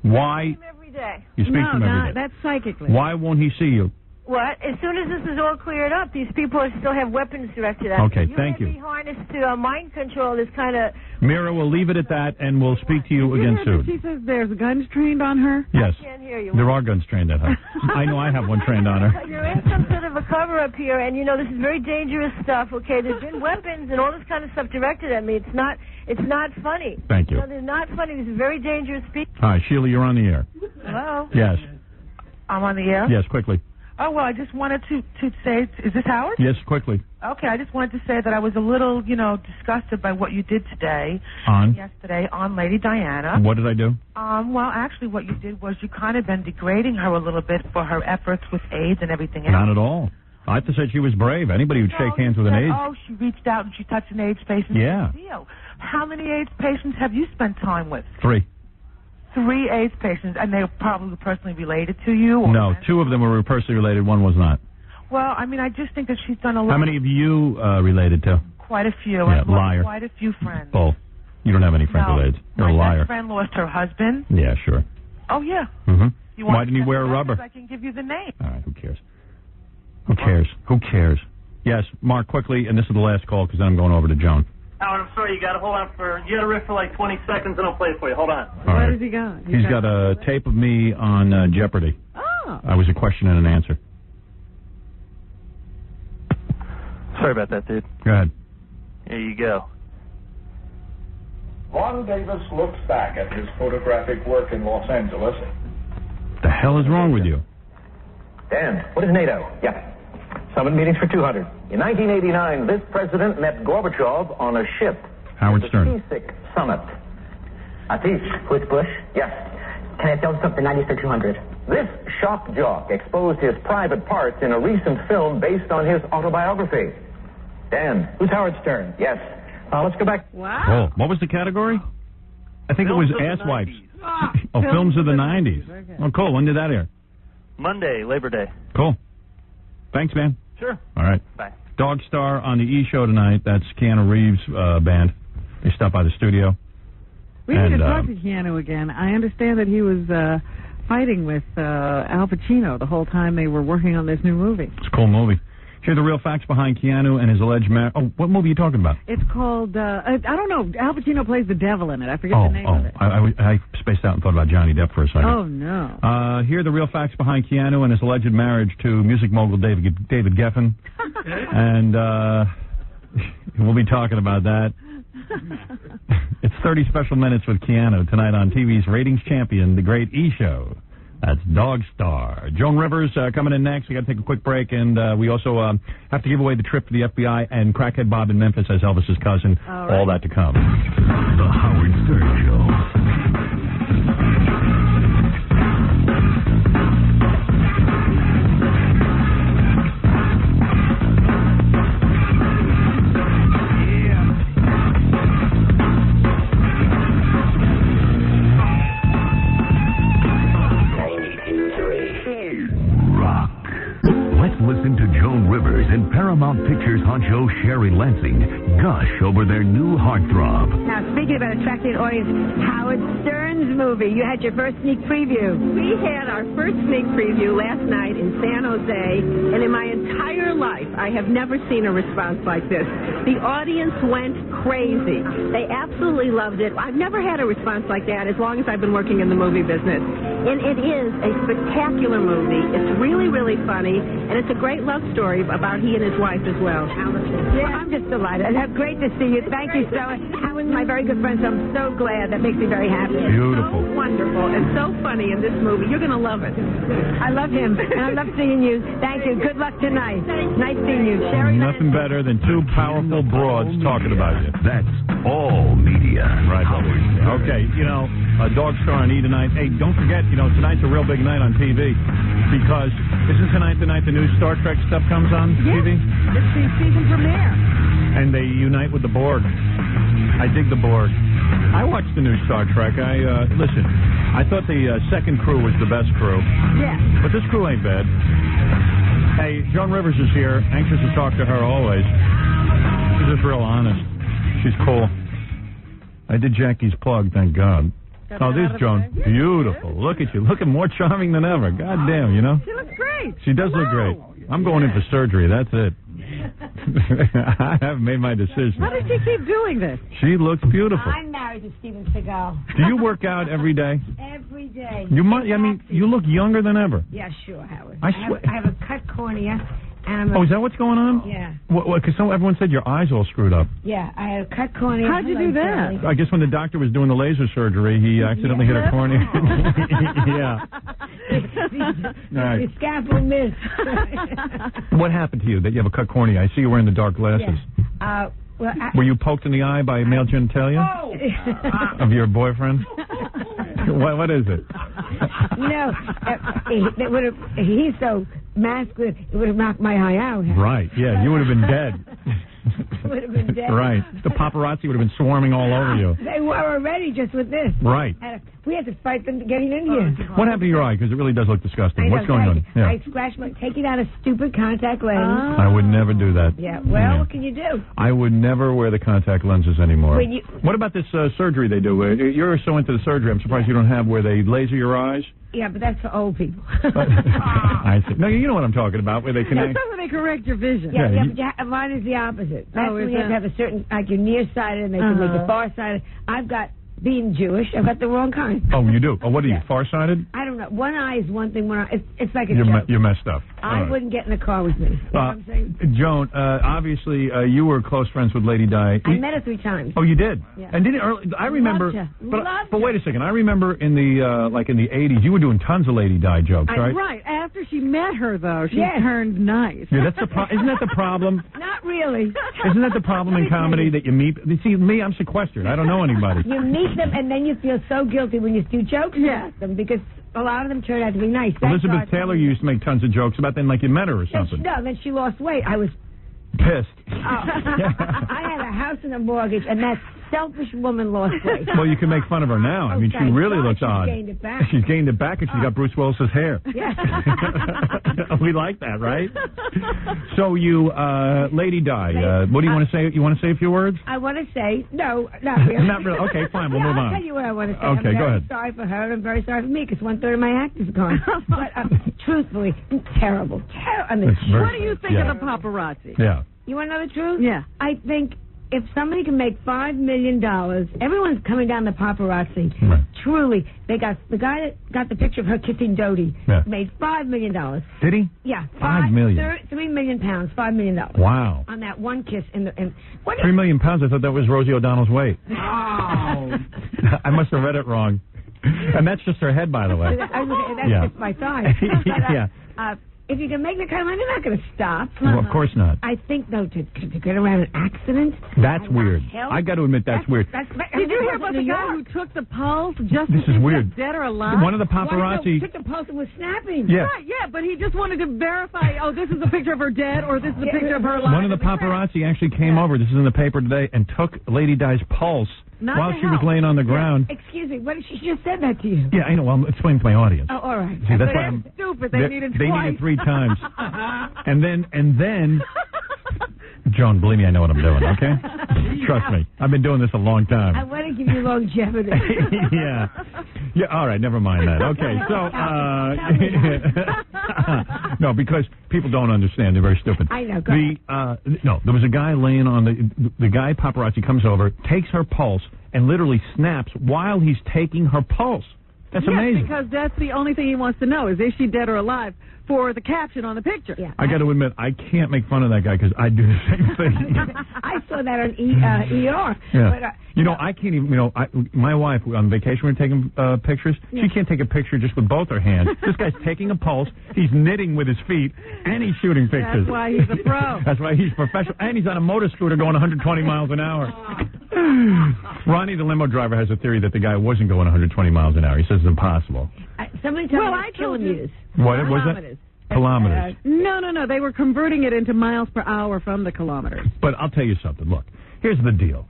Why?
Every day.
You speak to him every day.
That's psychically.
Why won't he see you?
What? As soon as this is all cleared up, these people still have weapons directed at them.
Okay, thank you.
You have to be harnessed to mind control this kind of...
Mira, we'll leave it at that, and we'll speak to you again soon.
She says there's guns trained on her?
Yes.
I can't hear you.
There are guns trained at her. I know I have one trained on her.
You're in some sort of a cover-up here, and, this is very dangerous stuff, okay? There's been weapons and all this kind of stuff directed at me. It's not funny.
Thank you.
They're not funny. This is very dangerous people.
Hi, Sheila, you're on the air.
Hello?
Yes.
I'm on the air?
Yes, quickly.
Oh, well, I just wanted to say, is this Howard?
Yes, quickly.
Okay, I just wanted to say that I was a little, disgusted by what you did yesterday on Lady Diana.
What did I do?
Well, actually, what you did was you kind of been degrading her a little bit for her efforts with AIDS and everything else.
Not at all. I have to say she was brave. Anybody who'd shake hands with an AIDS.
Oh, she reached out and she touched an AIDS patient.
Yeah.
Deal. How many AIDS patients have you spent time with?
3.
3 AIDS patients, and they were probably personally related to you? Or
No, 2 of them were personally related. 1 was not.
Well, I mean, I just think that she's done a lot.
How many of you related to?
Quite a few.
Yeah,
I've
liar.
lost quite a few friends.
Bull. You don't have any friends with AIDS. You're a liar.
My best friend lost her husband.
Yeah, sure.
Oh, yeah.
Mm-hmm. Why didn't he wear a rubber?
I can give you the name.
All right, who cares? Who cares? Yes, Mark, quickly, and this is the last call because then I'm going over to Joan.
Howard, I'm sorry, you got to hold on you got to riff for like 20 seconds and I'll play it for you. Hold on.
All right.
What has he got?
He's got a tape of me on Jeopardy.
Oh.
I was a question and an answer.
Sorry about that, dude.
Go ahead.
Here you go.
Ron Davis looks back at his photographic work in Los Angeles.
The hell is wrong with you?
Dan, what is NATO? Yeah. Summit meetings for 200. In 1989, this president met Gorbachev on a ship.
Howard Stern.
The Seasick Summit. Atish, who is Bush? Yes. Can I tell something 96-200? This shock jock exposed his private parts in a recent film based on his autobiography. Dan, who's Howard Stern? Yes. Let's go back.
Wow.
Oh, what was the category? I think it was ass wipes. Films of the 90s. Okay. Oh, cool. When did that air?
Monday, Labor Day.
Cool. Thanks, man.
Sure.
All right.
Bye.
Dog Star on the E! Show tonight. That's Keanu Reeves' band. They stopped by the studio.
We need to talk to Keanu again. I understand that he was fighting with Al Pacino the whole time they were working on this new movie.
It's a cool movie. Here are the real facts behind Keanu and his alleged marriage. Oh, what movie are you talking about?
It's called, I don't know, Al Pacino plays the devil in it. I forget the name of it.
I spaced out and thought about Johnny Depp for a second.
Oh, no.
Here are the real facts behind Keanu and his alleged marriage to music mogul David Geffen. And we'll be talking about that. It's 30 special minutes with Keanu tonight on TV's ratings champion, The Great E! Show. That's Dog Star. Joan Rivers coming in next. We got to take a quick break, and we also have to give away the trip to the FBI and Crackhead Bob in Memphis as Elvis's cousin. All that to come.
The Howard Stern Show. Listen to Joan Rivers and Paramount Pictures honcho Sherry Lansing gush over their new heartthrob.
Now, speaking about attracting an audience, Howard Stern's movie. You had your first sneak preview.
We had our first sneak preview last night in San Jose, and in my entire life, I have never seen a response like this. The audience went crazy. They absolutely loved it. I've never had a response like that as long as I've been working in the movie business. And it is a spectacular movie. It's really, really funny, and it's a great love story about he and his wife as well.
Yeah, I'm just delighted. Great to see you. Thank you so much. Howard's my very good friend, so I'm so glad. That makes me very happy.
Beautiful.
So wonderful and so funny in this movie. You're going to love it.
I love him, and I love seeing you. Thank you. Good luck tonight. Nice seeing you. Sherry.
Nothing better than two powerful broads talking about you.
That's all media.
Right, okay, Dog Star on E! tonight. Hey, don't forget, tonight's a real big night on TV because isn't tonight the night the new Star Trek stuff comes on TV?
It's the season premiere.
And they unite with the Borg. I dig the Borg. I watched the new Star Trek. Listen, I thought the second crew was the best crew.
Yeah.
But this crew ain't bad. Hey, Joan Rivers is here. Anxious to talk to her always. She's just real honest. She's cool. I did Jackie's plug, thank God. There's Joan. Beautiful. Look at you. Looking more charming than ever. God damn,
She looks great.
She does look great. I'm going in for surgery. That's it. I haven't made my decision.
How does she keep doing this?
She looks beautiful.
I'm married to Steven Seagal.
Do you work out every day?
Every day.
You might. I mean, you look younger than ever.
Yeah, sure, Howard.
I
have a cut cornea. And
is that what's going on?
Yeah.
Because everyone said your eyes all screwed up.
Yeah, I had a cut cornea.
How'd you do that?
I guess when the doctor was doing the laser surgery, he accidentally hit her cornea. Yeah.
The scalpel missed.
What happened to you that you have a cut cornea? I see you wearing the dark glasses.
Yeah.
Were you poked in the eye by male genitalia of your boyfriend? What is it?
He's so masculine, it would have knocked my eye out.
Right, yeah, you would have been dead.
Would have been dead.
Right. The paparazzi would have been swarming all over you.
They were already just with this.
Right.
We had to fight them getting in here.
What happened to your eye? Because it really does look disgusting. What's going on? Yeah.
I scratched taking out a stupid contact lens.
I would never do that.
Yeah. Well, what can you do?
I would never wear the contact lenses anymore. What about this surgery they do? You're so into the surgery, I'm surprised you don't have where they laser your eyes.
Yeah, but that's for old people.
I see. No, you know what I'm talking about, where they connect.
That's where they correct your vision.
Yeah, but mine is the opposite. That's when you have to have a certain, like you're nearsighted and they can make you farsighted. I've got, being Jewish, I've got the wrong kind.
Oh, you do? Oh, what are you, farsighted?
I don't don't know. One eye is one thing. One eye, it's like a
you're
joke.
You're messed up.
I wouldn't get in the car with me. You know what I'm saying?
Joan, obviously you were close friends with Lady Di.
I met her 3 times.
Oh, you did?
Yeah.
And didn't I remember? But wait a second. I remember in the like in the 80s, you were doing tons of Lady Di jokes, right?
Right. After she met her, though, she turned nice.
Yeah, that's isn't that the problem?
Not really.
Isn't that the problem in comedy that you meet? See, me, I'm sequestered. I don't know anybody.
You meet them, and then you feel so guilty when you do jokes about them because a lot of them turn out to be nice.
Elizabeth Taylor used to make tons of jokes about them, like you met her or something.
Then she lost weight. I was
pissed.
I had a house and a mortgage, and that selfish woman lost weight.
Well, you can make fun of her now. I mean, she really looks odd.
She's gained it back.
She's gained it back, and she's got Bruce Willis's hair.
Yeah.
We like that, right? So you, Lady Di, what do you want to say? You want to say a few words?
I want to say, no, not really.
Not really. Okay, fine. We'll move on.
I'll tell you what I want to say.
Okay, go ahead.
I'm very sorry for her. I'm very sorry for me because 1/3 of my act is gone. But truthfully, terrible. I mean,
what do you think of the paparazzi?
Yeah.
You want to know the truth?
Yeah.
I think if somebody can make $5 million, everyone's coming down the paparazzi.
Right.
Truly, they got the guy that got the picture of her kissing Dodie made $5 million.
Did he?
Yeah.
$5 million.
3 million pounds, $5 million.
Wow.
On that one kiss in the.
3 million pounds. I thought that was Rosie O'Donnell's weight.
Oh.
I must have read it wrong. And that's just her head, by the way.
That's just my thigh.
Yeah.
If you can make that kind of money, they're not going to stop.
Well, of course not.
I think, though, to get around an accident.
That's weird. I got to admit, that's weird.
Did you hear about the guy who took the pulse just
this
to see
is
if
weird.
he's dead or alive?
One of the paparazzi.
Took the pulse and was snapping.
Yeah.
Right, yeah, but he just wanted to verify, this is a picture of her dead or this is a picture of her alive.
One of the paparazzi actually came over, this is in the paper today, and took Lady Di's pulse while she was laying on the ground.
Excuse me, what if she just said that to you?
Yeah, I know. Well, I'm explaining to my audience.
Oh, all right.
See, that's
but
why I'm
stupid. They needed
They
twice.
needed 3 times. And then, Joan, believe me, I know what I'm doing, okay? Trust me. I've been doing this a long time.
I want to give you longevity.
Yeah. Yeah, all right, never mind that. Okay, so, no, because people don't understand. They're very stupid.
I know, go ahead.
No, there was a guy laying on the guy paparazzi comes over, takes her pulse, and literally snaps while he's taking her pulse. That's amazing.
Because that's the only thing he wants to know is she dead or alive for the caption on the picture. Yeah.
I got to admit, I can't make fun of that guy because I do the same thing.
I saw that on ER.
Yeah. But, I can't even, my wife, on vacation, we're taking pictures. Yeah. She can't take a picture just with both her hands. This guy's taking a pulse, he's knitting with his feet, and he's shooting pictures.
That's why he's a pro.
That's why he's professional. And he's on a motor scooter going 120 miles an hour. Ronnie, the limo driver, has a theory that the guy wasn't going 120 miles an hour. He says it's impossible.
Somebody told me kilometers.
What was that? Kilometers.
No. They were converting it into miles per hour from the kilometers.
But I'll tell you something. Look, here's the deal.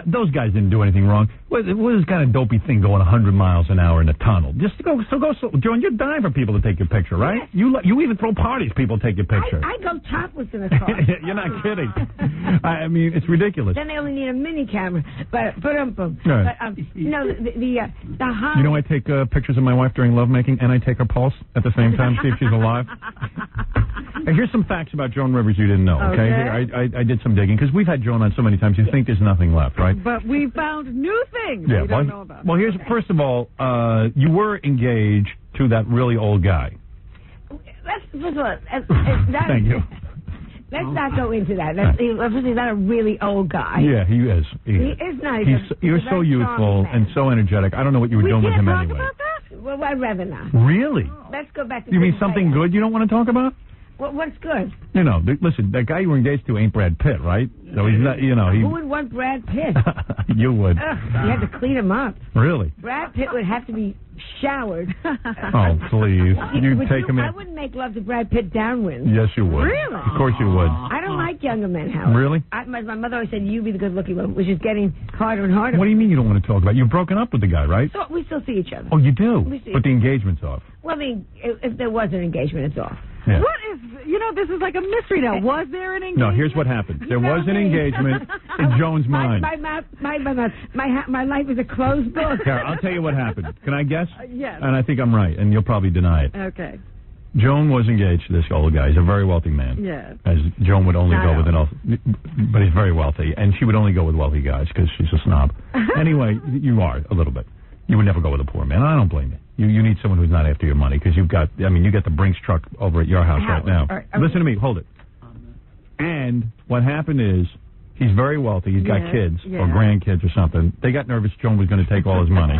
Those guys didn't do anything wrong. What is this kind of dopey thing going 100 miles an hour in a tunnel? Just go slow. Joan, you're dying for people to take your picture, right? Yes. You even throw parties, people take your picture.
I go topless in a car.
You're not kidding. I mean, it's ridiculous.
Then they only need a mini camera. But
Right.
the
You know, I take pictures of my wife during lovemaking, and I take her pulse at the same time, see if she's alive. And here's some facts about Joan Rivers you didn't know, okay? Here, I did some digging, because we've had Joan on so many times, you think there's nothing left, right?
But we found new things we don't know about.
Well, first of all, you were engaged to that really old guy.
First of all,
Thank you.
Let's not go into that. He's not a really old guy.
Yeah, he is. He
is nice.
You're so youthful and so energetic. I don't know what you were doing with him anyway.
About that? Well, I'd rather not.
Really?
Let's go back to...
You mean something good you don't want to talk about?
What's good?
Listen, that guy you were engaged to ain't Brad Pitt, right? So he's not,
Who would want Brad Pitt?
You would.
You had to clean him up.
Really?
Brad Pitt would have to be showered.
Oh, please. Take him in.
I wouldn't make love to Brad Pitt downwind.
Yes, you would.
Really?
Of course you would.
I don't like younger men, Howard.
Really?
My mother always said, you be the good-looking one, which is getting harder and harder.
What do you mean you don't want to talk about it? You've broken up with the guy, right?
So we still see each other.
Oh, you do? But the
other.
engagement's off.
Well, if there was an engagement, it's off.
Yeah.
What is, this is like a mystery now. Was there an engagement?
No, here's what happened. There was an engagement in Joan's mind.
My life is a closed book.
Kara, I'll tell you what happened. Can I guess?
Yes.
And I think I'm right, and you'll probably deny it.
Okay.
Joan was engaged to this old guy. He's a very wealthy man.
Yes.
As Joan would only go with but he's very wealthy, and she would only go with wealthy guys because she's a snob. Anyway, you are a little bit. You would never go with a poor man. I don't blame you. You need someone who's not after your money because you got the Brinks truck over at your house right now. Listen to me. Hold it. And what happened is he's very wealthy. He's got kids or grandkids or something. They got nervous Joan was going to take all his money.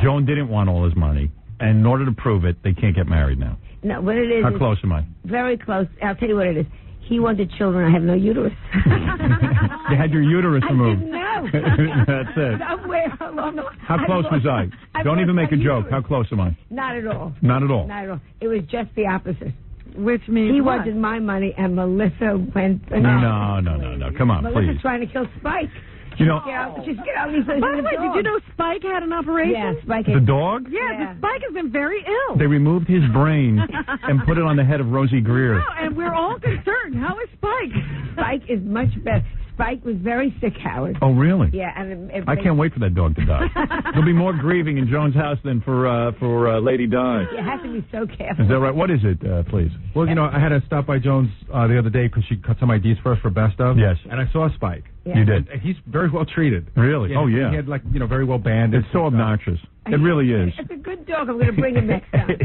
Joan didn't want all his money. And in order to prove it, they can't get married now.
No, what it is...
How close am I?
Very close. I'll tell you what it is. He wanted children. I have no uterus.
You had your uterus removed.
I didn't know.
That's it.
Somewhere along the...
How close was I? Don't even make a joke. How close am I?
Not at all.
Not at all?
Not at all. It was just the opposite.
Which means
he
what?
wanted my money, and Melissa went...
No. Come on,
Melissa's
please.
trying to kill Spike.
You know...
She's get out these... By
the way, did you know Spike had an operation?
Yeah, Spike
The dog?
Yeah, Spike has been very ill.
They removed his brain and put it on the head of Rosie Greer.
No, and we're all concerned. How is Spike?
Spike is much better. Spike was very sick, Howard.
Oh, really?
Yeah, and
I can't wait for that dog to die. There'll be more grieving in Joan's house than for Lady Di.
You have to be so careful.
Is that right? What is it, please?
Well, I had to stop by Joan's the other day because she cut some IDs for us for Best Of.
Yes.
And I saw Spike.
Yeah. You did?
And he's very well treated.
Really?
Yeah,
oh, yeah.
He had, very well banded.
It's so obnoxious. It really is.
It's a good dog. I'm going to bring him next time.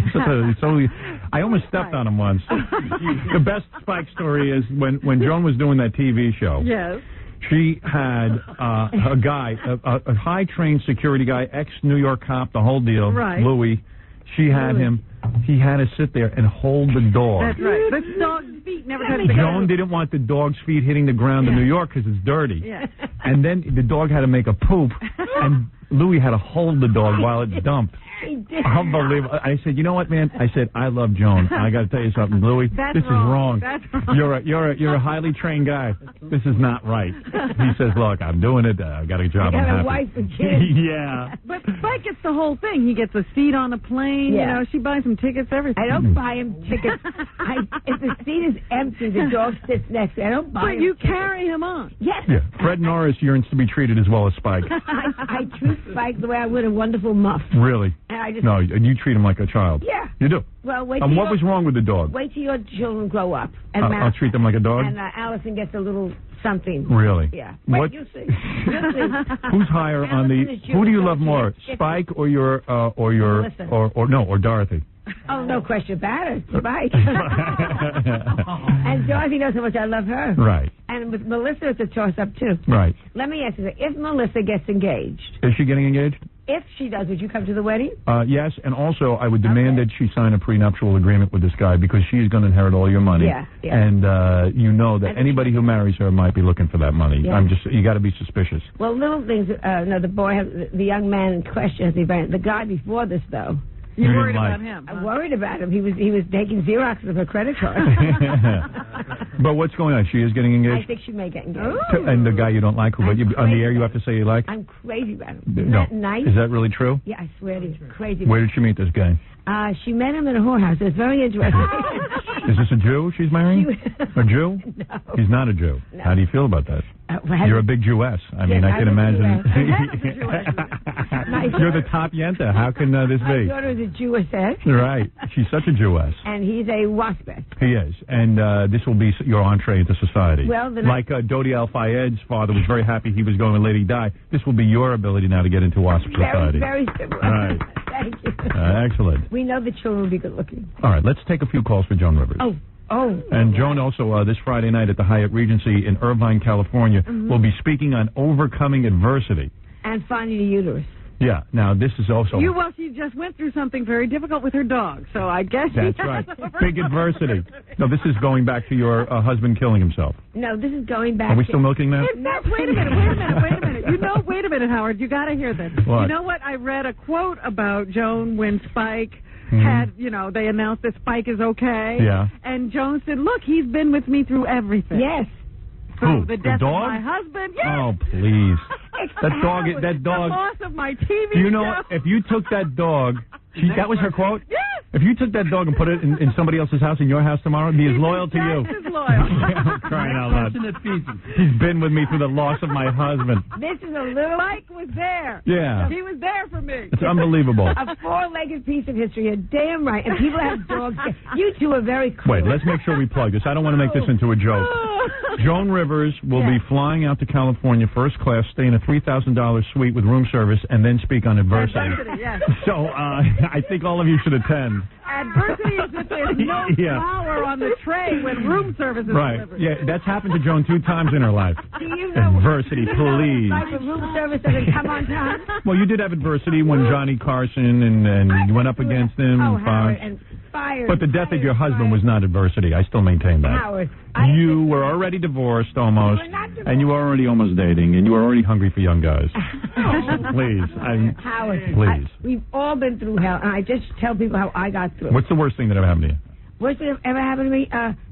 I almost stepped on him once. The best Spike story is when Joan was doing that TV show.
Yes.
She had a guy, a high-trained security guy, ex-New York cop, the whole deal,
right.
Louis. She had him. He had to sit there and hold the dog.
That's right. The dog's feet never touched the ground.
Joan didn't want the dog's feet hitting the ground in New York because it's dirty.
Yeah.
And then the dog had to make a poop, and Louis had to hold the dog while it dumped. Unbelievable. I said, you know what, man? I said, I love Joan. I got to tell you something, Louis. This is wrong.
That's wrong.
You're a highly trained guy. This is not right. He says, look, I'm doing it. I got a job. I'm happy.
A wife and kids.
Yeah.
But Spike gets the whole thing. He gets a seat on a plane.
Yeah.
She buys him tickets, everything.
I don't buy him tickets. If the seat is empty, the dog sits next to me. I don't buy him.
But you
tickets.
carry him on.
Yes.
Yeah. Fred Norris yearns to be treated as well as Spike.
I treat Spike the way I would a wonderful muff.
Really? No, you treat him like a child.
Yeah.
You do.
Well, wait.
What was wrong with the dog?
Wait till your children grow up. And
I'll treat them like a dog?
And Allison gets a little something.
Really?
Yeah.
What?
You'll see. You'll see.
Who's higher on the... Who do you love more, Spike or Dorothy?
Oh, no question about it. Spike. And Dorothy knows how much I love her.
Right.
And with Melissa, it's a toss-up, too.
Right.
Let me ask you, if Melissa gets engaged...
Is she getting engaged?
If she does, would you come to the wedding?
Yes, and also I would demand that she sign a prenuptial agreement with this guy because she's going to inherit all your money.
Yeah.
And you know that anybody who marries her might be looking for that money.
Yeah.
You got to be suspicious.
Well, little things. The young man in question has the guy before this, though.
You're worried about him?
I'm worried about him. He was taking Xeroxes of her credit card.
But what's going on? She is getting engaged?
I think she may get engaged.
And the guy you don't like, on the air you have to say you like?
I'm crazy about him.
No.
Isn't that nice?
Is that really true?
Yeah, I swear to you. Crazy.
Where did she meet this guy?
She met him at a whorehouse. It was very interesting.
Is this a Jew she's marrying? A Jew?
No.
He's not a Jew.
No.
How do you feel about that? You're a big Jewess. I mean, I can imagine. You're the top yenta. How can this be?
My daughter is a Jewess.
Right. She's such a Jewess.
And he's a waspet.
He is. And this will be your entree into society.
Well,
like Dodi Al-Fayed's father was very happy he was going with Lady Di. This will be your ability now to get into wasp society.
Very similar.
Right.
Thank you.
Excellent.
We know the children will be good looking.
All right. Let's take a few calls for Joan Rivers.
Oh.
And Joan also, this Friday night at the Hyatt Regency in Irvine, California, will be speaking on overcoming adversity.
And finding a uterus.
Yeah. Now, this is also...
She just went through something very difficult with her dog, so I guess
That's right. Big adversity. No, this is going back to your husband killing himself.
No, this is going back
Are we still milking that?
Wait a minute. Wait a minute, Howard. You got to hear this.
What?
You know what? I read a quote about Joan when Spike... had, they announced that Spike is okay.
Yeah.
And Joan said, look, he's been with me through everything.
Yes.
Through the death
dog?
of my husband. Yes.
Oh, please. That dog.
The loss of my TV
Do you know, if you took that dog, that was her quote?
Yes.
If you took that dog and put it in somebody else's house, in your house tomorrow, it'd be as loyal to you.
He's loyal.
Crying out loud. He's been with me through the loss of my husband.
This is a little...
Mike was there.
Yeah.
He was there for me.
It's unbelievable.
A four-legged piece of history. You're damn right. And people have dogs. You two are very cool.
Wait, let's make sure we plug this. I don't want to make this into a joke. Joan Rivers will be flying out to California first class, stay in a $3,000 suite with room service, and then speak on adversity.
Yes.
So I think all of you should attend.
Adversity is that there's no flour on the tray when room service is delivered.
Yeah, that's happened to Joan 2 times in her life.
Do you know
adversity, please.
Like a room service doesn't come on time?
Well, you did have adversity when Johnny Carson and you went up against him.
And fired.
But the death of your husband was not adversity. I still maintain that.
Howard,
you were already divorced almost, and you were already almost dating, and you were already hungry for young guys. Please.
Howard,
please.
We've all been through hell, and I just tell people how I got through.
What's the worst thing that ever happened to you?
Worst thing that ever happened to me?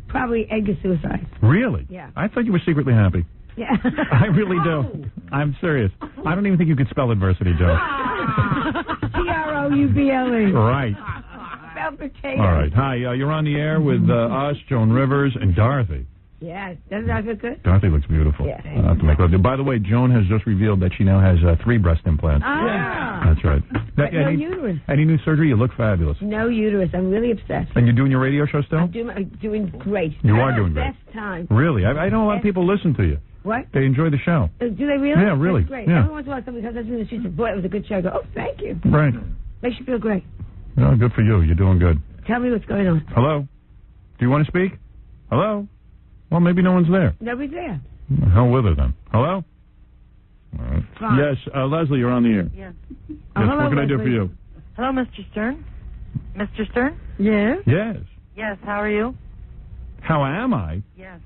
Probably Edgar suicide.
Really?
Yeah.
I thought you were secretly happy.
Yeah.
I really do. I'm serious. I don't even think you could spell adversity, Joe.
Trouble.
Right.
Spell potato.
All right. Hi, you're on the air with us, Joan Rivers, and Dorothy.
Yeah. Doesn't that look good?
Dorothy looks beautiful.
Yeah.
I'll have to make love. By the way, Joan has just revealed that she now has 3 breast implants.
Ah.
That's right.
No uterus.
Any new surgery? You look fabulous.
No uterus. I'm really obsessed.
And you're doing your radio show still?
I'm doing great.
You are doing great.
Best time.
Really? I know a lot of people listen to you.
What?
They enjoy the show.
Do they really?
Yeah, really.
That's great.
Yeah.
Every once in a while somebody comes up to me and she says, boy, it was a good show. I go, oh, thank you.
Right.
Makes you feel great.
Oh, good for you. You're doing good.
Tell me what's going on.
Hello? Do you want to speak? Hello? Well, maybe no one's there.
Nobody's there.
The hell with her then. Hello? All right.
Fine.
Yes, Leslie, you're on the air.
Yes.
Yes,
hello,
what can I do
Leslie.
for you?
Hello, Mr. Stern. Mr. Stern?
Yes?
Yes.
Yes, how are you?
How am I?
Yes.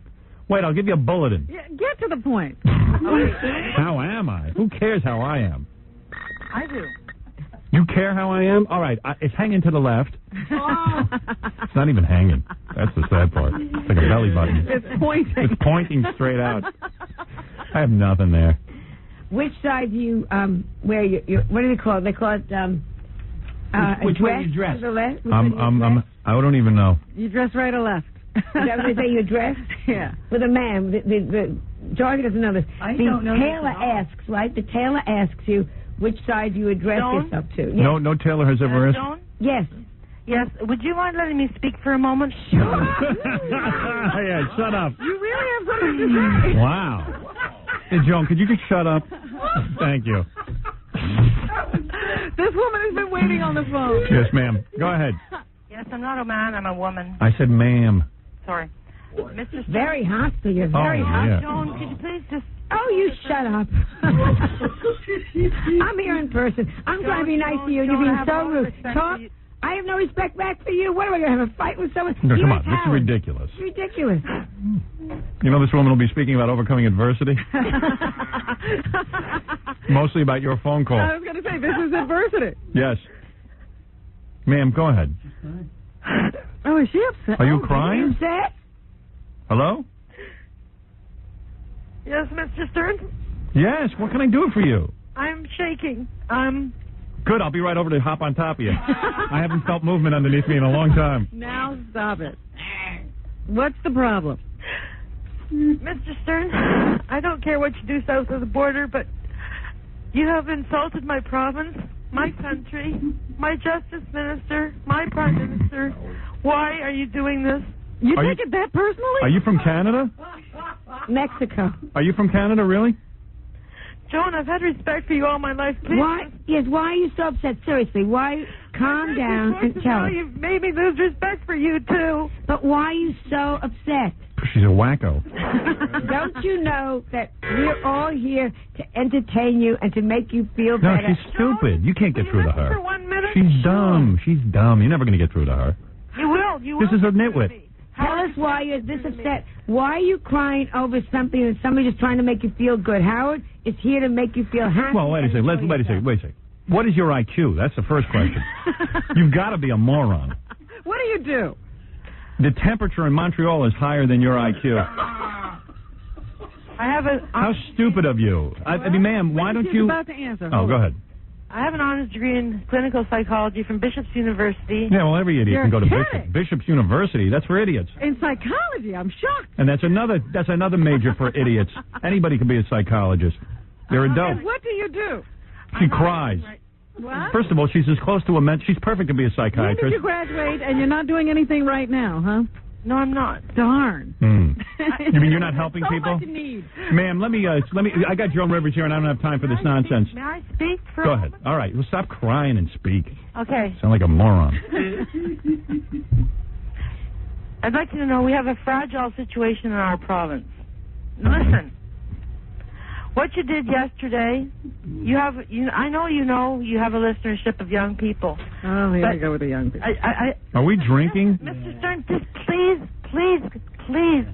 Wait, I'll give you a bulletin.
Yeah, get to the point.
How am I? Who cares how I am?
I do.
You care how I am? All right, it's hanging to the left. It's not even hanging. That's the sad part. It's like a belly button.
It's pointing.
It's pointing straight out. I have nothing there.
Which side do you wear your what do they call it? They call it
which way
dress
you dress?
to the left?
I don't even know.
You dress right or left?
Is that what they say, you dress?
Yeah.
With a man. The Dorothy doesn't know this.
I don't know
the tailor asks, right? The tailor asks you which side you address yourself to. Yes.
No tailor has ever asked.
Joan?
Yes.
Yes. Would you mind letting me speak for a moment?
Yeah, shut up.
You really have something to say.
Wow. Hey, Joan, could you just shut up? Thank you.
This woman has been waiting on the phone.
Yes, ma'am. Go ahead.
Yes, I'm not a man. I'm a woman.
I said ma'am.
Sorry. Mr. Stern.
Very hostile. You're very hostile.
Yeah.
Joan, could you please just...
Oh, you shut up. I'm here in person. I'm trying to be nice to you, and you're being so rude. Talk. I have no respect back for you. What am I going to have a fight with someone?
No, come
You're
on. This is ridiculous.
It's ridiculous.
You know this woman will be speaking about overcoming adversity? Mostly about your phone call.
I was going to say, this is adversity.
Yes. Ma'am, go ahead.
Oh, is she upset?
Are you crying?
Are you upset?
Hello?
Yes, Mr. Stern?
Yes. What can I do for you?
I'm shaking.
Good. I'll be right over to hop on top of you. I haven't felt movement underneath me in a long time.
Now stop it. What's the problem?
Mr. Stern, I don't care what you do south of the border, but you have insulted my province, my country, my justice minister, my prime minister. Why are you doing this?
You take it that personally?
Are you from Canada?
Mexico.
Are you from Canada, really?
Joan, I've had respect for you all my life. Please.
Why? Yes, why are you so upset? Seriously, why? Calm down and tell us.
You've made me lose respect for you, too.
But why are you so upset?
She's a wacko.
Don't you know that we're all here to entertain you and to make you feel
No,
better?
she's stupid. You can't get through to her.
For 1 minute?
She's dumb. She's dumb. You're never going to get through to her.
You will. You
This
will.
is a nitwit.
Tell us why you're this upset. Why are you crying over something and somebody's just trying to make you feel good? Howard is here to make you feel happy.
Well, wait a second. Wait a second. What is your IQ? That's the first question. You've got to be a moron.
What do you do?
The temperature in Montreal is higher than your IQ.
I have a...
How stupid of you. I mean, ma'am, why don't
She's
you...
about to answer.
Oh, go ahead.
I have an honors degree in clinical psychology from Bishop's University.
Yeah, well, every idiot
You're
can go to
kidding.
Bishop's University. That's for idiots.
In psychology, I'm shocked.
And that's another major for idiots. Anybody can be a psychologist. They're a dope.
And what do you do?
She cries.
What?
First of all, she's as close to a she's perfect to be a
When
psychiatrist.
did you graduate and you're not doing anything right now, huh?
No, I'm not.
Darn.
You mean you're not helping
so
people?
much need.
Ma'am, let me. I got Joan Rivers here, and I don't have time for this nonsense.
May I speak for
Go
a
ahead.
moment?
All right. Well, stop crying and speak.
Okay.
Sound like a moron.
I'd like you to know we have a fragile situation in our province. Listen, what you did yesterday, I know you have a listenership of young people.
Oh, here we go with the young people.
Are we drinking?
Mr. Stern, just please,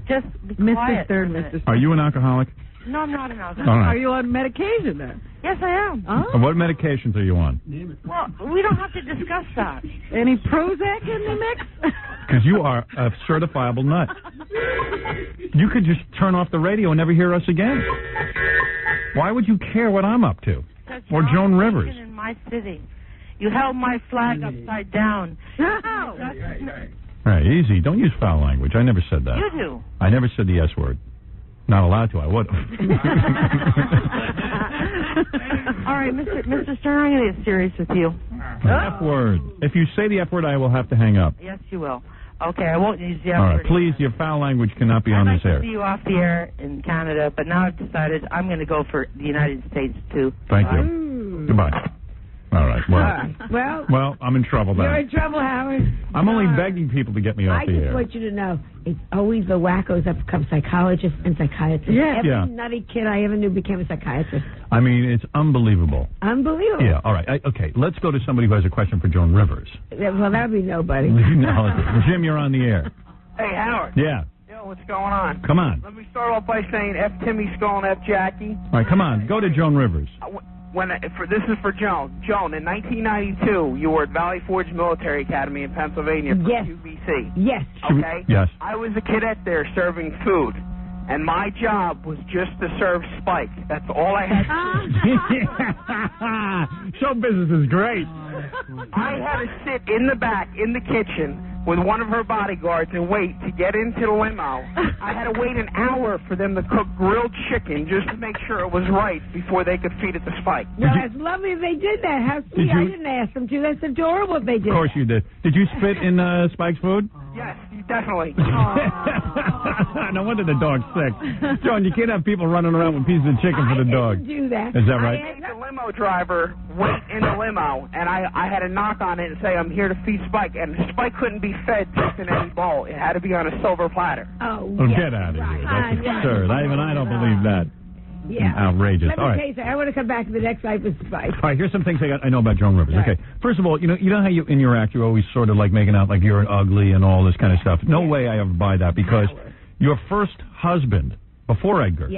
just be
Mr.
quiet.
Stern, Mr. Stern.
Are you an alcoholic?
No, I'm not an alcoholic.
All right.
Are you on medication then?
Yes, I am.
And what medications are you on?
Well, we don't have to discuss that.
Any Prozac in the mix?
Because you are a certifiable nut. You could just turn off the radio and never hear us again. Why would you care what I'm up to? Or Joan Rivers?
In my city, you held my flag upside down.
No.
All right, easy. Don't use foul language. I never said that.
You do.
I never said the S word. Not allowed to. I would.
All right, Mr. Stern, I'm going to get serious with you.
F word. If you say the F word, I will have to hang up.
Yes, you will. Okay, I won't use the F
All
word.
right, please, your foul language cannot be on
I'd
this
like
air.
to see you off the air in Canada, but now I've decided I'm going to go for the United States, too.
Thank you. Goodbye. All right. Well, I'm in trouble then.
You're in trouble, Howard.
I'm only begging people to get me off
I
the
just
air.
want you to know, it's always the wackos that become psychologists and psychiatrists.
Yeah.
Every
Yeah.
nutty kid I ever knew became a psychiatrist.
I mean, it's unbelievable.
Unbelievable.
Yeah, all right. Okay, let's go to somebody who has a question for Joan Rivers.
Well, that would be nobody.
No, Jim, you're on the air.
Hey, Howard.
Yeah.
Yo, what's going on?
Come on.
Let me start off by saying F. Timmy Skull and F. Jackie.
All right, come on. Go to Joan Rivers.
This is for Joan. Joan, in 1992, you were at Valley Forge Military Academy in Pennsylvania for QVC.
Yes.
Okay?
Yes.
I was a cadet there serving food, and my job was just to serve Spike. That's all I had to do.
Show business is great.
I had to sit in the back, in the kitchen, with one of her bodyguards and wait to get into the limo. I had to wait an hour for them to cook grilled chicken just to make sure it was right before they could feed it to Spike.
Well, that's lovely if they did that. How sweet. I didn't ask them to. That's adorable if they did.
Of course you did. Did you spit in Spike's food?
Yes, definitely.
No wonder the dog's sick. John, you can't have people running around with pieces of chicken for the dog.
I didn't do that.
Is that right?
I made the limo driver wait in the limo, and I had to knock on it and say, I'm here to feed Spike. And Spike couldn't be fed just in any bowl. It had to be on a silver platter.
Oh,
Well, get out of here. That's absurd. Even I don't believe that.
Yeah.
Outrageous.
Let me
All
tell
right.
you something. I want to come back to the next life with Spike.
All right, here's some things I know about Joan Rivers. Okay, first of all, you know how you in your act you're always sort of like making out like you're ugly and all this kind of stuff. No way I ever buy that because your first husband before Edgar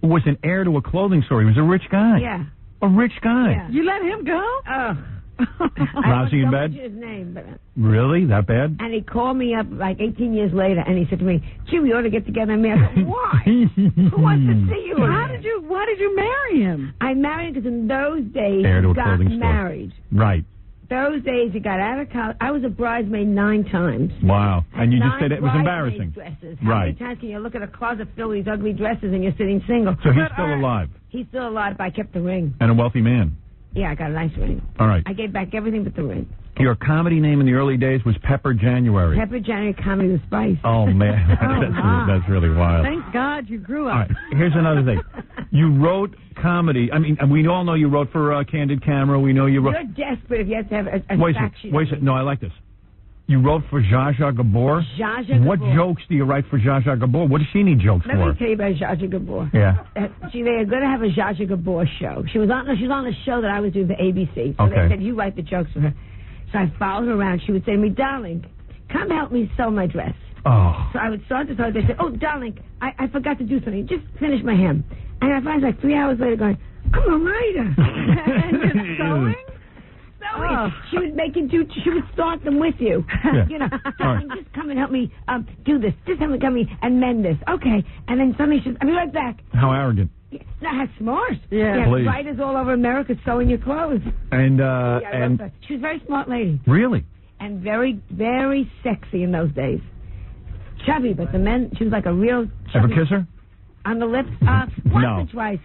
was an heir to a clothing store. He was a rich guy.
Yeah.
A rich guy.
Yeah.
You let him go?
Oh.
Lousy in bed?
His name, but,
Really? That bad?
and he called me up like 18 years later, and he said to me, "Gee, we ought to get together." And me, I said, "Why? Who wants to see you?"
Why did you marry him?
I married him because in those days
Heir to
you
a
got
clothing store.
married.
Right.
Those days you got out of college. I was a bridesmaid 9 times.
Wow. And you just
9
said it was
bridesmaid
embarrassing.
Dresses. How many
Right.
times can you look at a closet filled with these ugly dresses and you're sitting single?
So he's still alive
He's still alive, but I kept the ring.
and a wealthy man.
Yeah, I got a nice ring.
All right.
I gave back everything but the ring.
Your comedy name in the early days was Pepper January.
Pepper January Comedy with Spice.
Oh, man. That's really wild.
Thank God you grew
All
up.
right, here's another thing. You wrote comedy. I mean, we all know you wrote for Candid Camera. We know you wrote...
You're desperate if you have to have a
Wait
fact
a
sheet.
second. No, I like this. You wrote for Zsa Zsa Gabor?
Zsa Zsa
What
Gabor.
jokes do you write for Zsa Zsa Gabor? What does she need jokes
Let
for?
me tell you about Zsa Zsa Gabor.
Yeah.
They are going to have a Zsa Zsa Gabor show. She was on a show that I was doing for ABC. So
Okay.
they said, you write the jokes for her. So I followed her around. She would say to me, "Darling, come help me sew my dress."
Oh.
So I would start to sew. They said, "Oh, darling, I forgot to do something. Just finish my hem." And I find like 3 hours later going, "I'm a writer." And just sewing. always. She would she would start them with you.
Yeah.
You know, darling, just come and help me do this. Just help me come and mend this. Okay. And then suddenly she's, I'll be right back.
How arrogant.
No, how smart.
Yeah.
Please.
Writers all over America sewing your clothes.
And
I love her. She was a very smart lady.
Really?
And very, very sexy in those days. Chubby, but the men, she was like a real chubby.
Ever kiss her?
On the lips? Once
No.
or twice.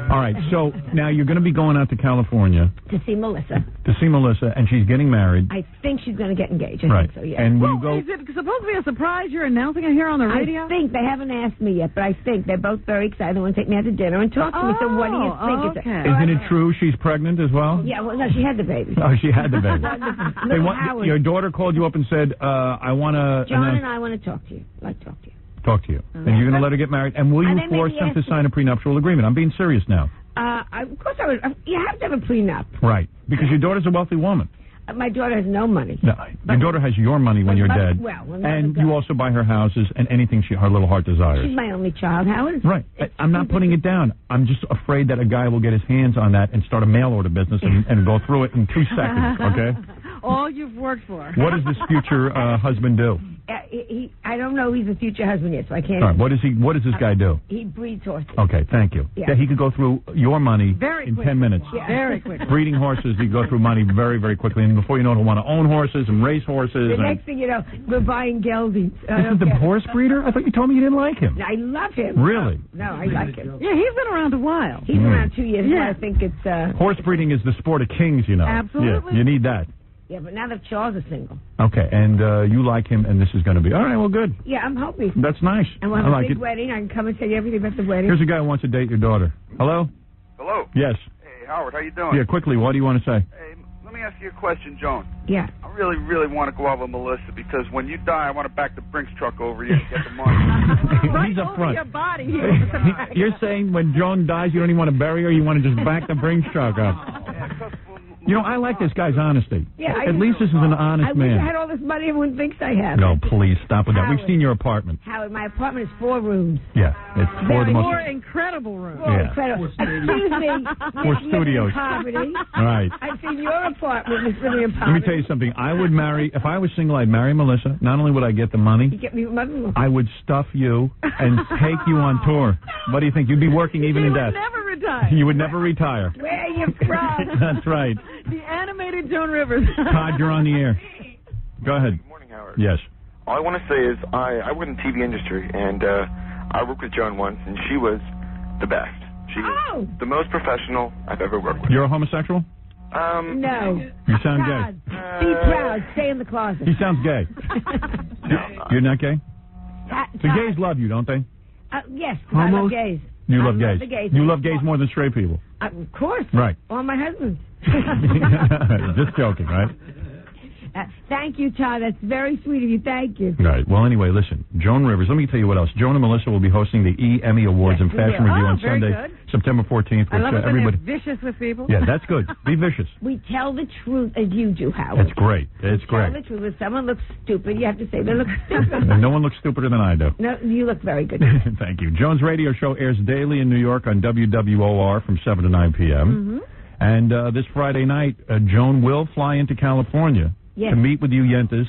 All right, so now you're going to be going out to California
To see Melissa.
and she's getting married.
I think she's going to get engaged. I
Right.
think so, yeah.
And
Well,
you go.
is it supposed to be a surprise you're announcing it here on the radio?
I think they haven't asked me yet, but I think they're both very excited. They want to take me out to dinner and talk to me. So what do you think?
Okay.
Isn't it true she's pregnant as well?
Yeah, well, no, she had the baby.
Oh, she had the baby. They
Little
want,
Howard.
your daughter called you up and said, I want to
John and I want to talk to you. I'd like to talk to you.
talk to you. And you're going to let her get married. And will you
And they
force
maybe
them to
ask
sign a prenuptial agreement? I'm being serious now.
Of course I would. You have to have a prenup.
Right. Because your daughter's a wealthy woman.
My daughter has no money.
No, your daughter has your money when you're dead.
Well,
and you also buy her houses and anything her little heart desires.
She's my only child, Howard.
Right. I'm not putting it down. I'm just afraid that a guy will get his hands on that and start a mail order business and go through it in 2 seconds, okay?
All you've worked for.
What does this future husband do?
I don't know he's a future husband yet, so I can't.
All right, what does this guy do?
He breeds horses.
Okay, thank you.
Yeah.
He could go through your money in 10 minutes.
Yeah.
Very quickly.
Breeding horses, he could go through money very, very quickly. And before you know it, he'll want to own horses and race horses.
The next thing you know, we're buying geldings.
This is the horse breeder? I thought you told me you didn't like him.
I love him.
Really?
No, I like him.
Yeah, he's been around a while.
He's around 2 years.
Yeah.
I think it's...
Horse breeding is the sport of kings, you know.
Absolutely.
Yeah, you need that.
Yeah, but now that Charles is single.
Okay, and you like him, and this is going to be... All right, well, good.
Yeah, I'm hoping.
That's nice.
And we'll
I
have
like
a big
it.
wedding. I can come and tell you everything about the wedding.
Here's a guy who wants to date your daughter. Hello?
Hello.
Yes.
Hey, Howard, how you doing?
Yeah, quickly, what do you want to say?
Hey, let me ask you a question, Joan.
Yeah.
I really, really want to go out with Melissa because when you die, I want to back the Brinks truck over you and get the money.
He's up front.
Your body.
You're saying when Joan dies, you don't even want to bury her, you want to just back the Brinks truck up. You know, I like this guy's honesty.
Yeah,
At least this is an honest
I wish
man.
I had all this money everyone thinks I have.
No, please, stop with that. We've
Howard.
seen your apartment.
Howard, my apartment is 4 rooms.
Yeah, it's four of the most...
More incredible room.
Yeah.
Incredible. Excuse me.
Four
Miss
studios.
Living in Poverty.
Right.
I've seen your apartment, Miss Living in
Let me
Poverty.
tell you something. I would marry, if I was single, I'd marry Melissa. Not only would I get the money,
You get me mother-in-law.
I would stuff you and take you on tour. What do you think? You'd be working even in death.
Never retire.
You would never retire.
Where are you from?
That's right.
The animated Joan Rivers.
Todd, you're on the air. Go ahead.
Good morning, Howard.
Yes.
All I want to say is I work in the TV industry, and I worked with Joan once, and she was the best. She was the most professional I've ever worked with.
You're a homosexual?
No.
You sound
God.
gay.
Be proud. Stay in the closet.
He sounds gay. You're not gay?
Todd.
The gays love you, don't they?
Yes, I love gays.
You
I
love gays.
the gays.
You love gays more than straight people.
Of course.
Right.
All my husbands.
Just joking, right?
Thank you, Todd. That's very sweet of you. Thank you.
Right. Well, anyway, listen. Joan Rivers. Let me tell you what else. Joan and Melissa will be hosting the Emmy Awards and Fashion Review on
very
Sunday,
good.
September 14th.
I love it when
everybody.
they're vicious with people.
Yeah, that's good. Be vicious.
We tell the truth as you do, Howard.
That's great. It's
Tell
great.
the truth. If someone looks stupid, you have to say they look stupid.
And no one looks stupider than I do.
No, you look very good.
Thank you. Joan's radio show airs daily in New York on WWOR from 7 to 9 p.m. And this Friday night, Joan will fly into California to meet with you Yentas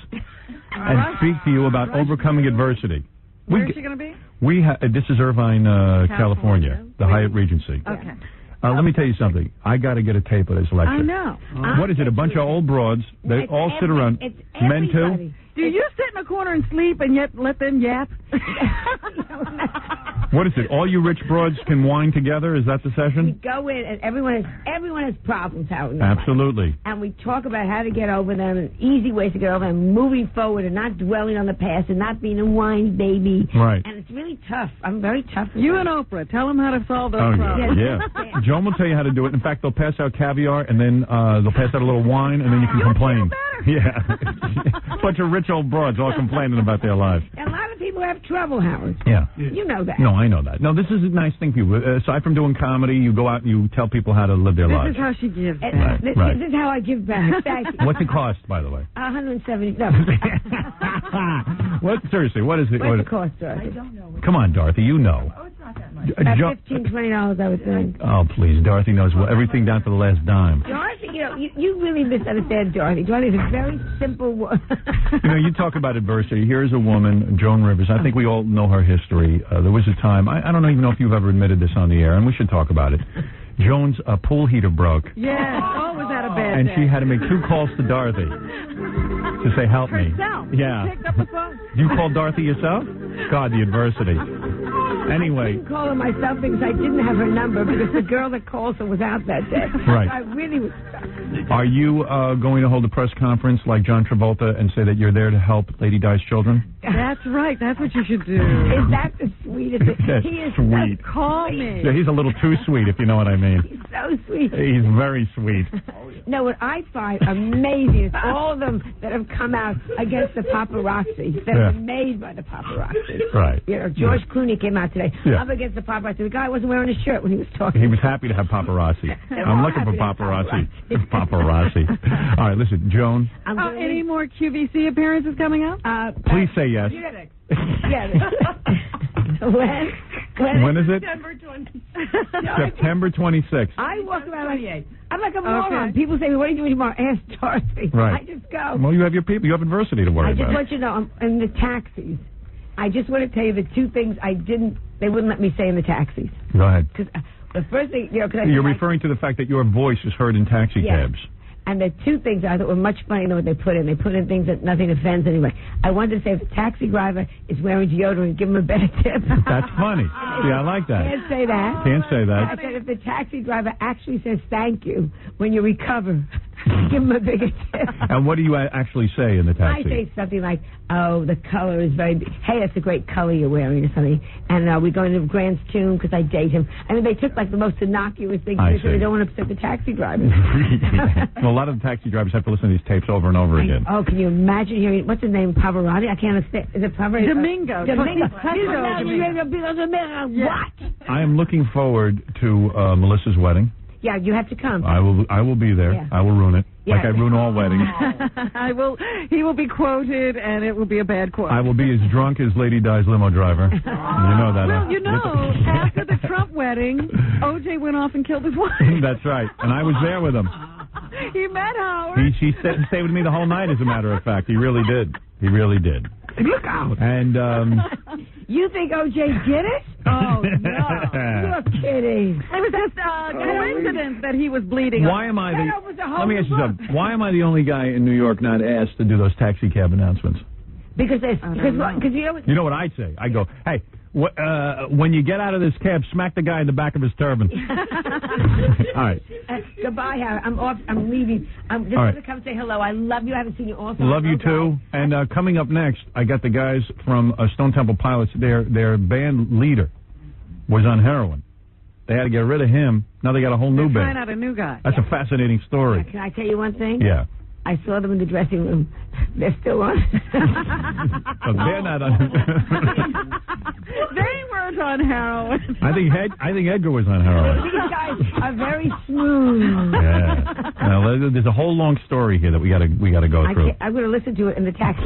and speak to you about overcoming adversity.
Where is she going to be?
This is Irvine, California, the Hyatt Regency.
Okay.
Let me tell you something. I got to get a tape of this lecture.
I know.
What is it? A bunch of old broads. They all sit around.
It's
Men too?
everybody.
Do you sit in a corner and sleep and yet let them yap?
What is it? All you rich broads can whine together? Is that the
We
session?
go in and everyone has problems, Howard.
Absolutely.
And we talk about how to get over them and easy ways to get over them, moving forward and not dwelling on the past and not being a whiny baby.
Right.
And it's really tough. I'm very tough.
You and Oprah, tell them how to solve those
Oh,
problems.
yeah. Joan will tell you how to do it. In fact, they'll pass out caviar, and then they'll pass out a little wine, and then you can complain. Yeah. Bunch of rich old broads all complaining about their lives.
And a lot of people have trouble, Howard.
Yeah.
You know that.
No, I know that. No, this is a nice thing for you. Aside from doing comedy, you go out and you tell people how to live their
This
lives.
is how she gives back.
Right.
This is how I give back. Thank you.
What's it cost, by the way?
170. No.
What? Seriously, what is it?
What's the cost, Dorothy?
Come on, Dorothy, you know.
Oh, it's not that much. About $15, $20, I would think.
Oh, please. Dorothy knows everything down to the last dime.
Dorothy you really misunderstand Dorothy. Dorothy's a very simple woman.
You talk about adversity. Here's a woman, Joan Rivers. I think we all know her history. There was a time, I don't even know if you've ever admitted this on the air, and we should talk about it. Joan's pool heater broke.
Yes. Oh, was that a bad
And
day?
she had to make 2 calls to Dorothy to say, help me.
Herself.
Yeah.
She picked up the phone.
You called Dorothy yourself? God, the adversity. Anyway.
I didn't call her myself because I didn't have her number because the girl that calls her was out that day.
Right.
I really was stuck.
Are you going to hold a press conference like John Travolta and say that you're there to help Lady Di's children?
That's right. That's what you should do.
Is that the sweetest thing? He is
sweet.
So
call me.
Yeah, he's a little too sweet, if you know what I mean.
He's so sweet.
He's very sweet.
No, what I find amazing is all of them that have come out against the paparazzi, that are made by the paparazzi.
Right.
George Clooney came out today.
Yeah.
Up against the paparazzi. The guy wasn't wearing a shirt when he was talking.
He was happy to have paparazzi. I'm looking for paparazzi. Paparazzi. All right, listen, Joan.
Any more QVC appearances coming up?
Please say yes. When is it?
September 26th.
September 26th.
I walk around like I'm like a moron. People say, "What are you doing tomorrow?" Ask Dorothy.
Right.
I just go.
Well, you have your people. You have adversity to worry
I just
about.
want you to know, in the taxis, I just want to tell you the 2 things they wouldn't let me say in the taxis.
Go ahead.
Because the first thing,
You're referring to the fact that your voice is heard in taxi cabs.
And the 2 things I thought were much funnier than what they put in. They put in things that nothing offends anyway. I wanted to say if the taxi driver is wearing deodorant, give him a better tip.
That's funny. See, I like that.
Can't say that.
Can't say that.
I said if the taxi driver actually says thank you when you recover, give him a bigger tip.
And what do you actually say in the taxi?
I say something like, oh, the color is very hey, that's a great color you're wearing or something. And we're going to Grant's Tomb because I date him. I mean, they took like the most innocuous things because they don't want to upset the taxi drivers.
Well, a lot of the taxi drivers have to listen to these tapes over and over again.
Oh, can you imagine hearing, what's his name, Pavarotti? I can't understand. Is it Pavarotti?
Domingo.
Domingo.
What?
I am looking forward to Melissa's wedding.
Yeah, you have to come.
I will be there.
Yeah.
I will ruin it.
Yeah.
Like I ruin all weddings.
He will be quoted, and it will be a bad quote.
I will be as drunk as Lady Di's limo driver. You know that.
Well, after the Trump wedding, O.J. went off and killed his wife.
That's right. And I was there with him.
He met Howard.
He stayed with me the whole night, as a matter of fact. He really did. He really did.
Look out.
And,
you think O.J. did it? Oh, no. You're kidding.
It was just a coincidence that he was bleeding.
Why am I let me ask you something. Why am I the only guy in New York not asked to do those taxi cab announcements?
Because
you know what I say? I go, hey, when you get out of this cab, smack the guy in the back of his turban. All right.
Goodbye, Howard. I'm off. I'm leaving. I'm just going to come say hello. I love you. I haven't seen you all.
Love you too. And coming up next, I got the guys from Stone Temple Pilots. Their band leader was on heroin. They had to get rid of him. Now they got a whole new band.
Trying out a new guy.
That's a fascinating story.
Can I tell you one thing?
Yeah.
I saw them in the dressing room. They're still on.
They're not on.
They weren't on heroin.
I think Edgar was on heroin.
These guys are very smooth.
Yeah. Now, there's a whole long story here that we got to go through.
I'm going to listen to it in the taxi.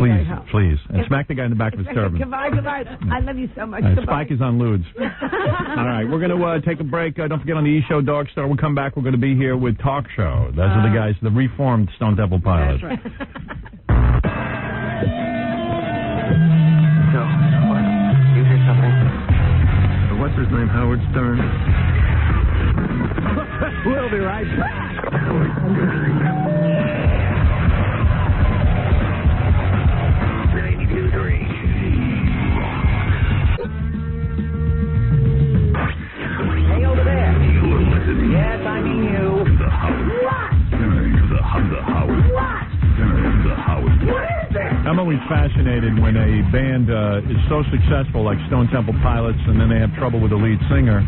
Please, and smack the guy in the back of his turban.
Goodbye. I love you so much.
Spike is on lewds. All right, we're going to take a break. Don't forget on the E-Show Dog Star. We'll come back. We're going to be here with Talk Show. Those are the guys, the reformed Stone Temple Pilots.
That's right.
So, what? You hear something?
What's his name? Howard Stern. We'll be right back.
92.3.
Hey, over there.
You're listening.
Yes, I mean you.
To the Howard.
What?
The Howard.
What?
The Howard.
What is that?
I'm always fascinated when a band is so successful, like Stone Temple Pilots, and then they have trouble with the lead singer.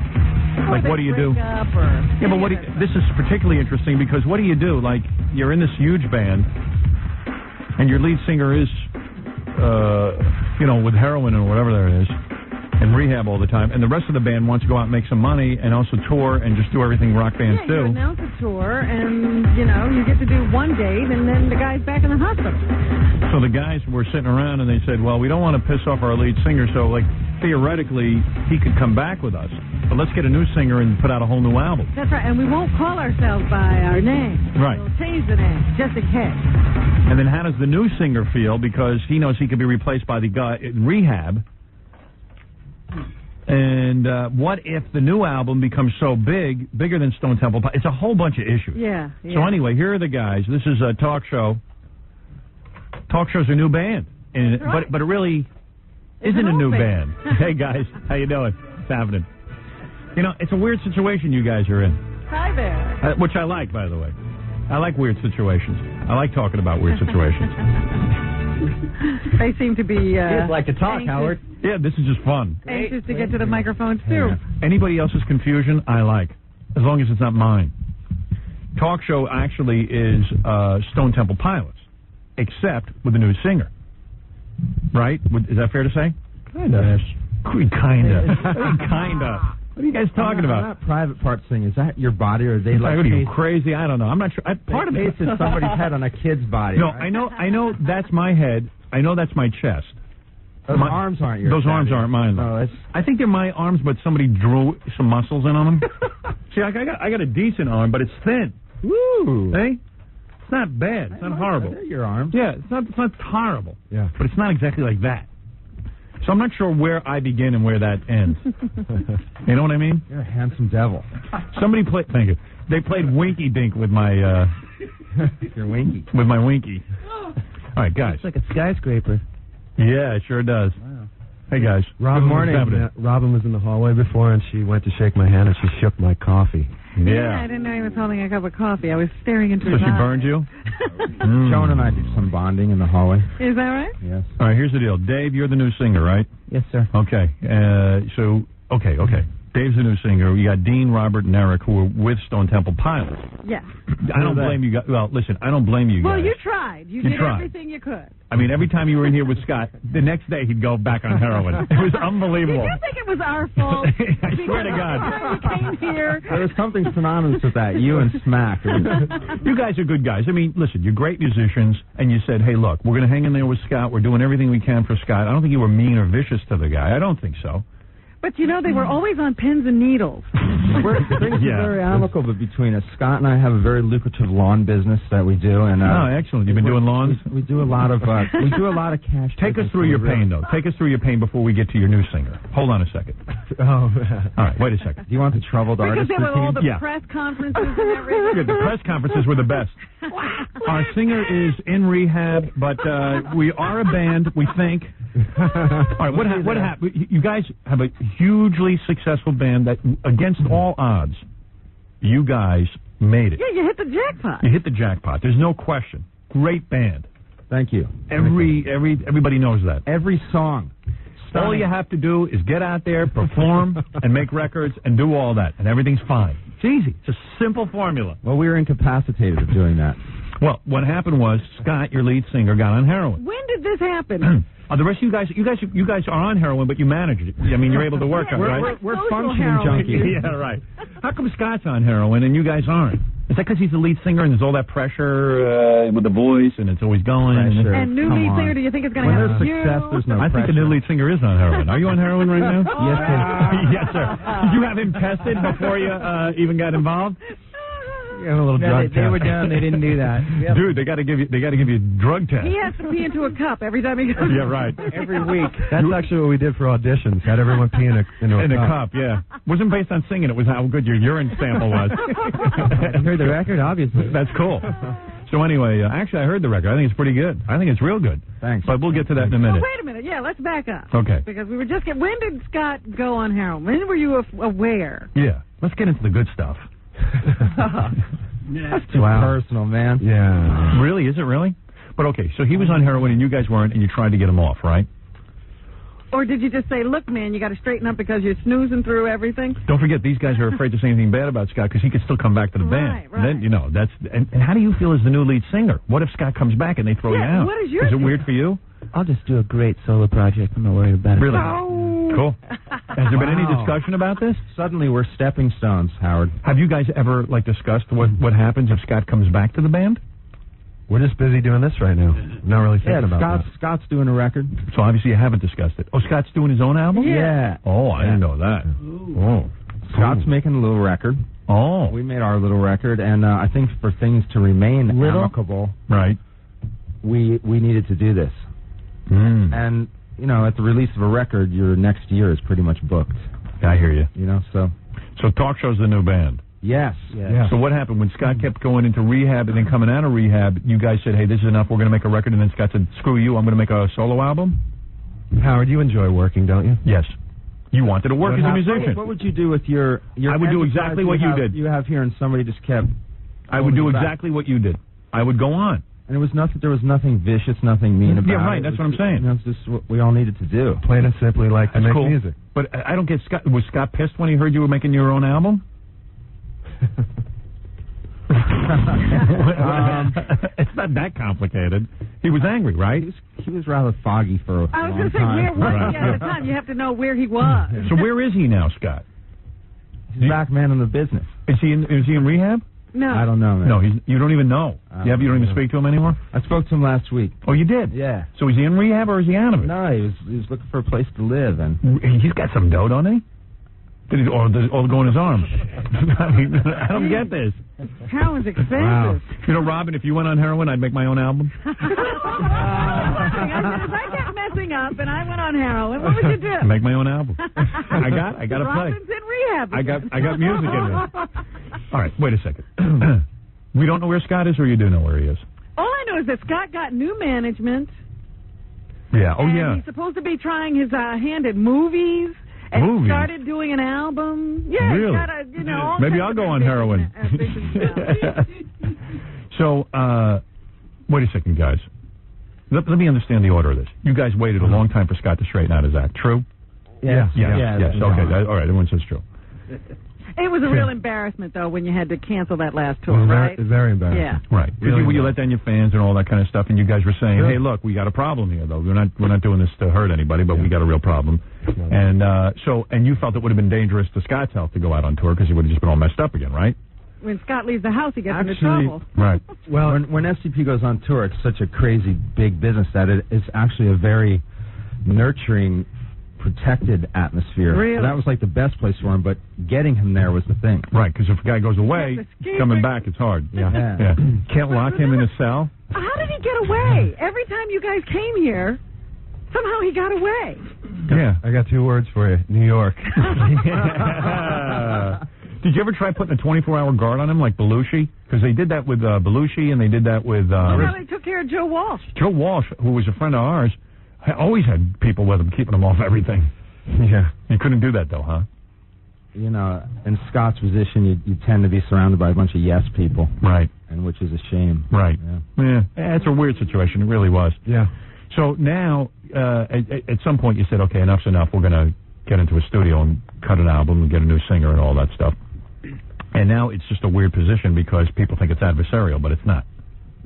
Like, what do you do? Yeah, but this is particularly interesting because what do you do? Like, you're in this huge band, and your lead singer is, with heroin or whatever there is, and rehab all the time, and the rest of the band wants to go out and make some money and also tour and just do everything rock bands do.
You announce a tour, and, you get to do one date, and then the guy's back in the hospital.
So the guys were sitting around, and they said, well, we don't want to piss off our lead singer, so, theoretically, he could come back with us. But let's get a new singer and put out a whole new album.
That's right, and we won't call ourselves by our name.
Right.
We'll change the name, just in case.
And then how does the new singer feel? Because he knows he could be replaced by the guy in rehab. And what if the new album becomes so bigger than Stone Temple Pilots? It's a whole bunch of issues.
Yeah.
So anyway, here are the guys. This is a talk show. Talk show's a new band, and
right.
but it really isn't a new band. Hey guys, how you doing? What's happening? You know, it's a weird situation you guys are in.
Hi there.
Which I like, by the way. I like weird situations. I like talking about weird situations.
They seem to be...
You'd like to talk, Howard.
Yeah, this is just fun.
Anxious to get to the microphones, too.
Yeah. Anybody else's confusion, I like, as long as it's not mine. Talk show actually is Stone Temple Pilots, except with a new singer. Right? Is that fair to say?
Kinda.
Kinda. What are you guys talking about?
Not private part singing. Is that your body, or are they like?
Are you crazy? I don't know. I'm not sure. Part of it
is somebody's head on a kid's body.
No,
right?
I know that's my head. I know that's my chest.
Those arms aren't yours.
Those arms aren't mine.
No,
I think they're my arms, but somebody drew some muscles in on them. See, I got a decent arm, but it's thin.
Woo!
Hey, it's not bad. It's not horrible.
They're your arms.
Yeah, it's not horrible.
Yeah,
but it's not exactly like that. So I'm not sure where I begin and where that ends. You know what I mean?
You're a handsome devil.
Somebody played. Thank you. They played Winky Dink with my.
Your Winky.
With my Winky. All right, guys.
It's like a skyscraper.
Yeah, it sure does.
Wow.
Hey, guys.
Good morning. Robin was in the hallway before, and she went to shake my hand, and she shook my coffee.
Yeah.
I didn't know he was holding a cup of coffee. I was staring into his
eyes. So she
eyes.
burned you?
Joan and I did some bonding in the hallway.
Is that right?
Yes.
All right, here's the deal. Dave, you're the new singer, right?
Yes, sir.
Okay. Okay. Dave's the new singer. You got Dean, Robert, and Eric, who are with Stone Temple Pilots.
Yeah.
I don't blame you guys. Well, listen, I don't blame you guys.
Well, you tried. You did everything you could.
I mean, every time you were in here with Scott, the next day he'd go back on heroin. It was unbelievable.
Did you think it was our fault?
I swear to God.
We came here.
There was something synonymous with that. You and Smack.
You guys are good guys. I mean, listen, you're great musicians, and you said, hey, look, we're going to hang in there with Scott. We're doing everything we can for Scott. I don't think you were mean or vicious to the guy. I don't think so.
But, you know, they were always on pins and needles.
Things are very amicable between us. Scott and I have a very lucrative lawn business that we do. And
excellent. You've been doing lawns?
We do a lot of cash.
Take us through your pain, though. Take us through your pain before we get to your new singer. Hold on a second.
Oh.
All right, wait a second.
Do you want the troubled artist?
Because there were all the press conferences and everything.
Yeah, the press conferences were the best. Our singer is in rehab, but we are a band, we think. All right, what happened? You guys have a hugely successful band that, against all odds, you guys made it.
Yeah, you hit the jackpot.
You hit the jackpot. There's no question. Great band.
Thank you.
Everybody knows that.
Every song.
All you have to do is get out there, perform, and make records, and do all that, and everything's fine. It's easy. It's a simple formula.
Well, we were incapacitated of doing that.
Well, what happened was Scott, your lead singer, got on heroin.
When did this happen?
The rest of you guys are on heroin, but you managed it. I mean, you're able to work on it, right?
We're functioning junkies.
Yeah, right. How come Scott's on heroin and you guys aren't? Is that because he's the lead singer and there's all that pressure with the voice and it's always going?
And new lead singer, do you think it's going to have
success, there's no
I think the new lead singer is on heroin. Are you on heroin right now?
Yes, sir.
Yes, sir. Did you have him tested before you even got involved?
A little drug test.
They were done. They didn't do that.
Yep. Dude, they got to give you a drug test.
He has to pee into a cup every time he goes.
Yeah, right.
Every week.
That's actually what we did for auditions. Had everyone pee in a cup.
Yeah. Wasn't based on singing. It was how good your urine sample was.
You heard the record, obviously.
That's cool. So anyway, actually, I heard the record. I think it's pretty good. I think it's real good.
Thanks.
But we'll get to that in a minute.
Wait a minute. Yeah, let's back up.
Okay.
Because we were just when did Scott go on heroin? When were you aware?
Yeah. Let's get into the good stuff.
That's too personal, man.
Yeah. Really? Is it really? But okay, so he was on heroin and you guys weren't, and you tried to get him off, right?
Or did you just say, look, man, you got to straighten up because you're snoozing through everything?
Don't forget, these guys are afraid to say anything bad about Scott because he could still come back to the band.
Right.
And then, that's... And how do you feel as the new lead singer? What if Scott comes back and they throw you out?
What is your
Is it weird for you?
I'll just do a great solo project. I'm not worried about it.
Really?
No.
Cool. Has there been any discussion about this?
Suddenly we're stepping stones, Howard.
Have you guys ever, discussed what happens if Scott comes back to the band?
We're just busy doing this right now. Not really thinking about that.
Scott's doing a record.
So obviously you haven't discussed it. Oh, Scott's doing his own album?
Yeah.
Oh, I didn't know that. Oh.
Scott's making a little record.
Oh.
We made our little record, and I think for things to remain amicable,
right,
we needed to do this. And, you know, at the release of a record, your next year is pretty much booked.
I hear you.
You know, so
Talk Show's the new band.
Yes.
So what happened when Scott kept going into rehab and then coming out of rehab? You guys said, "Hey, this is enough. We're going to make a record." And then Scott said, "Screw you. I'm going to make a solo album."
Howard, you enjoy working, don't you?
Yes. You wanted to work as a musician.
What would you do with your
I would do exactly what you did.
You have here, and somebody just kept.
I would do exactly what you did. I would go on.
And it was nothing. There was nothing vicious, nothing mean about it.
Yeah, right. That's what I'm saying.
You know, it's just what we all needed to do.
Plain and simply, like to make music.
But I don't get Scott. Was Scott pissed when he heard you were making your own album? It's not that complicated. He was angry, right?
He was rather foggy for a long time.
I was going to say, where was he at the time? You have to know where he was.
So where is he now, Scott?
He's back man in the business.
Is he in rehab?
No.
I don't know, man.
No, you don't even know. You don't even speak to him anymore?
I spoke to him last week.
Oh, you did?
Yeah.
So is he in rehab or is he out of it?
No, he was looking for a place to live, and
he's got some dough, don't he? Or does it all go in his arms? I mean, I don't get this.
How is expensive?
Wow. You know, Robin, if you went on heroin, I'd make my own album.
If I kept messing up and I went on heroin, what would you do?
Make my own album. I got to play.
Robin's in rehab.
I got music in there. All right, wait a second. We don't know where Scott is, or you do know where he is?
All I know is that Scott got new management.
Yeah. Oh,
and
yeah.
He's supposed to be trying his hand at movies. And he started doing an album. Yeah,
really?
He's got all
maybe I'll go on heroin. So, wait a second, guys. Let me understand the order of this. You guys waited a long time for Scott to straighten out his act. True?
Yes.
Yes. Okay. All right. Everyone says true.
It was a real embarrassment, though, when you had to cancel that last tour, right?
Very embarrassing.
Yeah.
Right. Really you let down your fans and all that kind of stuff, and you guys were saying, "Hey, look, we got a problem here, though. We're not doing this to hurt anybody, but we got a real problem." And and you felt it would have been dangerous to Scott's health to go out on tour because he would have just been all messed up again, right?
When Scott leaves the house, he gets into trouble.
Right.
Well, when SCP goes on tour, it's such a crazy big business that it's actually a very nurturing, protected atmosphere.
Really?
That was like the best place for him, but getting him there was the thing.
Right, because if a guy goes away, coming back, it's hard.
Yeah.
Can't lock him in a cell.
How did he get away? Every time you guys came here, somehow he got away.
Yeah. I got 2 words for you. New York.
Did you ever try putting a 24-hour guard on him like Belushi? Because they did that with Belushi, and they did that with...
they took care of Joe Walsh.
Joe Walsh, who was a friend of ours, always had people with him, keeping him off everything. Yeah. You couldn't do that, though, huh?
You know, in Scott's position, you tend to be surrounded by a bunch of yes people.
Right.
And which is a shame.
Right.
Yeah.
It's a weird situation. It really was.
Yeah.
So now, at some point, you said, okay, enough's enough. We're going to get into a studio and cut an album and get a new singer and all that stuff. And now it's just a weird position because people think it's adversarial, but it's not.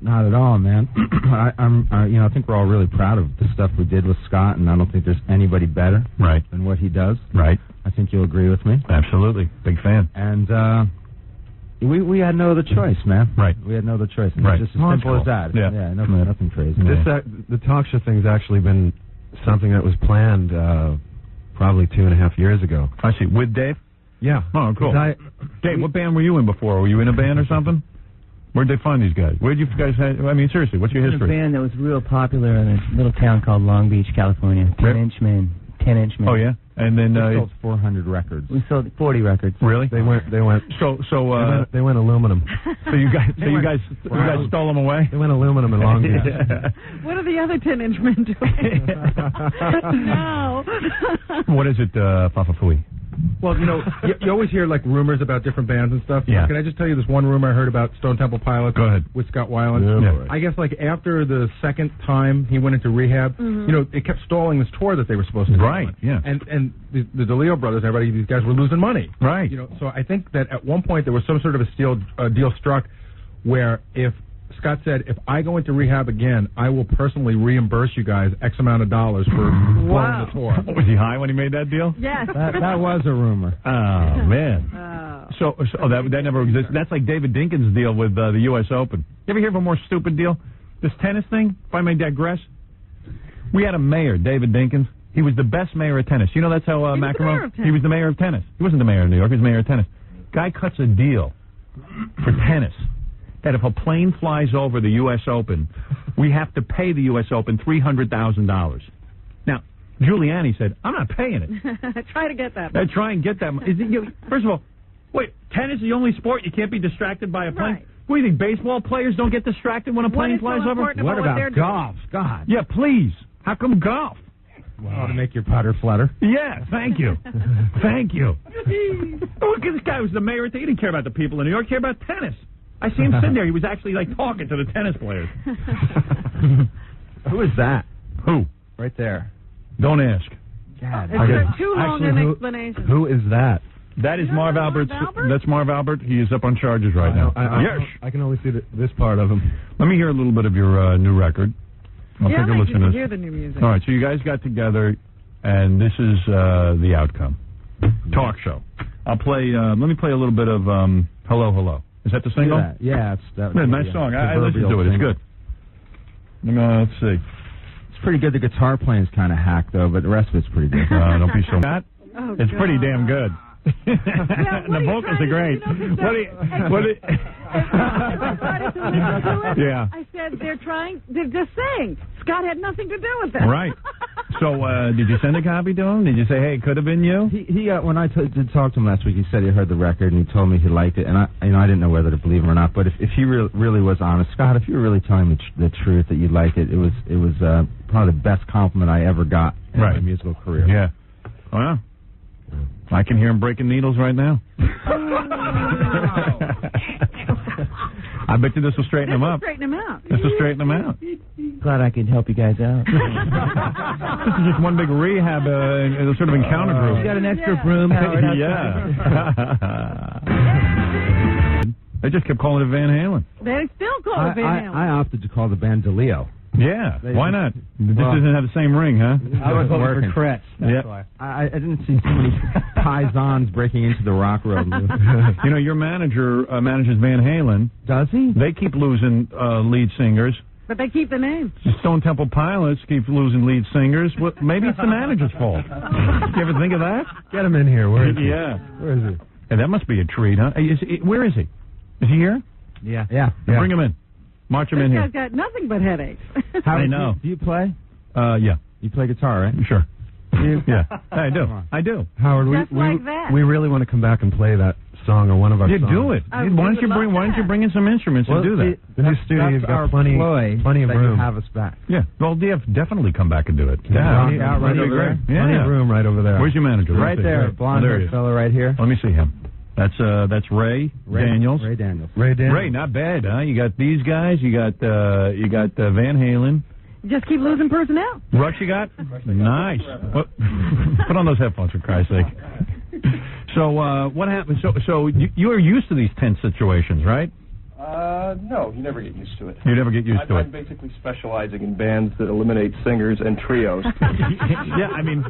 Not at all, man. I think we're all really proud of the stuff we did with Scott, and I don't think there's anybody better than what he does.
Right.
I think you'll agree with me.
Absolutely. Big fan.
And we had no other choice, man.
Right.
We had no other choice.
Right.
It's just as simple as that.
Yeah.
Nothing crazy.
The talk show thing's actually been something that was planned probably 2.5 years ago.
I see. With Dave?
Yeah.
Oh, cool. Dave, what band were you in before? Were you in a band or something? Where'd they find these guys? Where'd you guys have... I mean, seriously, what's your history?
A band that was real popular in a little town called Long Beach, California. 10-inch men.
Oh, yeah? And then...
we sold 400 records.
We sold 40 records.
Really?
They went...
They went
aluminum.
So you guys stole them away?
They went aluminum in Long Beach.
What are the other 10-inch men doing? No.
What is it, Fafafui?
Well, you know, you always hear, like, rumors about different bands and stuff.
Yeah.
Can I just tell you this one rumor I heard about Stone Temple Pilots?
Go ahead.
With Scott Weiland?
Yeah.
I guess, like, after the second time he went into rehab, you know, it kept stalling this tour that they were supposed to do.
Right, yeah.
And the DeLeo brothers and everybody, these guys were losing money.
Right.
You know, so I think that at one point there was some sort of a deal struck where if Scott said, if I go into rehab again, I will personally reimburse you guys X amount of dollars for blowing the tour.
Was he high when he made that deal?
Yes.
That was a rumor.
Oh, man. So that never existed. That's like David Dinkins' deal with the U.S. Open. You ever hear of a more stupid deal? This tennis thing, if I may digress. We had a mayor, David Dinkins. He was the best mayor of tennis. You know that's how McEnroe... He was the mayor of tennis. He wasn't the mayor of New York. He was the mayor of tennis. Guy cuts a deal for tennis that if a plane flies over the U.S. Open, we have to pay the U.S. Open $300,000. Now, Giuliani said, I'm not paying it.
Try to get that.
Try and get that. First of all, wait, tennis is the only sport you can't be distracted by a plane? Right. What do you think, baseball players don't get distracted when a plane flies over?
What about golf? God.
Yeah, please. How come golf?
Well, to make your putter flutter.
Yeah, thank you. Thank you. Look, this guy was the mayor. He didn't care about the people in New York. He cared about tennis. I see him sitting there. He was actually, like, talking to the tennis players.
Who is that?
Who?
Right there.
Don't ask.
God.
It's too long an explanation.
Who is that?
That is Marv Albert. That's Marv Albert. He is up on charges right now.
Yes. I can only see this part of him.
Let me hear a little bit of your new record. I'll take a listen to this.
Hear the new music.
All right, so you guys got together, and this is the outcome. Talk show. I'll play. Let me play a little bit of "Hello, Hello." Is that the single?
Yeah,
nice song. I listened to it. It's good. Let's see.
It's pretty good. The guitar playing's kind of hacked though, but the rest of it's pretty good.
Don't be so mad. It's
God.
Pretty damn good. The vocals are great. Yeah.
I said they're just saying. Scott had nothing to do with that.
Right. So, did you send a copy to him? Did you say, hey, it could have been you?
He when I did talk to him last week, he said he heard the record and he told me he liked it, and I didn't know whether to believe him or not. But if he really was honest, Scott, if you were really telling me the truth that you liked it, it was probably the best compliment I ever got in my musical career.
Yeah. Well, I can hear him breaking needles right now. I bet you this will straighten him up.
Straighten him out.
This will straighten him out.
Glad I could help you guys out.
This is just one big rehab, sort of encounter group.
You got an extra room, Howard?
Yeah. They just kept calling it Van Halen.
They still call it Van Halen.
I opted to call the band DeLeo.
Yeah, why not? This doesn't have the same ring, huh?
I was working
for Kretz.
That's why. I didn't see too many paisans breaking into the rock world.
You know, your manager manages Van Halen.
Does he?
They keep losing lead singers.
But they keep the name.
Stone Temple Pilots keep losing lead singers. Well, maybe it's the manager's fault. You ever think of that?
Get him in here. Where is he?
Yeah.
Where is he?
Hey, that must be a treat, huh? Where is he? Is he here?
Yeah.
Bring him in. March him in here.
This guy's got nothing but headaches.
I know.
Do you play?
Yeah.
You play guitar, right?
Sure. Yeah, I do.
Howard, we really want to come back and play that song or one of our songs.
Do it. Why don't you bring in some instruments and do that?
The new studio, you've got plenty of room. Have us back.
Yeah. Well, definitely come back and do it.
Yeah. Right over there. Plenty of room right over there.
Where's your manager?
Right there. Blonde fellow right here.
Let me see him. That's Ray Daniels.
Ray Daniels.
Ray, not bad, huh? You got these guys. You got Van Halen.
Just keep losing personnel.
Rush, you got? Nice. Put on those headphones, for Christ's sake. So what happened? So you are used to these tense situations, right?
No, you never get used to it.
You never get used to it.
I'm basically specializing in bands that eliminate singers and trios.
Yeah, I mean,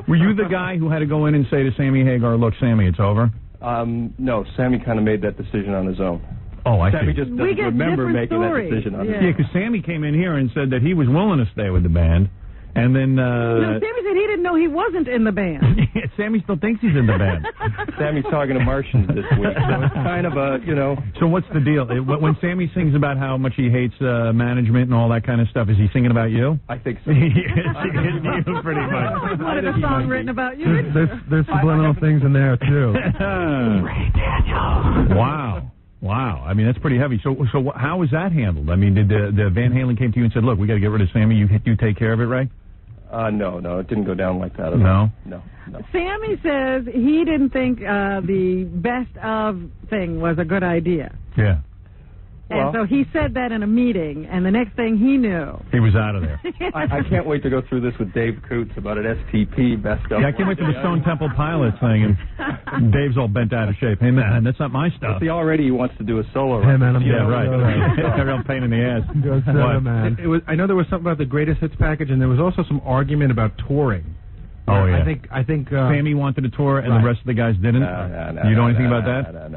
were you the guy who had to go in and say to Sammy Hagar, "Look, Sammy, it's over"?
No, Sammy kind of made that decision on his own.
Oh, I
Sammy
see.
just doesn't remember making that decision on his own.
Yeah, because Sammy came in here and said that he was willing to stay with the band, and then...
No, Sammy said he didn't know he wasn't in the band.
Sammy still thinks he's in the band.
Sammy's talking to Martians this week, so it's kind of a,
So what's the deal? When Sammy sings about how much he hates management and all that kind of stuff, is he singing about you?
I think so.
He is you, pretty much.
I wanted a song written about you.
There's subliminal things in there, too.
Ray Daniels. Wow. I mean, that's pretty heavy. So how was that handled? I mean, did the Van Halen came to you and said, look, we got to get rid of Sammy. You take care of it, Ray?
No, it didn't go down like that at all. No.
Sammy says he didn't think the best of thing was a good idea.
Yeah.
And so he said that in a meeting, and the next thing he knew,
he was out of there.
I can't wait to go through this with Dave Coots about an STP best of.
Yeah, I can't wait for the Stone Temple Pilots thing, and Dave's all bent out of shape. Hey, man, that's not my stuff.
See, already he wants to do a solo.
Hey, man,
right. A real pain in the ass.
Man. I know there was something about the greatest hits package, and there was also some argument about touring.
Oh, yeah.
I think
Sammy wanted to tour, and the rest of the guys didn't.
No,
you know anything about that?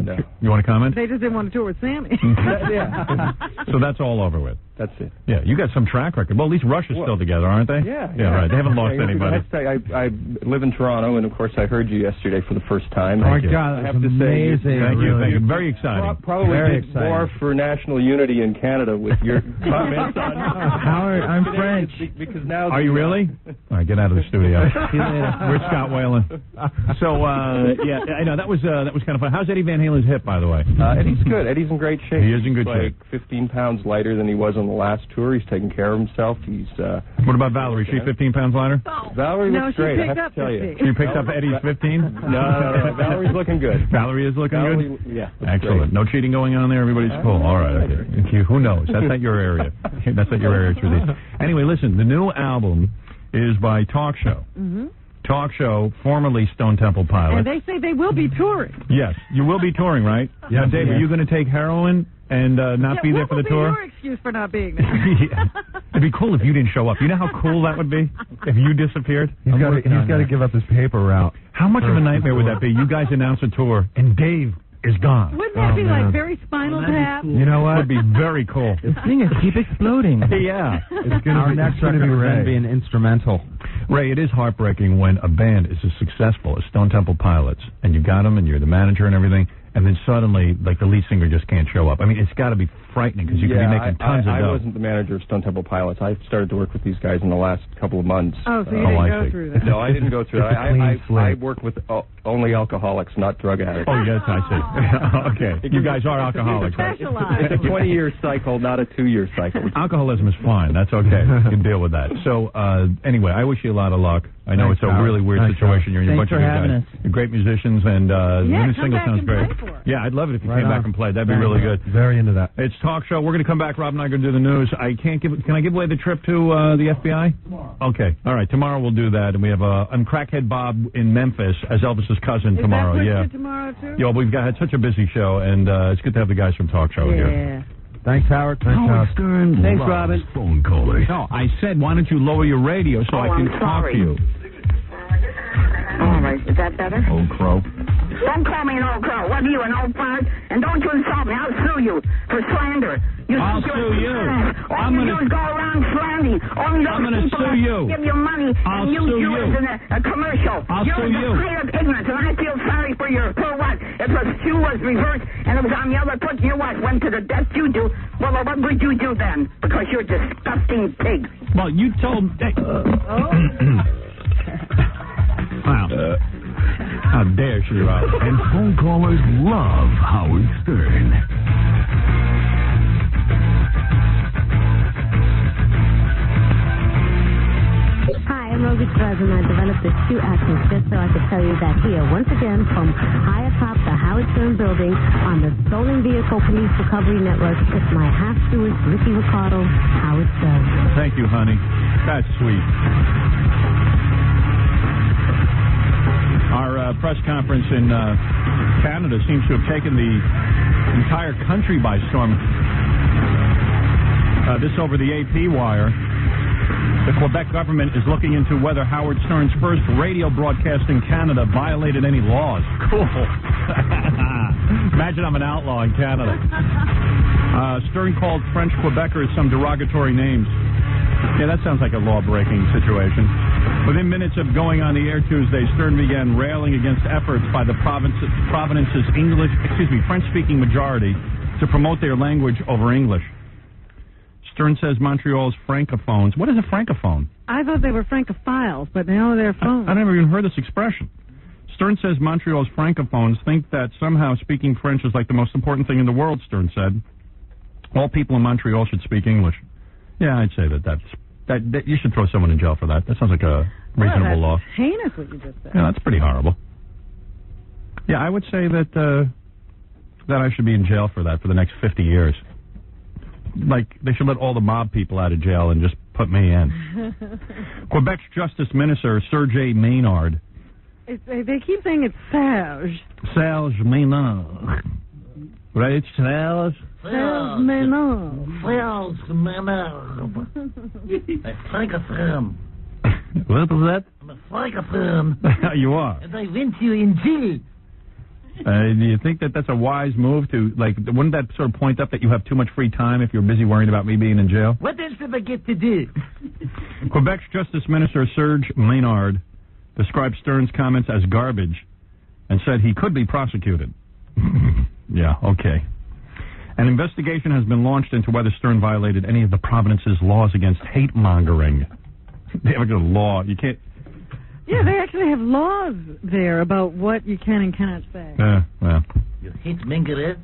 No.
You want to comment?
They just didn't want to tour with Sammy.
Yeah. So that's all over with.
That's it.
Yeah, you got some track record. Well, at least Russia's still together, aren't they?
Yeah.
Right. They haven't lost anybody.
I live in Toronto, and of course I heard you yesterday for the first time.
Oh my God,
I have to say,
thank you. Very exciting.
Probably
Very
did more for national unity in Canada with your comments on
Howard, I'm French.
Because now
are you really? All right, get out of the studio.
See you later.
We're Scott Whalen. So yeah, I know that was kind of fun. How's Eddie Van Halen's hip, by the way?
Eddie's good. Eddie's in great shape.
He is in good
shape.
shape.
15 pounds lighter than he was on the last tour. He's taking care of himself. He's.
What about Valerie? She 15 pounds lighter?
Valerie looks great. I have to tell you.
She picked up Eddie's 15?
No. Valerie's looking good.
Valerie is looking good.
Yeah.
Excellent. Great. No cheating going on there. Everybody's cool. All right. Okay. Who knows? That's not your area. That's not your area, Trudy. Anyway, listen. The new album is by Talk Show.
Mm-hmm.
Talk Show, formerly Stone Temple Pilots.
And they say they will be touring.
Yes, you will be touring, right?
Yeah,
Dave, are you going to take heroin and not be there for the tour?
What will be your excuse for not being there?
Yeah. It'd be cool if you didn't show up. You know how cool that would be if you disappeared?
He's got to give up his paper route.
How much of a nightmare would that be? You guys announce a tour, and Dave is gone.
Wouldn't that be like very Spinal Tap?
Cool. You know what? It would be very cool.
The thing is, keep exploding.
Yeah.
It's our next record will be an instrumental.
Ray, it is heartbreaking when a band is as successful as Stone Temple Pilots, and you got them, and you're the manager and everything, and then suddenly, like, the lead singer just can't show up. I mean, it's got to be frightening because you could be making tons of dough.
I wasn't the manager of Stone Temple Pilots. I started to work with these guys in the last couple of months.
Oh, so you didn't go through that.
No, I didn't go through that. I worked with only alcoholics, not drug addicts.
Oh, yes, I see. Okay. You guys are alcoholics.
It's a 20-year cycle, not a 2-year cycle.
Alcoholism is fine. That's okay. You can deal with that. So, anyway, I wish you a lot of luck. I know it's a really weird situation. You're in a bunch of good guys. You're great musicians, and the new single sounds great. Yeah, I'd love it if you came back and played. That'd be really good.
Very into that.
It's Talk Show. We're going to come back. Rob and I are going to do the news. Can I give away the trip to the FBI? Tomorrow. Okay. All right. Tomorrow we'll do that, and we have Crackhead Bob in Memphis as Elvis's cousin tomorrow.
Is that tomorrow too?
Yeah, we've had such a busy show, and it's good to have the guys from Talk Show here.
Thanks, Howard.
Howard Stern. Thanks, Robin.
Phone callers. No, I said, why don't you lower your radio so I can talk to you?
All right, is that better?
Old crow.
Don't call me an old crow. What are you, an old fart? And don't you insult me. I'll sue you for slander.
I'll sue you.
All you do is go around slandering. Only those people that give you money and use you as a commercial. You're the height of ignorance, and I feel sorry for you. For what? If the shoe was reversed and it was on the other foot, you went to the death you do. Well, what would you do then? Because you're a disgusting pig.
Well, you told... Wow. How dare she, Rob?
And phone callers love Howard Stern.
Hi, I'm Rosie Perez, and I developed this 2 actions just so I could tell you that here, once again, from high atop the Howard Stern building on the Stolen Vehicle Police Recovery Network, it's my half-Steward, Ricky Ricardo, Howard Stern.
Thank you, honey. That's sweet. Our press conference in Canada seems to have taken the entire country by storm. This over the AP wire. The Quebec government is looking into whether Howard Stern's first radio broadcast in Canada violated any laws. Cool. Imagine I'm an outlaw in Canada. Stern called French Quebecers some derogatory names. Yeah, that sounds like a law-breaking situation. Within minutes of going on the air Tuesday, Stern began railing against efforts by the province's French-speaking majority to promote their language over English. Stern says Montreal's francophones... What is a francophone?
I thought they were francophiles, but now they're phones.
I never even heard this expression. Stern says Montreal's francophones think that somehow speaking French is like the most important thing in the world, Stern said. All people in Montreal should speak English. Yeah, I'd say that you should throw someone in jail for that. That sounds like a reasonable law.
That's heinous what you just said.
Yeah, that's pretty horrible. Yeah, I would say that I should be in jail for that for the next 50 years. Like, they should let all the mob people out of jail and just put me in. Quebec's Justice Minister, Serge Maynard.
They keep saying it's Serge.
Serge Maynard. Right, Serge?
Serge Maynard.
Serge Maynard. A francophone.
What was that?
I'm a francophone.
You are.
And I went to you in jail.
Do you think that that's a wise move to, like, wouldn't that sort of point up that you have too much free time if you're busy worrying about me being in jail?
What else did I get to do?
Quebec's Justice Minister Serge Maynard described Stern's comments as garbage and said he could be prosecuted. Yeah, okay. An investigation has been launched into whether Stern violated any of the province's laws against hate mongering. They have a law. You can't...
Yeah, they actually have laws there about what you can and cannot say.
Well.
You hate mongering?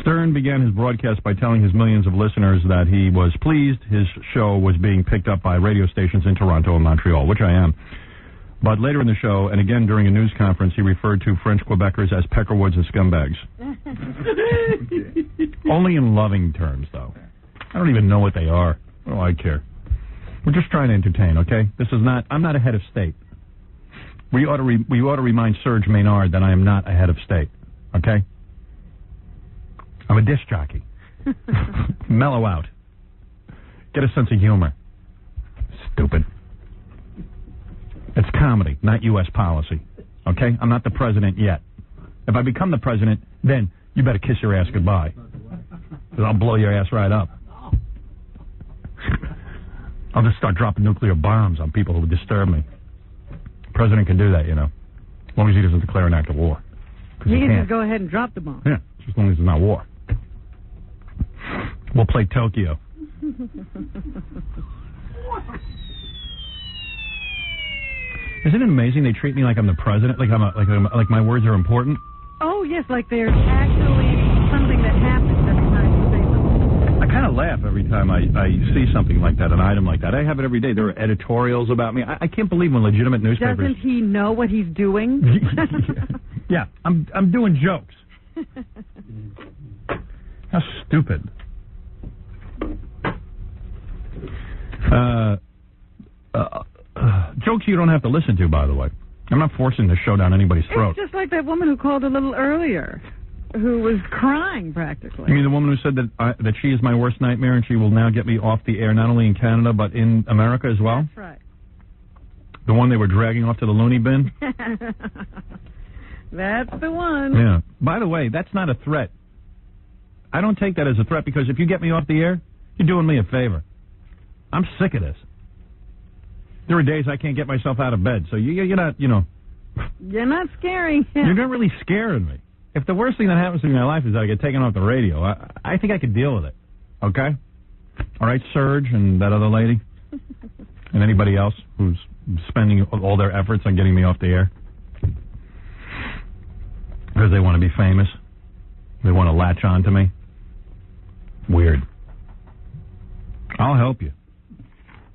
Stern began his broadcast by telling his millions of listeners that he was pleased his show was being picked up by radio stations in Toronto and Montreal, which I am. But later in the show, and again during a news conference, he referred to French Quebecers as peckerwoods and scumbags. Only in loving terms, though. I don't even know what they are. What do I care? We're just trying to entertain, okay? This is not... I'm not a head of state. We ought to remind Serge Maynard that I am not a head of state, okay? I'm a disc jockey. Mellow out. Get a sense of humor. Stupid. It's comedy, not U.S. policy. Okay? I'm not the president yet. If I become the president, then you better kiss your ass goodbye. Because I'll blow your ass right up. I'll just start dropping nuclear bombs on people who disturb me. The president can do that, you know. As long as he doesn't declare an act of war.
He can just go ahead and drop the bomb.
Yeah, as long as it's not war. We'll play Tokyo. Isn't it amazing they treat me like I'm the president, like like my words are important?
Oh yes, like they're actually something that happens every time you say something.
I kind of laugh every time I see something like that, an item like that. I have it every day. There are editorials about me. I can't believe when legitimate newspapers.
Doesn't he know what he's doing?
Yeah, I'm doing jokes. How stupid. Jokes you don't have to listen to, by the way. I'm not forcing the show down anybody's throat.
It's just like that woman who called a little earlier, who was crying practically.
You mean the woman who said that she is my worst nightmare and she will now get me off the air, not only in Canada, but in America as well?
That's right.
The one they were dragging off to the loony bin?
That's the one.
Yeah. By the way, that's not a threat. I don't take that as a threat because if you get me off the air, you're doing me a favor. I'm sick of this. There are days I can't get myself out of bed, so you're not, you know.
You're not scaring him.
You're not really scaring me. If the worst thing that happens to me in my life is that I get taken off the radio, I think I could deal with it. Okay? All right, Serge and that other lady? And anybody else who's spending all their efforts on getting me off the air? Because they want to be famous. They want to latch on to me. Weird. I'll help you.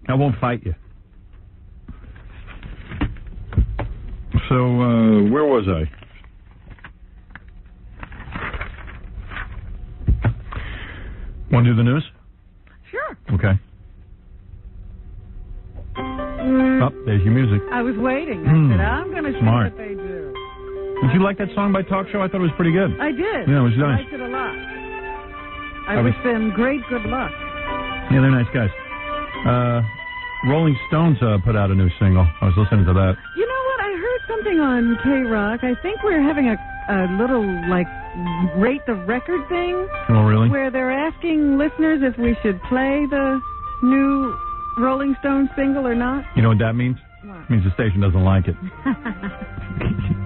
I won't fight you. So, where was I? Want to do the news?
Sure.
Okay. Oh, there's your music.
I was waiting. I said, I'm going to see what they do.
Did you like that song by Talk Show? I thought it was pretty good.
I did.
Yeah, it was nice.
I liked it a lot. I wish them great good luck.
Yeah, they're nice guys. Rolling Stones put out a new single. I was listening to that.
You know what? I heard something on K-Rock. I think we're having a little, like, rate the record thing.
Oh, really?
Where they're asking listeners if we should play the new Rolling Stones single or not.
You know what that means?
What?
It means the station doesn't like it.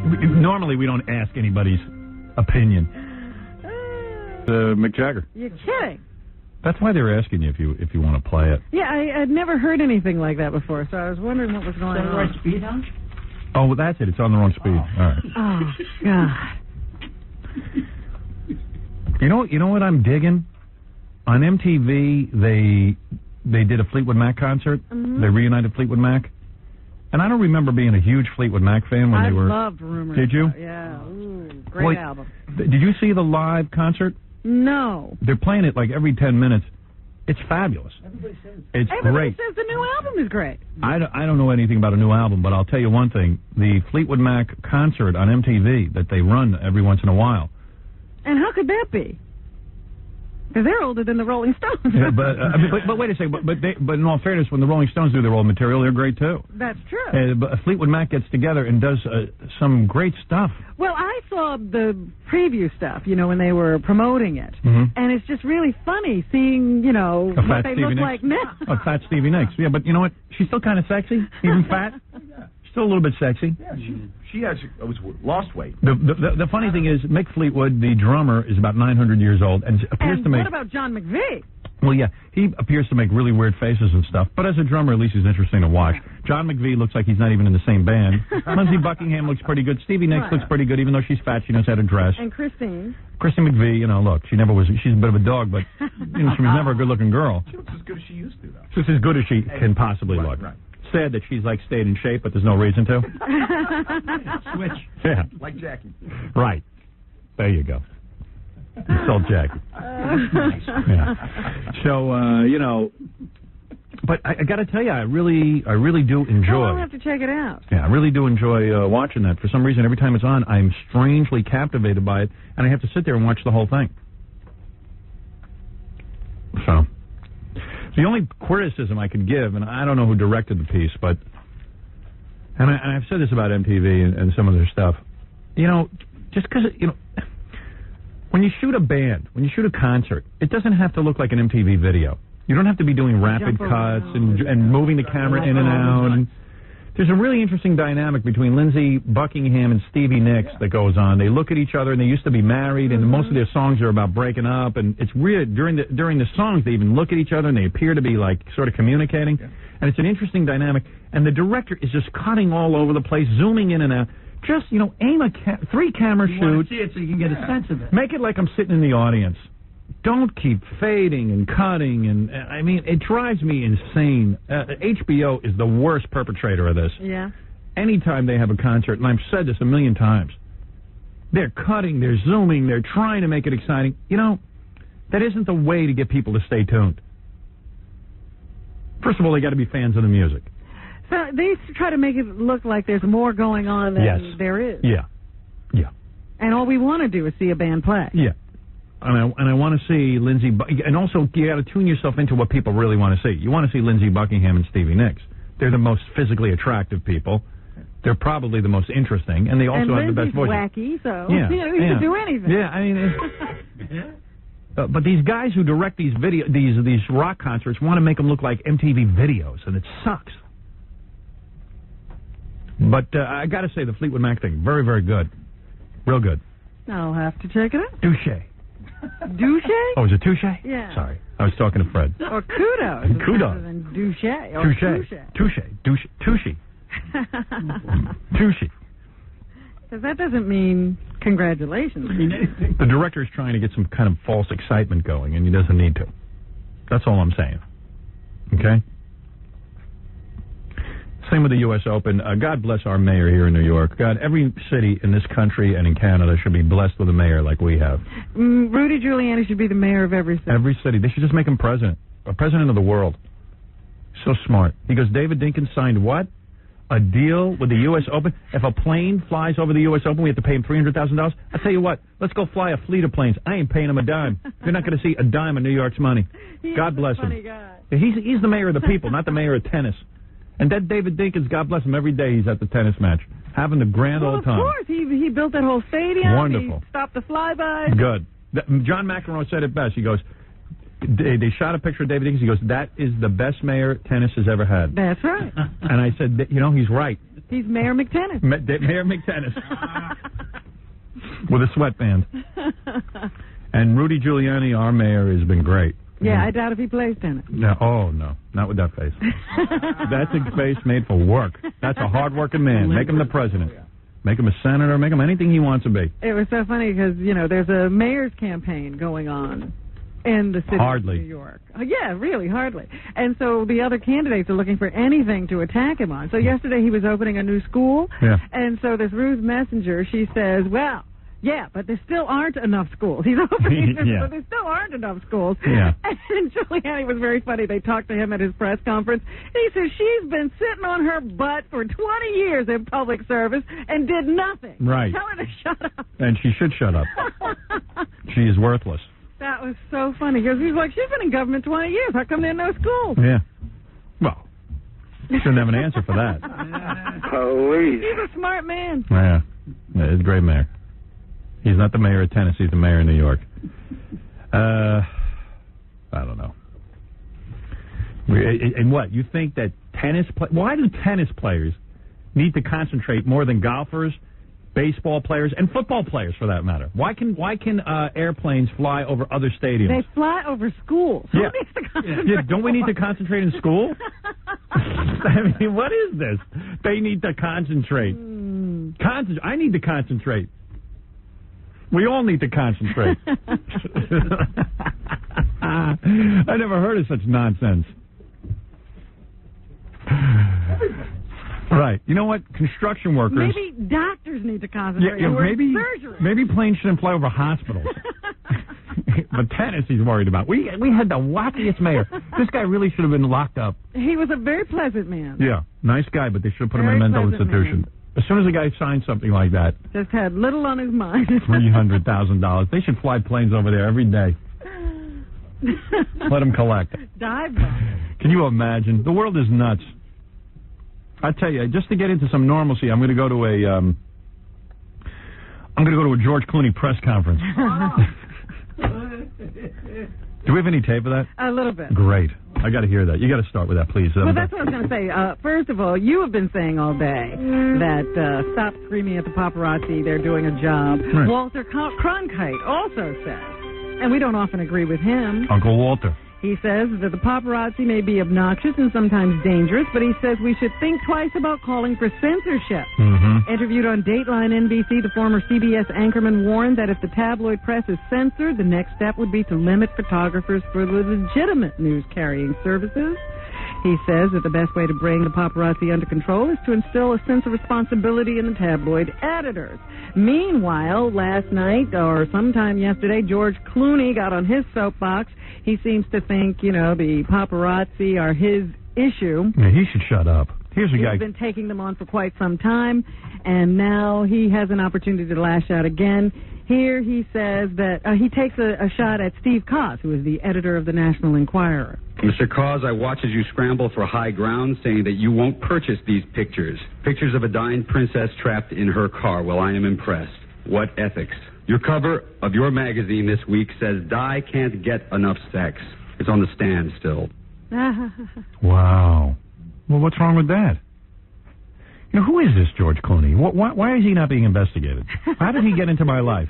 Normally, we don't ask anybody's opinion. Mick Jagger.
You're kidding.
That's why they're asking you if you want to play it.
Yeah, I'd never heard anything like that before, so I was wondering what was going on.
Right speed on?
Oh, well, that's it. It's on the wrong speed. All right.
Oh, God.
You know what I'm digging? On MTV, they did a Fleetwood Mac concert. Mm-hmm. They reunited Fleetwood Mac. And I don't remember being a huge Fleetwood Mac fan when they were...
I loved Rumors.
Did you?
Yeah. Ooh, great album.
Did you see the live concert?
No.
They're playing it like every 10 minutes. It's fabulous. It's
Everybody
great.
says the new album is great.
I don't know anything about a new album, but I'll tell you one thing. The Fleetwood Mac concert on MTV that they run every once in a while.
And how could that be? Because they're older than the Rolling Stones.
Yeah, but wait a second. But in all fairness, when the Rolling Stones do their old material, they're great too.
That's true.
But Fleetwood Mac gets together and does some great stuff.
Well, I saw the preview stuff, when they were promoting it, and it's just really funny seeing, what they look like now.
A fat Stevie Nicks. Yeah, but you know what? She's still kind of sexy, even fat. Still a little bit sexy.
Yeah, she has lost weight.
The funny thing is, Mick Fleetwood, the drummer, is about 900 years old and appears to make.
What about John McVie?
Well, yeah, he appears to make really weird faces and stuff. But as a drummer, at least he's interesting to watch. John McVie looks like he's not even in the same band. Lindsey Buckingham looks pretty good. Stevie Nicks looks pretty good, even though she's fat. She knows how to dress.
And Christine
McVie, look, she never was. She's a bit of a dog, but she was never a good-looking girl.
She looks as good as she used to, though.
She's as good as she can possibly look.
Right.
Sad that she's stayed in shape, but there's no reason to.
Switch.
Yeah.
Like Jackie.
Right. There you go. Insult Jackie. Yeah. So, but I got to tell you, I really do enjoy.
Oh, I'll have to check it out.
Yeah, I really do enjoy watching that. For some reason, every time it's on, I'm strangely captivated by it, and I have to sit there and watch the whole thing. So. The only criticism I could give, and I don't know who directed the piece, but, and I've said this about MTV and some of their stuff, just because, when you shoot a band, when you shoot a concert, it doesn't have to look like an MTV video. You don't have to be doing rapid cuts and moving the camera in and out. And there's a really interesting dynamic between Lindsey Buckingham and Stevie Nicks that goes on. They look at each other, and they used to be married, and most of their songs are about breaking up. And it's weird. During the songs, they even look at each other, and they appear to be sort of communicating. Yeah. And it's an interesting dynamic. And the director is just cutting all over the place, zooming in and out. Just aim a 3-camera shoot.
You want to see it so you can get a sense of it.
Make it like I'm sitting in the audience. Don't keep fading and cutting, and it drives me insane. HBO is the worst perpetrator of this.
Yeah.
Anytime they have a concert, and I've said this a million times, they're cutting, they're zooming, they're trying to make it exciting. That isn't the way to get people to stay tuned. First of all, they got to be fans of the music.
So they try to make it look like there's more going on than there is.
Yeah.
And all we want to do is see a band play.
Yeah. And I want to see Lindsey, and also you got to tune yourself into what people really want to see. You want to see Lindsey Buckingham and Stevie Nicks. They're the most physically attractive people. They're probably the most interesting, and they also have the best voice.
Wacky, so he can do anything.
Yeah, but these guys who direct these rock concerts want to make them look like MTV videos, and it sucks. But I got to say, the Fleetwood Mac thing, very, very good, real good.
I'll have to check it out.
Douche.
Douche?
Oh, is it touche?
Yeah.
Sorry, I was talking to Fred.
Or kudos.
Kudos.
Than douche. Or
touche. Touche. Touche.
Because that doesn't mean congratulations.
The director is trying to get some kind of false excitement going, and he doesn't need to. That's all I'm saying. Okay? Same with the U.S. Open. God bless our mayor here in New York. God, every city in this country and in Canada should be blessed with a mayor like we have.
Rudy Giuliani should be the mayor of every city.
Every city. They should just make him president. A president of the world. So smart. Because David Dinkins signed what? A deal with the U.S. Open? If a plane flies over the U.S. Open, we have to pay him $300,000? I'll tell you what. Let's go fly a fleet of planes. I ain't paying him a dime. You're not going to see a dime of New York's money. God bless him.
Guy.
He's the mayor of the people, not the mayor of tennis. And that David Dinkins, God bless him, every day he's at the tennis match, having the grand old time.
Of course. He built that whole stadium.
Wonderful.
He stopped the flybys.
Good. John McEnroe said it best. He goes, they shot a picture of David Dinkins. He goes, that is the best mayor tennis has ever had.
That's right.
And I said, he's right.
He's Mayor McTennis.
Mayor McTennis. With a sweatband. And Rudy Giuliani, our mayor, has been great.
Yeah, I doubt if he plays tennis.
No, not with that face. That's a face made for work. That's a hard-working man. Make him the president. Make him a senator. Make him anything he wants to be.
It was so funny because, there's a mayor's campaign going on in the city of New York. Yeah, really, hardly. And so the other candidates are looking for anything to attack him on. So yesterday he was opening a new school.
Yeah.
And so this Ruth Messenger, she says, well, yeah, but there still aren't enough schools. He's opening this, but there still aren't enough schools.
Yeah.
And Giuliani was very funny. They talked to him at his press conference. He says she's been sitting on her butt for 20 years in public service and did nothing.
Right.
Tell her to shut up.
And she should shut up. She is worthless.
That was so funny because he's like, she's been in government 20 years. How come there are no schools?
Yeah. Well, shouldn't have an answer for that.
Police. He's a smart man.
Yeah. He's a great mayor. He's not the mayor of Tennessee. He's the mayor of New York. I don't know. And what? You think that why do tennis players need to concentrate more than golfers, baseball players, and football players, for that matter? Why can airplanes fly over other stadiums?
They fly over schools.
Yeah. Don't we need to concentrate in school? I mean, what is this? They need to concentrate. I need to concentrate. We all need to concentrate. I never heard of such nonsense. Right. You know what? Construction workers.
Maybe doctors need to concentrate.
Yeah, maybe planes shouldn't fly over hospitals. But tennis he's worried about. We had the wackiest mayor. This guy really should have been locked up.
He was a very pleasant man.
Yeah, nice guy, but they should have put him in a mental institution.
Man.
As soon as a guy signed something like that.
Just had little on his mind.
$300,000. They should fly planes over there every day. Let them collect.
Dive bomb.
Can you imagine? The world is nuts. I tell you, just to get into some normalcy, I'm going to go to a George Clooney press conference. Do we have any tape of that?
A little bit.
Great. I got to hear that. You got to start with that, please.
Well, that's what I was going to say. First of all, you have been saying all day that stop screaming at the paparazzi. They're doing a job. Right. Walter Cronkite also says, and we don't often agree with him.
Uncle Walter.
He says that the paparazzi may be obnoxious and sometimes dangerous, but he says we should think twice about calling for censorship.
Mm-hmm.
Interviewed on Dateline NBC, the former CBS anchorman warned that if the tabloid press is censored, the next step would be to limit photographers for the legitimate news-carrying services. He says that the best way to bring the paparazzi under control is to instill a sense of responsibility in the tabloid editors. Meanwhile, last night or sometime yesterday, George Clooney got on his soapbox. He seems to think, the paparazzi are his issue.
Yeah, he should shut up. He's
been taking them on for quite some time, and now he has an opportunity to lash out again. Here he says that he takes a shot at Steve Koz, who is the editor of the National Enquirer.
Mr. Koz, I watch as you scramble for high ground, saying that you won't purchase these pictures. Pictures of a dying princess trapped in her car. Well, I am impressed. What ethics. Your cover of your magazine this week says Di can't get enough sex. It's on the stand still.
Wow. Well, what's wrong with that? Who is this George Clooney? Why is he not being investigated? How did he get into my life?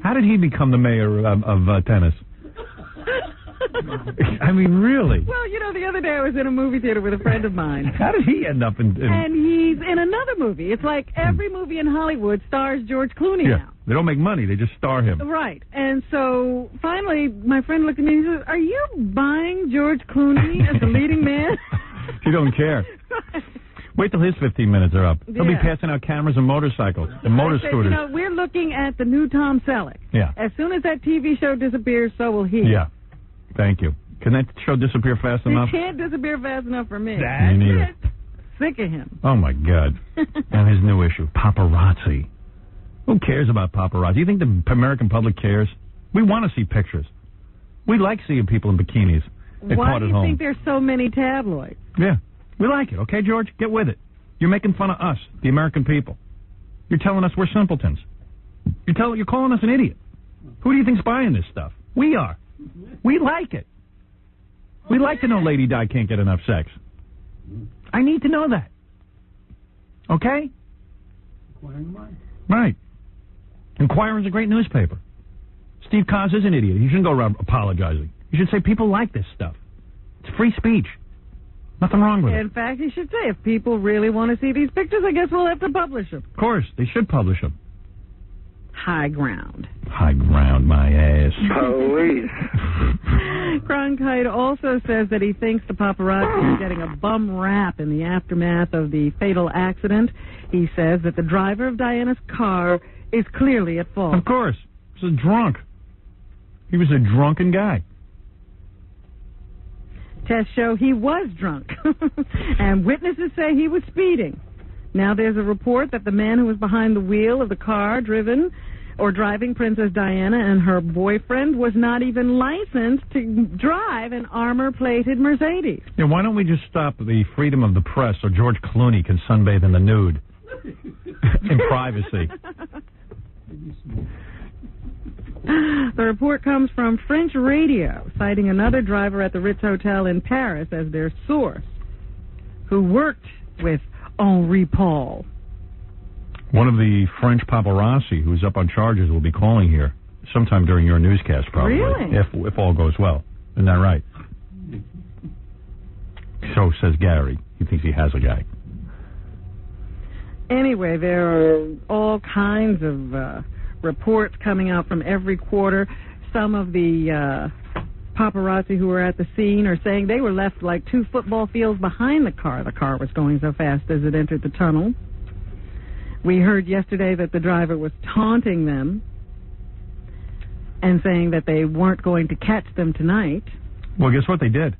How did he become the mayor of tennis? I mean, really?
Well, the other day I was in a movie theater with a friend of mine.
How did he end up in...
And he's in another movie. It's like every movie in Hollywood stars George Clooney now.
They don't make money. They just star him.
Right. And so, finally, my friend looked at me and he says, are you buying George Clooney as the leading man?
He don't care. Wait till his 15 minutes are up. He'll be passing out cameras and motorcycles and motor scooters.
We're looking at the new Tom Selleck.
Yeah.
As soon as that TV show disappears, so will he.
Yeah. Thank you. Can that show disappear fast enough?
It can't disappear fast enough for me.
Me neither.
Sick of him.
Oh, my God. And his new issue, paparazzi. Who cares about paparazzi? You think the American public cares? We want to see pictures. We like seeing people in bikinis.
Why do you think there's so many tabloids?
Yeah. We like it, okay, George? Get with it. You're making fun of us, the American people. You're telling us we're simpletons. You're calling us an idiot. Who do you think's buying this stuff? We are. We like it. We like to know Lady Di can't get enough sex. I need to know that. Okay? Right. Inquirer's a great newspaper. Steve Koz is an idiot. He shouldn't go around apologizing. You should say people like this stuff. It's free speech. Nothing wrong with it.
In fact, you should say, if people really want to see these pictures, I guess we'll have to publish them.
Of course, they should publish them.
High ground.
High ground, my ass.
Police. Cronkite also says that he thinks the paparazzi is getting a bum rap in the aftermath of the fatal accident. He says that the driver of Diana's car is clearly at fault.
Of course. He was a drunk. He was a drunken guy.
Tests show he was drunk, and witnesses say he was speeding. Now there's a report that the man who was behind the wheel of the car driven or driving Princess Diana and her boyfriend was not even licensed to drive an armor-plated Mercedes.
Yeah, why don't we just stop the freedom of the press so George Clooney can sunbathe in the nude in privacy?
The report comes from French radio, citing another driver at the Ritz Hotel in Paris as their source, who worked with Henri Paul.
One of the French paparazzi who's up on charges will be calling here sometime during your newscast, probably.
Really?
If all goes well. Isn't that right? So says Gary. He thinks he has a guy.
Anyway, there are all kinds of reports coming out from every quarter. Some of the paparazzi who were at the scene are saying they were left like 2 football fields behind the car. The car was going so fast as it entered the tunnel. We heard yesterday that the driver was taunting them and saying that they weren't going to catch them tonight.
Well, guess what they did?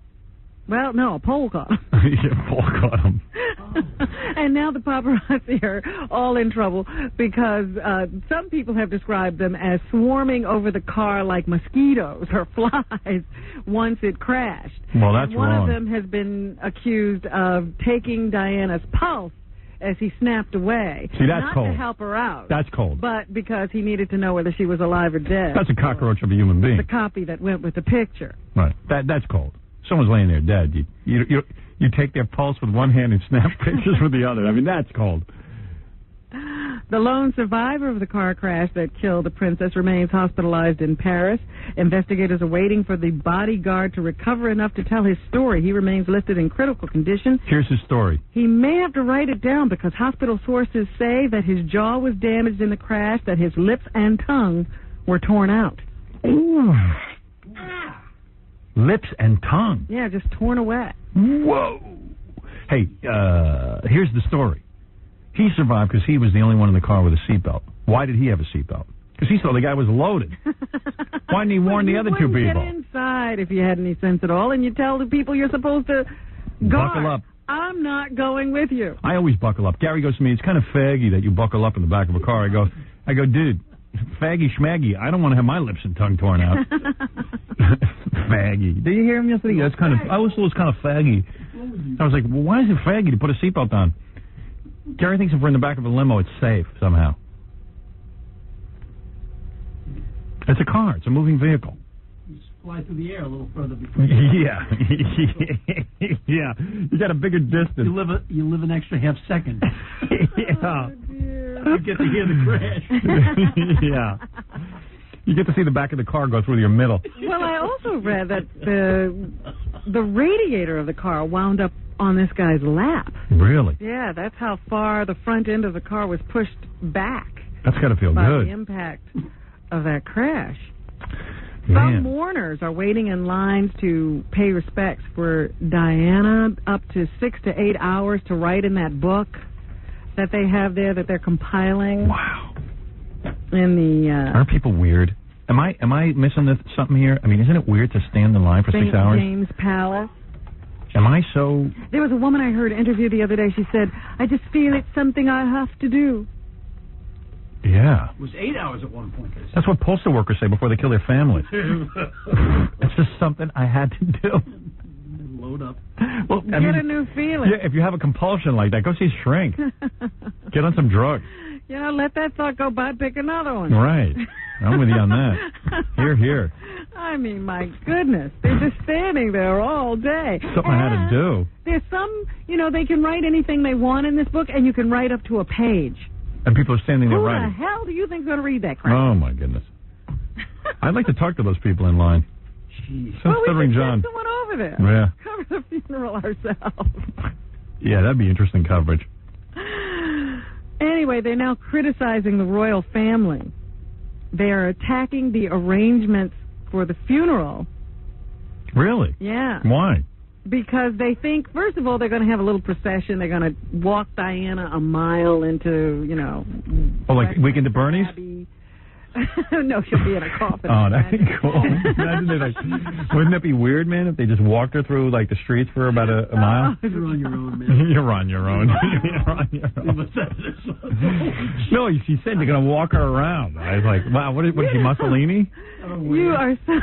Well, no, a pole caught them.
Yeah, a pole caught them.
And now the paparazzi are all in trouble because some people have described them as swarming over the car like mosquitoes or flies once it crashed.
Well, that's
and one
wrong.
of them has been accused of taking Diana's pulse as he snapped away.
See, that's
not
cold.
to help her out.
That's cold.
But because he needed to know whether she was alive or dead.
That's a cockroach of a human being.
The copy that went with the picture.
Right. That's cold. Someone's laying there dead. You take their pulse with one hand and snap pictures with the other. I mean, that's cold.
The lone survivor of the car crash that killed the princess remains hospitalized in Paris. Investigators are waiting for the bodyguard to recover enough to tell his story. He remains listed in critical condition.
Here's his story.
He may have to write it down because hospital sources say that his jaw was damaged in the crash, that his lips and tongue were torn out.
Ooh. Lips and tongue.
Yeah, just torn away.
Whoa. Hey, here's the story. He survived because he was the only one in the car with a seatbelt. Why did he have a seatbelt? Because he saw the guy was loaded. Why didn't he warn the other 2 people?
Get inside if you had any sense at all, and you tell the people you're supposed to guard.
Buckle up.
I'm not going with you.
I always buckle up. Gary goes to me, it's kind of faggy that you buckle up in the back of a car. I go, dude, faggy schmaggy. I don't want to have my lips and tongue torn out. Faggy. Did you hear him yesterday? That's kind of. I always thought it was kind of faggy. I was like, well, why is it faggy to put a seatbelt on? Gary thinks if we're in the back of a limo, it's safe somehow. It's a car. It's a moving vehicle.
You just fly through the air a little further before.
Yeah. Yeah. You got a bigger distance.
You live an extra half second.
Yeah.
You get to hear the crash.
Yeah. You get to see the back of the car go through your middle.
Well, I also read that the radiator of the car wound up on this guy's lap.
Really?
Yeah, that's how far the front end of the car was pushed back.
That's got to feel
by
good.
The impact of that crash.
Man.
Some mourners are waiting in lines to pay respects for Diana, up to 6 to 8 hours to write in that book that they have there that they're compiling.
Wow.
In the
aren't people weird? Am I missing something here? I mean, isn't it weird to stand in line for 6 hours?
James Palace.
Am I so?
There was a woman I heard interview the other day. She said, "I just feel it's something I have to do."
Yeah.
It was 8 hours at one point.
That's what postal workers say before they kill their families. It's just something I had to do.
Load up.
Well,
Get a new feeling.
Yeah, if you have a compulsion like that, go see a shrink. Get on some drugs.
You know, let that thought go by, pick another one.
Right. I'm with you on that. Here.
I mean, my goodness. They're just standing there all day.
Something I had to do.
There's some, they can write anything they want in this book, and you can write up to a page.
And people are standing there
Who
writing.
the hell do you think's going to read that crap?
Oh, my goodness. I'd like to talk to those people in line.
Jeez.
So
well, we can
John.
send someone over there.
Yeah.
Cover the funeral ourselves.
Yeah, that'd be interesting coverage.
Anyway, they're now criticizing the royal family. They are attacking the arrangements for the funeral.
Really?
Yeah.
Why?
Because they think, first of all, they're going to have a little procession. They're going to walk Diana a mile into,
Oh, like Weekend at Bernie's?
No, she'll be in a coffin.
Oh, that'd be cool. Wouldn't that be weird, man, if they just walked her through, the streets for about a mile?
You're on your own, man.
You're on your own. You're on your own. No, she said they're going to walk her around. I was like, wow, what is she, Mussolini?
You are so...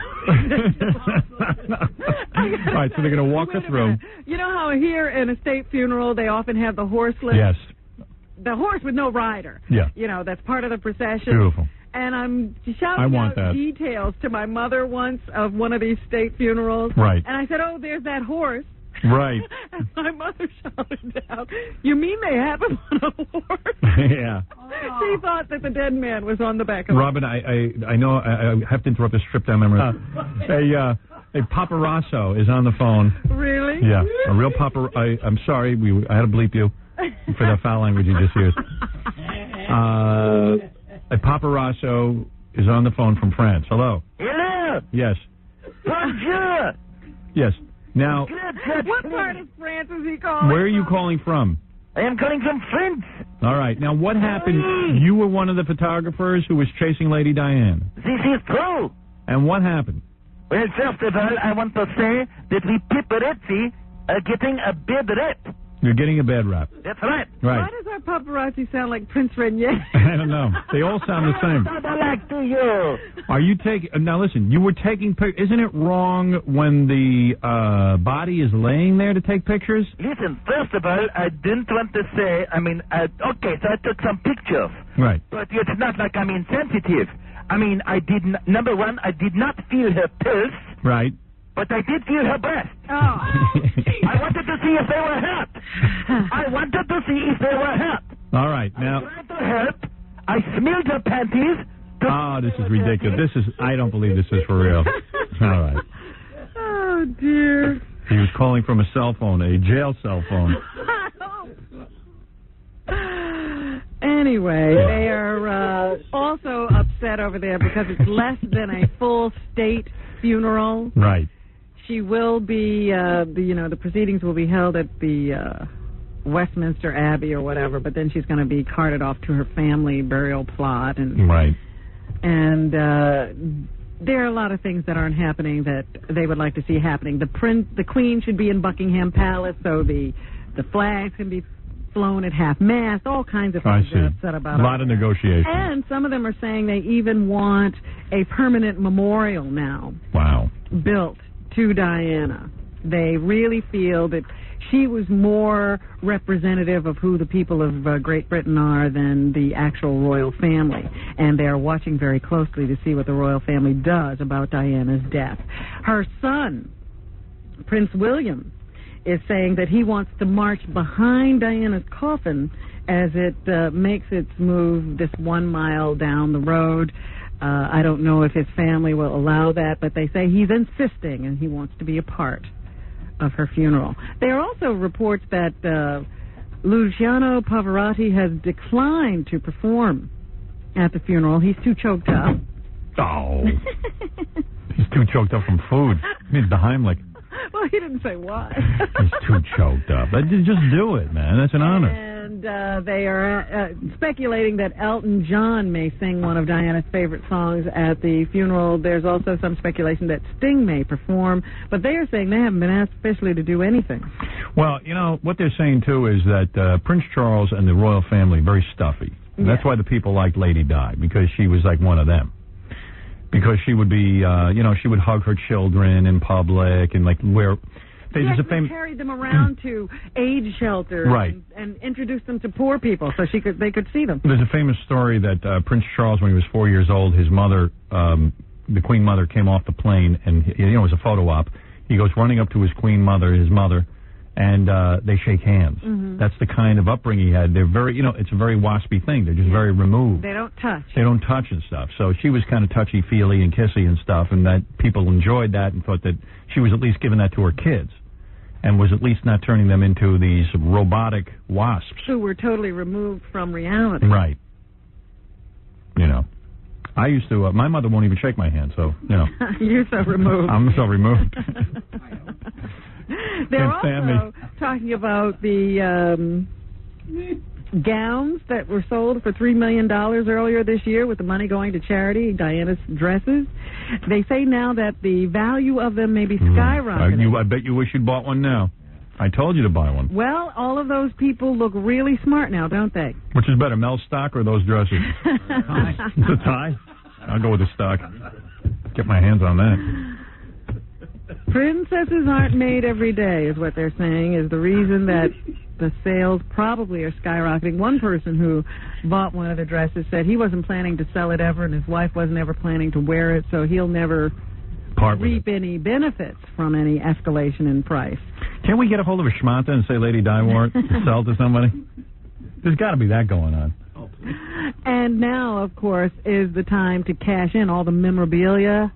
All right, so they're going to walk her through.
You know how here in a state funeral they often have the horse list?
Yes.
The horse with no rider.
Yeah.
You know, that's part of the procession.
Beautiful.
And I'm shouting out details to my mother once of one of these state funerals.
Right.
And I said, oh, there's that horse.
Right.
And my mother shouted out, you mean they have him on a horse?
Yeah.
She thought that the dead man was on the back of
Robin, I know I have to interrupt this trip down memory. A paparazzo is on the phone.
Really?
Yeah. A real I'm sorry, I had to bleep you for the foul language you just used. A paparazzo is on the phone from France. Hello.
Hello.
Yes.
Bonjour.
Yes. Now,
what part of France is he calling?
Where are you calling from?
I am calling from France.
All right. Now, what happened? You were one of the photographers who was chasing Lady Diane.
This is true.
And what happened?
Well, first of all, I want to say that we paparazzi are getting a bad rap.
You're getting a bad rap.
That's right.
Right.
Why does our paparazzi sound like Prince Renier?
I don't know. They all sound the same.
Like to you.
Are you taking... Now, listen, you were taking pictures. Isn't it wrong when the body is laying there to take pictures?
Listen, first of all, I didn't want to say... okay, so I took some pictures.
Right.
But it's not like I'm insensitive. Number one, I did not feel her pulse.
Right.
But I did feel her breast.
Oh.
I wanted to see if they were hurt.
All right, now...
I tried to help. I smelled her panties.
Oh, this is ridiculous. I don't believe this is for real. All right.
Oh, dear.
He was calling from a cell phone, a jail cell phone.
Anyway, they are also upset over there because it's less than a full state funeral.
Right.
She will be, the proceedings will be held at the Westminster Abbey or whatever, but then she's going to be carted off to her family burial plot.
Right.
And there are a lot of things that aren't happening that they would like to see happening. The Queen should be in Buckingham Palace, so the flags can be flown at half-mast, all kinds of things they're upset about.
A lot of negotiations.
And some of them are saying they even want a permanent memorial now.
Wow.
Built to Diana. They really feel that she was more representative of who the people of Great Britain are than the actual royal family. And they're watching very closely to see what the royal family does about Diana's death. Her son, Prince William, is saying that he wants to march behind Diana's coffin as it makes its move this 1 mile down the road. I don't know if his family will allow that, but they say he's insisting and he wants to be a part of her funeral. There are also reports that Luciano Pavarotti has declined to perform at the funeral. He's too choked up.
Oh. He's too choked up from food. He needs the Heimlich.
Well, he didn't say why.
He's too choked up. Just do it, man. That's an honor.
And they are speculating that Elton John may sing one of Diana's favorite songs at the funeral. There's also some speculation that Sting may perform, but they are saying they haven't been asked officially to do anything.
Well, what they're saying, too, is that Prince Charles and the royal family very stuffy. And that's why the people liked Lady Di, because she was like one of them. Because she would be, she would hug her children in public and where they just
carried them around to aid shelters,
right,
and introduced them to poor people so they could see them.
There's a famous story that Prince Charles, when he was 4 years old, his mother, the Queen Mother, came off the plane, and it was a photo op. He goes running up to his mother, and they shake hands. Mm-hmm. That's the kind of upbringing he had. They're very, it's a very waspy thing. They're just very removed.
They don't touch.
They don't touch and stuff. So she was kind of touchy-feely and kissy and stuff, and that people enjoyed that and thought that she was at least giving that to her kids and was at least not turning them into these robotic wasps.
Who were totally removed from reality.
Right. I used to, my mother won't even shake my hand, so,
You're so removed.
I'm so removed.
They're also talking about the gowns that were sold for $3 million earlier this year with the money going to charity, Diana's dresses. They say now that the value of them may be skyrocketing.
I bet you wish you'd bought one now. I told you to buy one.
Well, all of those people look really smart now, don't they?
Which is better, Mel's stock or those dresses? The tie? I'll go with the stock. Get my hands on that.
Princesses aren't made every day, is what they're saying, is the reason that the sales probably are skyrocketing. One person who bought one of the dresses said he wasn't planning to sell it ever, and his wife wasn't ever planning to wear it, so he'll never reap any benefits from any escalation in price.
Can't we get a hold of a schmanta and say Lady Di wore it to sell to somebody? There's got to be that going on.
And now, of course, is the time to cash in. All the memorabilia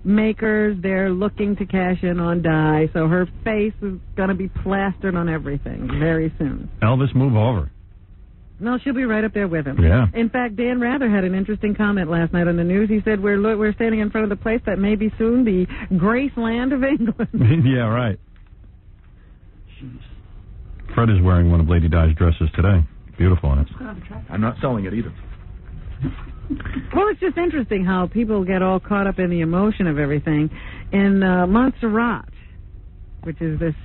makers, they're looking to cash in on Di, so her face is going to be plastered on everything very soon.
Elvis, move over.
No, she'll be right up there with him.
Yeah.
In fact, Dan Rather had an interesting comment last night on the news. He said, we're standing in front of the place that may be soon the Graceland of England.
Yeah, right. Fred is wearing one of Lady Di's dresses today. Beautiful on it.
I'm not selling it either.
Well, it's just interesting how people get all caught up in the emotion of everything. In Montserrat, which is this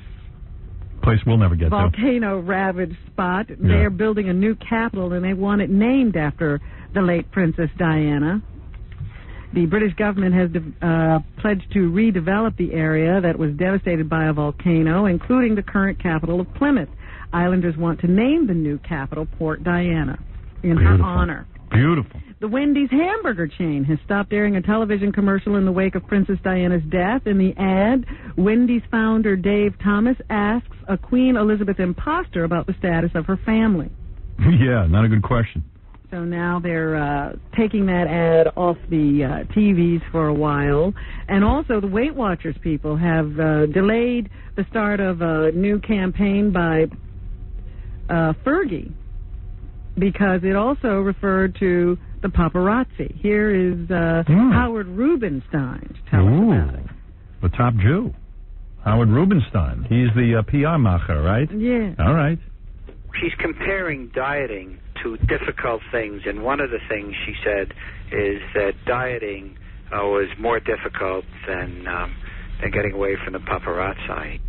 place we'll never get
volcano-ravaged spot, they're building a new capital, and they want it named after the late Princess Diana. The British government has pledged to redevelop the area that was devastated by a volcano, including the current capital of Plymouth. Islanders want to name the new capital Port Diana in her honor.
Beautiful.
The Wendy's hamburger chain has stopped airing a television commercial in the wake of Princess Diana's death. In the ad, Wendy's founder Dave Thomas asks a Queen Elizabeth imposter about the status of her family.
Yeah, not a good question.
So now they're taking that ad off the TVs for a while. And also the Weight Watchers people have delayed the start of a new campaign by Fergie, because it also referred to the paparazzi. Here is Howard Rubenstein to tell us about it.
The top Jew, Howard Rubenstein. He's the PR macher, right?
Yeah.
All right.
She's comparing dieting to difficult things, and one of the things she said is that dieting was more difficult than getting away from the paparazzi.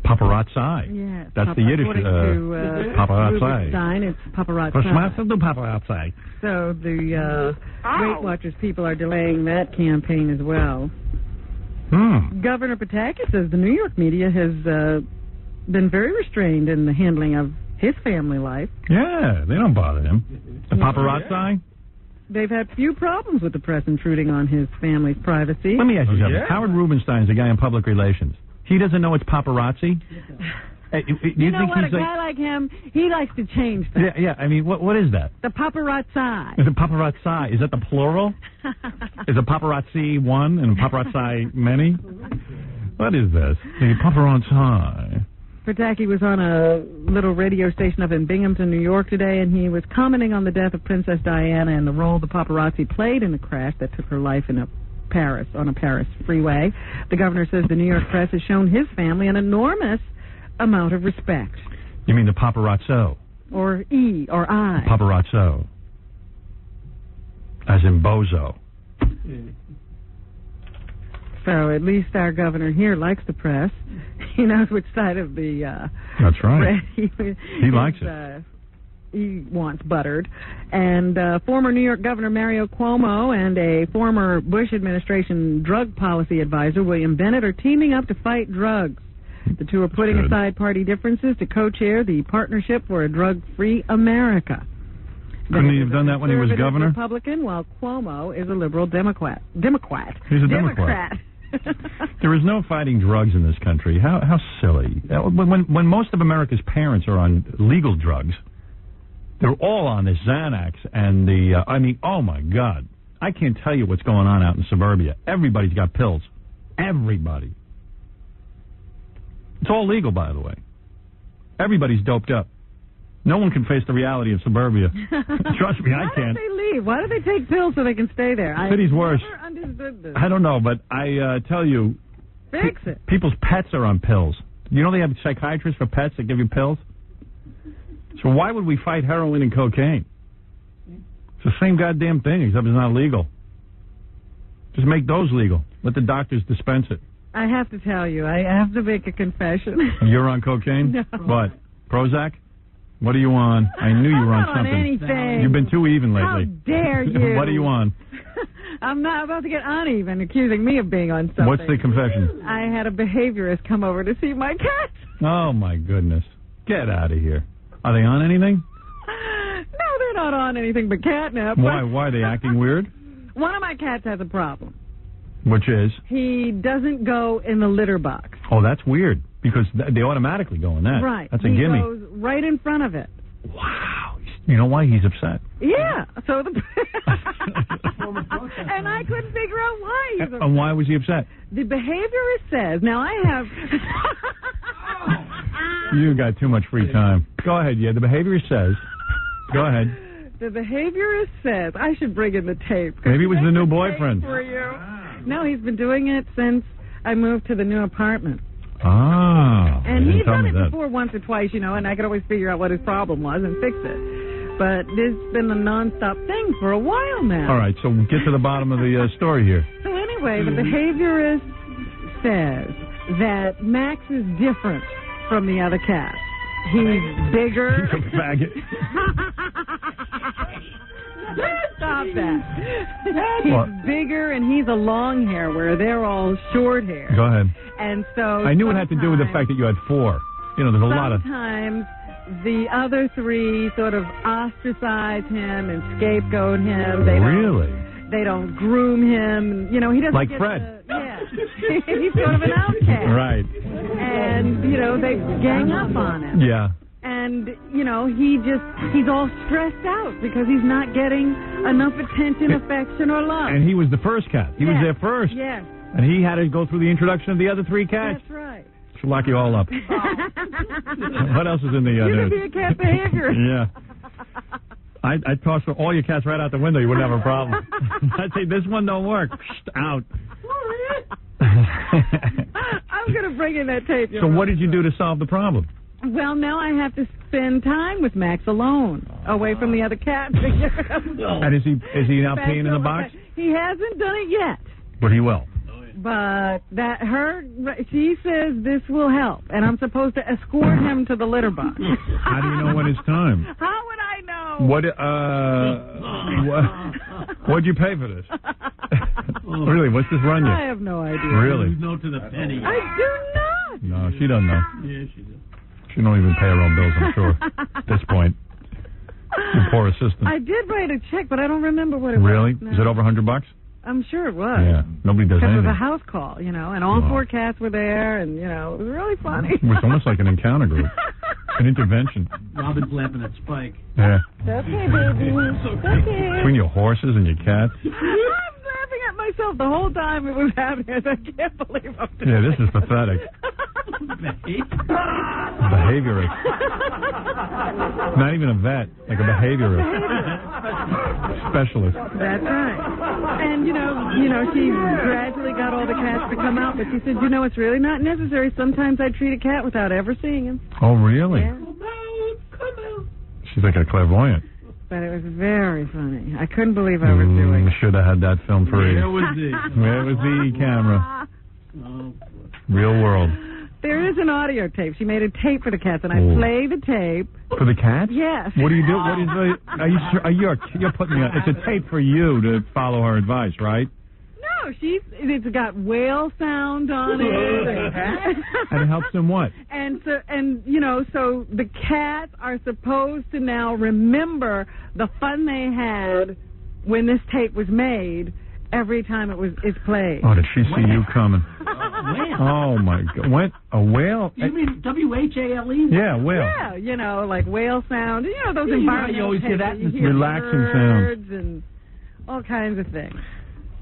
Paparazzi.
Yeah,
that's the Yiddish paparazzi.
Rubenstein, it's paparazzi.
Paparazzi.
So the Weight Watchers people are delaying that campaign as well. Governor Pataki says the New York media has been very restrained in the handling of his family life.
Yeah, they don't bother him. The paparazzi?
They've had few problems with the press intruding on his family's privacy.
Let me ask you something. Howard Rubenstein's a guy in public relations. He doesn't know it's paparazzi?
You know what? A guy like him, he likes to change things.
Yeah. I mean, what is that?
The paparazzi.
Is it paparazzi? Is that the plural? Is it paparazzi one and paparazzi many? What is this? The paparazzi.
Pataki was on a little radio station up in Binghamton, New York today, and he was commenting on the death of Princess Diana and the role the paparazzi played in the crash that took her life on a Paris freeway. The governor says the New York press has shown his family an enormous amount of respect.
You mean the paparazzo?
Or E or I.
Paparazzo. As in bozo.
So at least our governor here likes the press. He knows which side of the
that's right.
He
likes it.
He wants buttered. And former New York Governor Mario Cuomo and a former Bush administration drug policy advisor, William Bennett, are teaming up to fight drugs. The two are putting aside party differences to co-chair the Partnership for a Drug-Free America.
Couldn't he have done that when he was governor?
Republican, while Cuomo is a liberal Democrat.
He's a Democrat. There is no fighting drugs in this country. How silly. When most of America's parents are on legal drugs, they're all on this Xanax and the, oh my God. I can't tell you what's going on out in suburbia. Everybody's got pills. Everybody. It's all legal, by the way. Everybody's doped up. No one can face the reality of suburbia. Trust me, I can't.
Why don't they leave? Why do they take pills so they can stay there?
City's worse.
I never understood this.
I don't know, but I tell you,
fix it.
People's pets are on pills. You know they have psychiatrists for pets that give you pills? So why would we fight heroin and cocaine? It's the same goddamn thing, except it's not legal. Just make those legal. Let the doctors dispense it.
I have to tell you, I have to make a confession.
You're on cocaine?
No.
What? Prozac? What are you on? I knew you were on something.
Anything.
You've been too even lately.
How dare you?
What are you on?
I'm not about to get uneven, accusing me of being on something.
What's the confession?
I had a behaviorist come over to see my cat.
Oh, my goodness. Get out of here. Are they on anything?
No, they're not on anything but catnip.
Why? Why are they acting weird?
One of my cats has a problem.
Which is?
He doesn't go in the litter box.
Oh, that's weird, because they automatically go in that.
Right.
That's a gimme.
He goes right in front of it.
Wow. You know why? He's upset.
Yeah. So and I couldn't figure out why he's upset.
And why was he upset?
The behaviorist says, now I have...
You got too much free time. Go ahead, the behaviorist says. Go ahead.
The behaviorist says, I should bring in the tape.
Maybe it was the new boyfriend.
For you. No, he's been doing it since I moved to the new apartment.
Ah.
And he's done it before once or twice, and I could always figure out what his problem was and fix it. But it's been a nonstop thing for a while now.
All right, so get to the bottom of the story here.
So anyway, the behaviorist says that Max is different from the other cats. He's bigger.
He's a faggot.
Stop that. He's bigger and he's a long hair where they're all short hair.
Go ahead.
And so
I knew it had to do with the fact that you had 4. There's a lot of...
Sometimes the other 3 sort of ostracize him and scapegoat him. They don't groom him. He doesn't
like
get
Fred.
He's sort of an outcast.
Right.
And, they gang up on him.
Yeah.
And, he's all stressed out because he's not getting enough attention, affection, or love.
And he was the first cat. He was there first.
Yes.
And he had to go through the introduction of the other 3 cats.
That's right.
Should lock you all up. What else is in the news?
You could be a cat behaviorist.
Yeah. I'd toss all your cats right out the window. You wouldn't have a problem. I'd say, this one don't work. Out.
I'm going to bring in that tape.
So what did you do to solve the problem?
Well, now I have to spend time with Max alone, away from the other cats.
And is he now peeing in the box?
He hasn't done it yet.
But he will.
But she says this will help, and I'm supposed to escort him to the litter box.
How do you know when it's time?
How would I know?
What'd you pay for this? Really, what's this run you?
I have no idea.
Really?
No to the penny.
I do not.
No, she doesn't know.
Yeah, she does.
She don't even pay her own bills, I'm sure, at this point. Your poor assistant.
I did write a check, but I don't remember what it was.
Really? Is it over $100?
I'm sure it was.
Yeah, nobody does anything.
Because it was a house call, and all 4 cats were there, and, it was really funny.
It was almost like an encounter group. An intervention.
Robin's laughing at Spike.
Yeah.
Okay, baby. Okay.
Between your horses and your cats.
I'm laughing at myself the whole time it was happening. I can't believe I'm doing
Yeah, this is pathetic. Behaviorist. Not even a vet, like a behaviorist. Specialist.
That's right. And, she gradually got all the cats to come out, but she said, it's really not necessary. Sometimes I treat a cat without ever seeing him.
Oh, really?
Yeah.
Come out.
She's like a clairvoyant.
But it was very funny. I couldn't believe I was doing it.
Should have had that film free.
Where was
the camera?
Oh,
Real world.
There is an audio tape. She made a tape for the cats, and I play the tape.
For the cats?
Yes.
What do you do? What is the? Are you sure? You're putting me on. It's a tape for you to follow her advice, right?
No, it's got whale sound on it.
And it helps them what?
So the cats are supposed to now remember the fun they had when this tape was made. Every time it's played.
Oh, did she see you coming? Oh, my God. What? A whale?
You mean WHALE?
Yeah, whale.
Yeah, like whale sound. Those environmental
you always hear that.
Relaxing sounds.
And all kinds of things.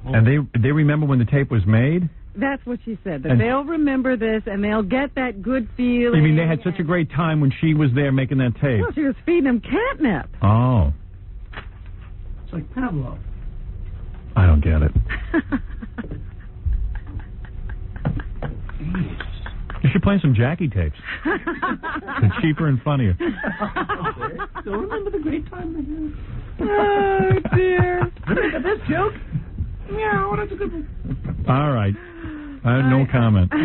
And they remember when the tape was made?
That's what she said. That they'll remember this, and they'll get that good feeling.
You mean they had such a great time when she was there making that tape?
Well, she was feeding them catnip.
Oh.
It's like Pavlov.
I don't get it. You should play some Jackie tapes. They're cheaper and funnier.
So remember the great time we had?
Oh, dear.
Remember this joke? Yeah, well, that's a good one.
All right. I have no comment.
You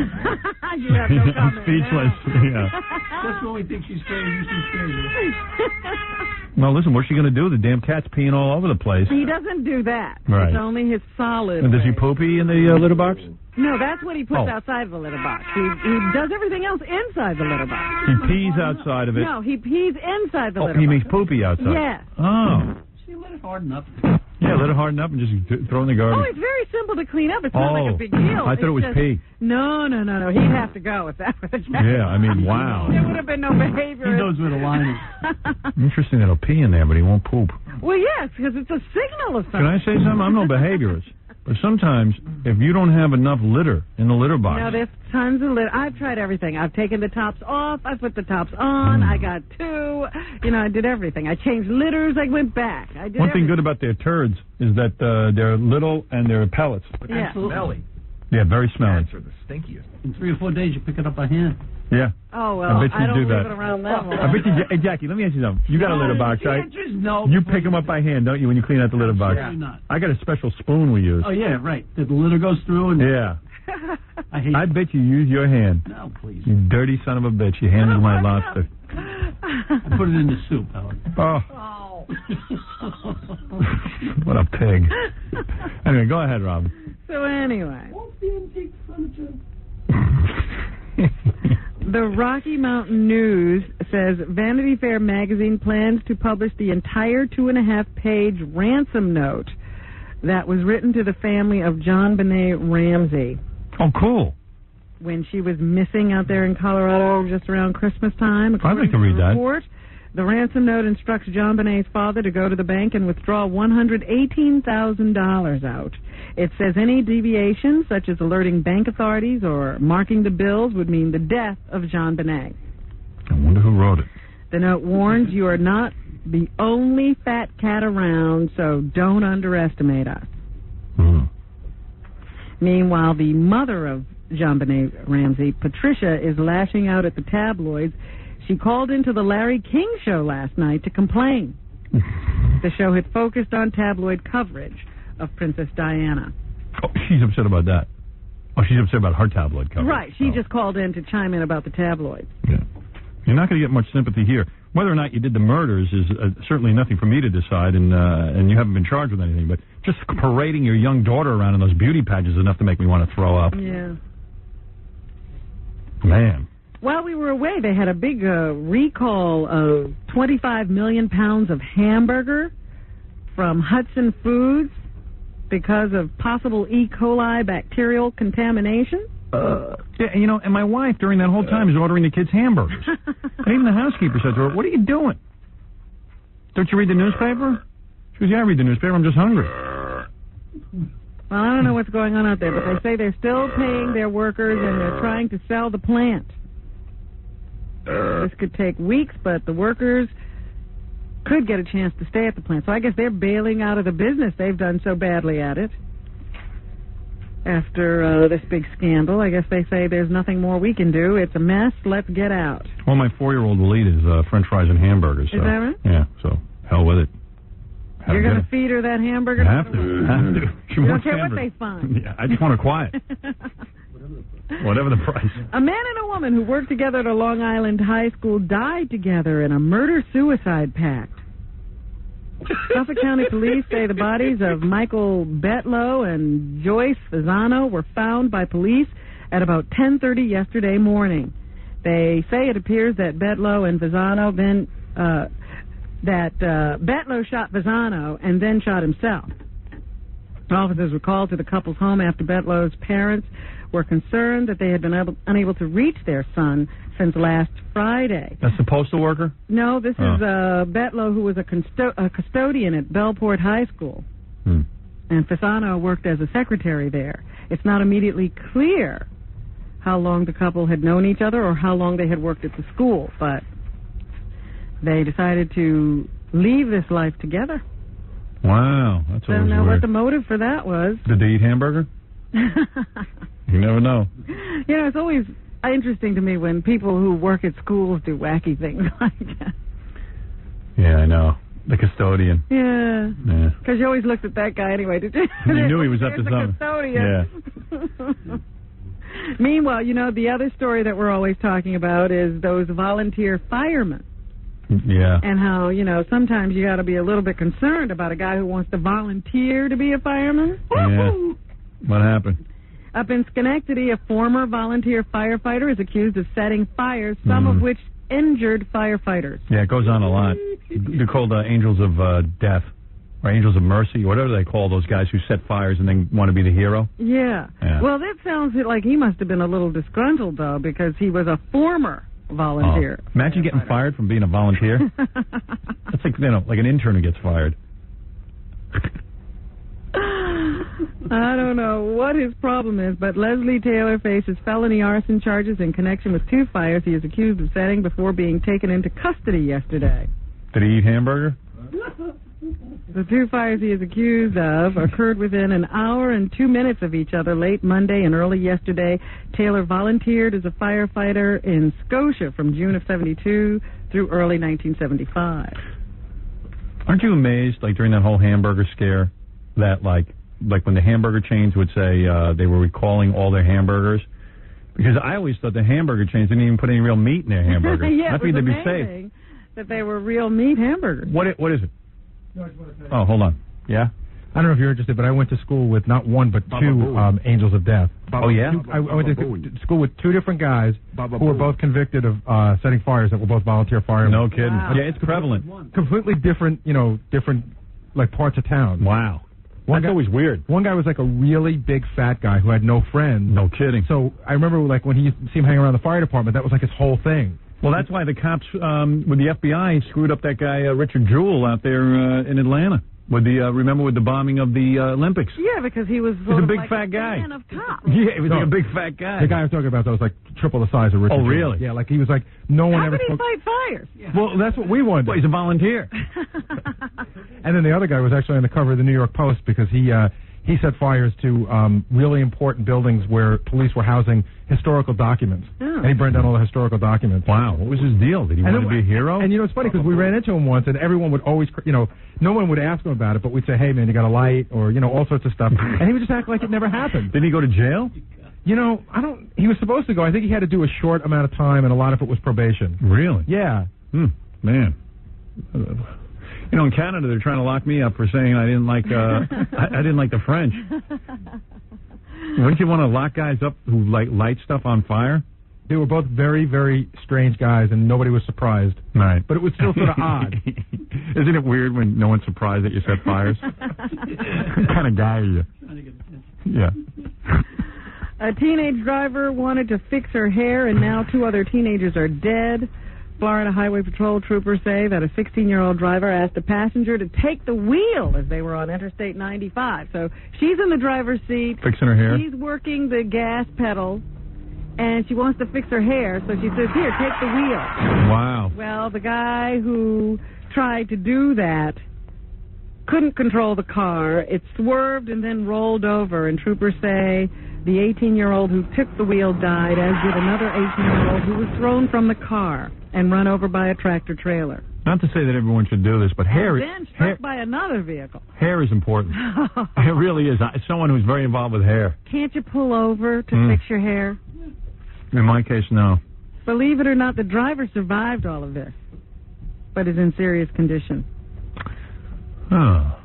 have no comment.
I'm speechless. Yeah.
Just when we think she's crazy, she's crazy.
Well, listen, what's she going to do? The damn cat's peeing all over the place.
He doesn't do that.
Right.
It's only his solid.
And does he poopy in the litter box?
No, that's what he puts outside the litter box. He does everything else inside the litter box.
He pees outside of it.
No, he pees inside the litter box.
He makes poopy outside.
Yes.
Oh.
She let it harden up.
Yeah, let it harden up and just throw it in the garbage.
Oh, it's very simple to clean up. It's not like a big deal.
I thought it was pee.
No. He'd have to go if that was the case.
Yeah, I mean, wow.
There would have been no behavior.
He knows where the line is.
Interesting that he'll pee in there, but he won't poop.
Well, yes, because it's a signal of something.
Can I say something? I'm no behaviorist. But sometimes, if you don't have enough litter in the litter box...
No, there's tons of litter. I've tried everything. I've taken the tops off. I put the tops on. I got 2. I did everything. I changed litters. I went back. I did
One thing good about their turds is that they're little and they're pellets.
But yeah. Smelly.
Yeah, very smelly.
Cats are the stinkiest. In 3 or 4 days, you pick it up by hand.
Yeah.
Oh, well,
I bet you
don't
do
leave
that.
it around that long.
I bet you, hey, Jackie, let me ask you something. You got a litter box, right?
The answer is no.
You pick them up by hand, don't you, when you clean out the litter box?
Absolutely not.
I got a special spoon we use.
Oh, yeah, right. The litter goes through and...
Yeah. I bet you use your hand.
No, please.
You dirty son of a bitch. You handled my lobster.
I put it in the soup, Howard.
Oh. What a pig. Anyway, go ahead, Rob.
So anyway. The Rocky Mountain News says Vanity Fair magazine plans to publish the entire 2.5-page ransom note that was written to the family of JonBenet Ramsey.
Oh, cool.
When she was missing out there in Colorado just around Christmas time.
I'd like to read that.
The ransom note instructs JonBenet's father to go to the bank and withdraw $118,000 out. It says any deviation, such as alerting bank authorities or marking the bills, would mean the death of JonBenet.
I wonder who wrote it.
The note warns you are not the only fat cat around, so don't underestimate us. Meanwhile, the mother of JonBenet Ramsey, Patricia, is lashing out at the tabloids. She called into the Larry King show last night to complain. The show had focused on tabloid coverage of Princess Diana.
Oh, she's upset about that. Oh, she's upset about her tabloid coverage.
Right. She just called in to chime in about the tabloids.
Yeah. You're not going to get much sympathy here. Whether or not you did the murders is certainly nothing for me to decide, and you haven't been charged with anything. But just parading your young daughter around in those beauty pageants is enough to make me want to throw up.
Yeah.
Man.
While we were away, they had a big recall of 25 million pounds of hamburger from Hudson Foods because of possible E. coli bacterial contamination.
Yeah, and my wife during that whole time is ordering the kids hamburgers. And even the housekeeper said to her, "What are you doing? Don't you read the newspaper?" She goes, "Yeah, I read the newspaper. I'm just hungry."
Well, I don't know what's going on out there, but they say they're still paying their workers and they're trying to sell the plant. This could take weeks, but the workers could get a chance to stay at the plant. So I guess they're bailing out of the business. They've done so badly at it. After this big scandal, I guess they say there's nothing more we can do. It's a mess. Let's get out.
Well, my 4-year-old will eat is French fries and hamburgers. So.
Is that right?
Yeah, so hell with it.
You're going to feed her that hamburger?
I have to. She
you don't
wants
care
hamburger.
what they find.
Yeah, I just want her quiet. Whatever the price.
A man and a woman who worked together at a Long Island high school died together in a murder-suicide pact. Suffolk County Police say the bodies of Michael Betlow and Joyce Fasano were found by police at about 10:30 yesterday morning. They say it appears that Betlow and Fasano then Betlow shot Fasano and then shot himself. Officers were called to the couple's home after Betlow's parents were concerned that they had been unable to reach their son since last Friday.
That's the postal worker?
No, this is Betlow, who was a custodian at Bellport High School. And Fasano worked as a secretary there. It's not immediately clear how long the couple had known each other or how long they had worked at the school, but they decided to leave this life together.
Wow, that's always
I don't know
weird.
what the motive for that was.
Did they eat hamburger? You never know.
It's always interesting to me when people who work at schools do wacky things like that.
Yeah, I know. The custodian.
Yeah.
Yeah.
Because you always looked at that guy anyway, did you?
You knew he was up to something.
Custodian.
Yeah.
Meanwhile, the other story that we're always talking about is those volunteer firemen.
Yeah.
And how, sometimes you got to be a little bit concerned about a guy who wants to volunteer to be a fireman.
Yeah. What happened?
Up in Schenectady, a former volunteer firefighter is accused of setting fires, some of which injured firefighters.
Yeah, it goes on a lot. They're called angels of death. Or angels of mercy, whatever they call those guys who set fires and then want to be the hero.
Yeah. Well, that sounds like he must have been a little disgruntled, though, because he was a former volunteer.
Imagine getting fired from being a volunteer. That's like, like an intern who gets fired.
I don't know what his problem is, but Leslie Taylor faces felony arson charges in connection with 2 fires he is accused of setting before being taken into custody yesterday.
Did he eat hamburger?
The 2 fires he is accused of occurred within an hour and 2 minutes of each other late Monday and early yesterday. Taylor volunteered as a firefighter in Scotia from June of 72 through early 1975.
Aren't you amazed, during that whole hamburger scare, that, like when the hamburger chains would say they were recalling all their hamburgers? Because I always thought the hamburger chains didn't even put any real meat in their hamburgers.
Yeah,
I
it was
they'd be
amazing that they were real meat hamburgers.
What is it? Oh, hold on. Yeah?
I don't know if you're interested, but I went to school with not one but 2 angels of death.
Oh, yeah?
I went to school with 2 different guys who were both convicted of setting fires that were both volunteer firemen.
No kidding.
Wow.
Yeah, it's prevalent.
Completely different, different parts of town.
Wow. That's always weird.
One guy was like a really big fat guy who had no friends.
No kidding.
So I remember when he used to see him hanging around the fire department, that was like his whole thing.
Well, that's why the cops with the FBI screwed up that guy Richard Jewell out there in Atlanta. With the remember with the bombing of the Olympics?
Yeah, because he was
a big fat guy.
Fan of Top.
Yeah, he was like a big fat guy.
The guy I'm talking about that was like triple the size of Richard.
Oh, really?
Yeah, he was like no one ever.
How could he fight fires?
Yeah. Well, that's what we wanted.
Well, he's a volunteer.
And then the other guy was actually on the cover of the New York Post because he set fires to really important buildings where police were housing historical documents.
Oh.
And he burned down all the historical documents.
Wow. What was his deal? Did he want to be a hero?
And, it's funny because we ran into him once, and everyone would always, no one would ask him about it, but we'd say, hey, man, you got a light, or, all sorts of stuff. And he would just act like it never happened.
Didn't he go to jail?
He was supposed to go. I think he had to do a short amount of time, and a lot of it was probation.
Really?
Yeah.
Man. In Canada, they're trying to lock me up for saying I didn't like I didn't like the French. Wouldn't you want to lock guys up who light stuff on fire?
They were both very, very strange guys, and nobody was surprised.
Right.
But it was still sort of odd.
Isn't it weird when no one's surprised that you set fires? What kind of guy are you? Yeah.
A teenage driver wanted to fix her hair, and now 2 other teenagers are dead. Florida Highway Patrol troopers say that a 16-year-old driver asked a passenger to take the wheel as they were on Interstate 95. So she's in the driver's seat.
Fixing her hair?
She's working the gas pedal, and she wants to fix her hair. So she says, here, take the wheel.
Wow.
Well, the guy who tried to do that couldn't control the car. It swerved and then rolled over, and troopers say the 18-year-old who took the wheel died, as did another 18-year-old who was thrown from the car and run over by a tractor trailer.
Not to say that everyone should do this, but hair
then struck by another vehicle.
Hair is important. It really is. As someone who's very involved with hair.
Can't you pull over to fix your hair?
In my case, no.
Believe it or not, the driver survived all of this, but is in serious condition.
Oh.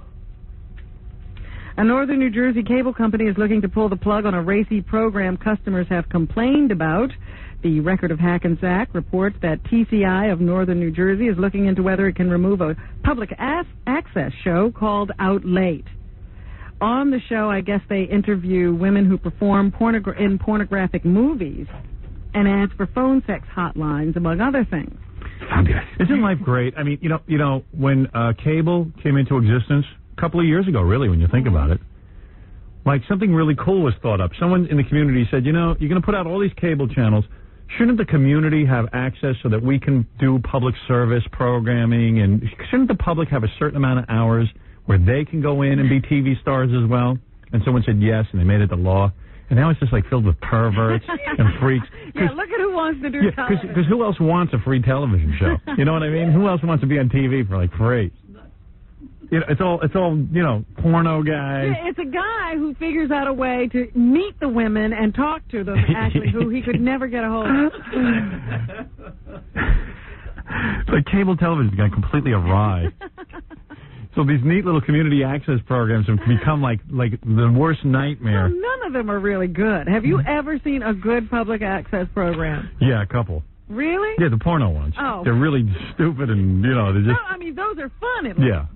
A northern New Jersey cable company is looking to pull the plug on a racy program customers have complained about. The Record of Hackensack reports that TCI of northern New Jersey is looking into whether it can remove a public access show called Out Late. On the show, I guess they interview women who perform in pornographic movies and ads for phone sex hotlines, among other things.
Isn't life great? I mean, you know, when cable came into existence a couple of years ago, really, when you think about it, like something really cool was thought up. Someone in the community said, you know, you're going to put out all these cable channels. Shouldn't the community have access so that we can do public service programming? And shouldn't the public have a certain amount of hours where they can go in and be TV stars as well? And someone said yes, and they made it the law. And now it's just like filled with perverts and freaks.
Yeah, look at who wants to do television.
Because who else wants a free television show? You know what I mean? Who else wants to be on TV for like free? It's all porno guys.
Yeah, it's a guy who figures out a way to meet the women and talk to them, actually, who he could never get a hold of.
It's like cable television's gone completely awry. So these neat little community access programs have become like the worst nightmare.
Well, none of them are really good. Have you ever seen a good public access program?
Yeah, a couple.
Really?
Yeah, the porno ones.
Oh.
They're really stupid and, they're just...
No, I mean, those are fun at least.
Yeah.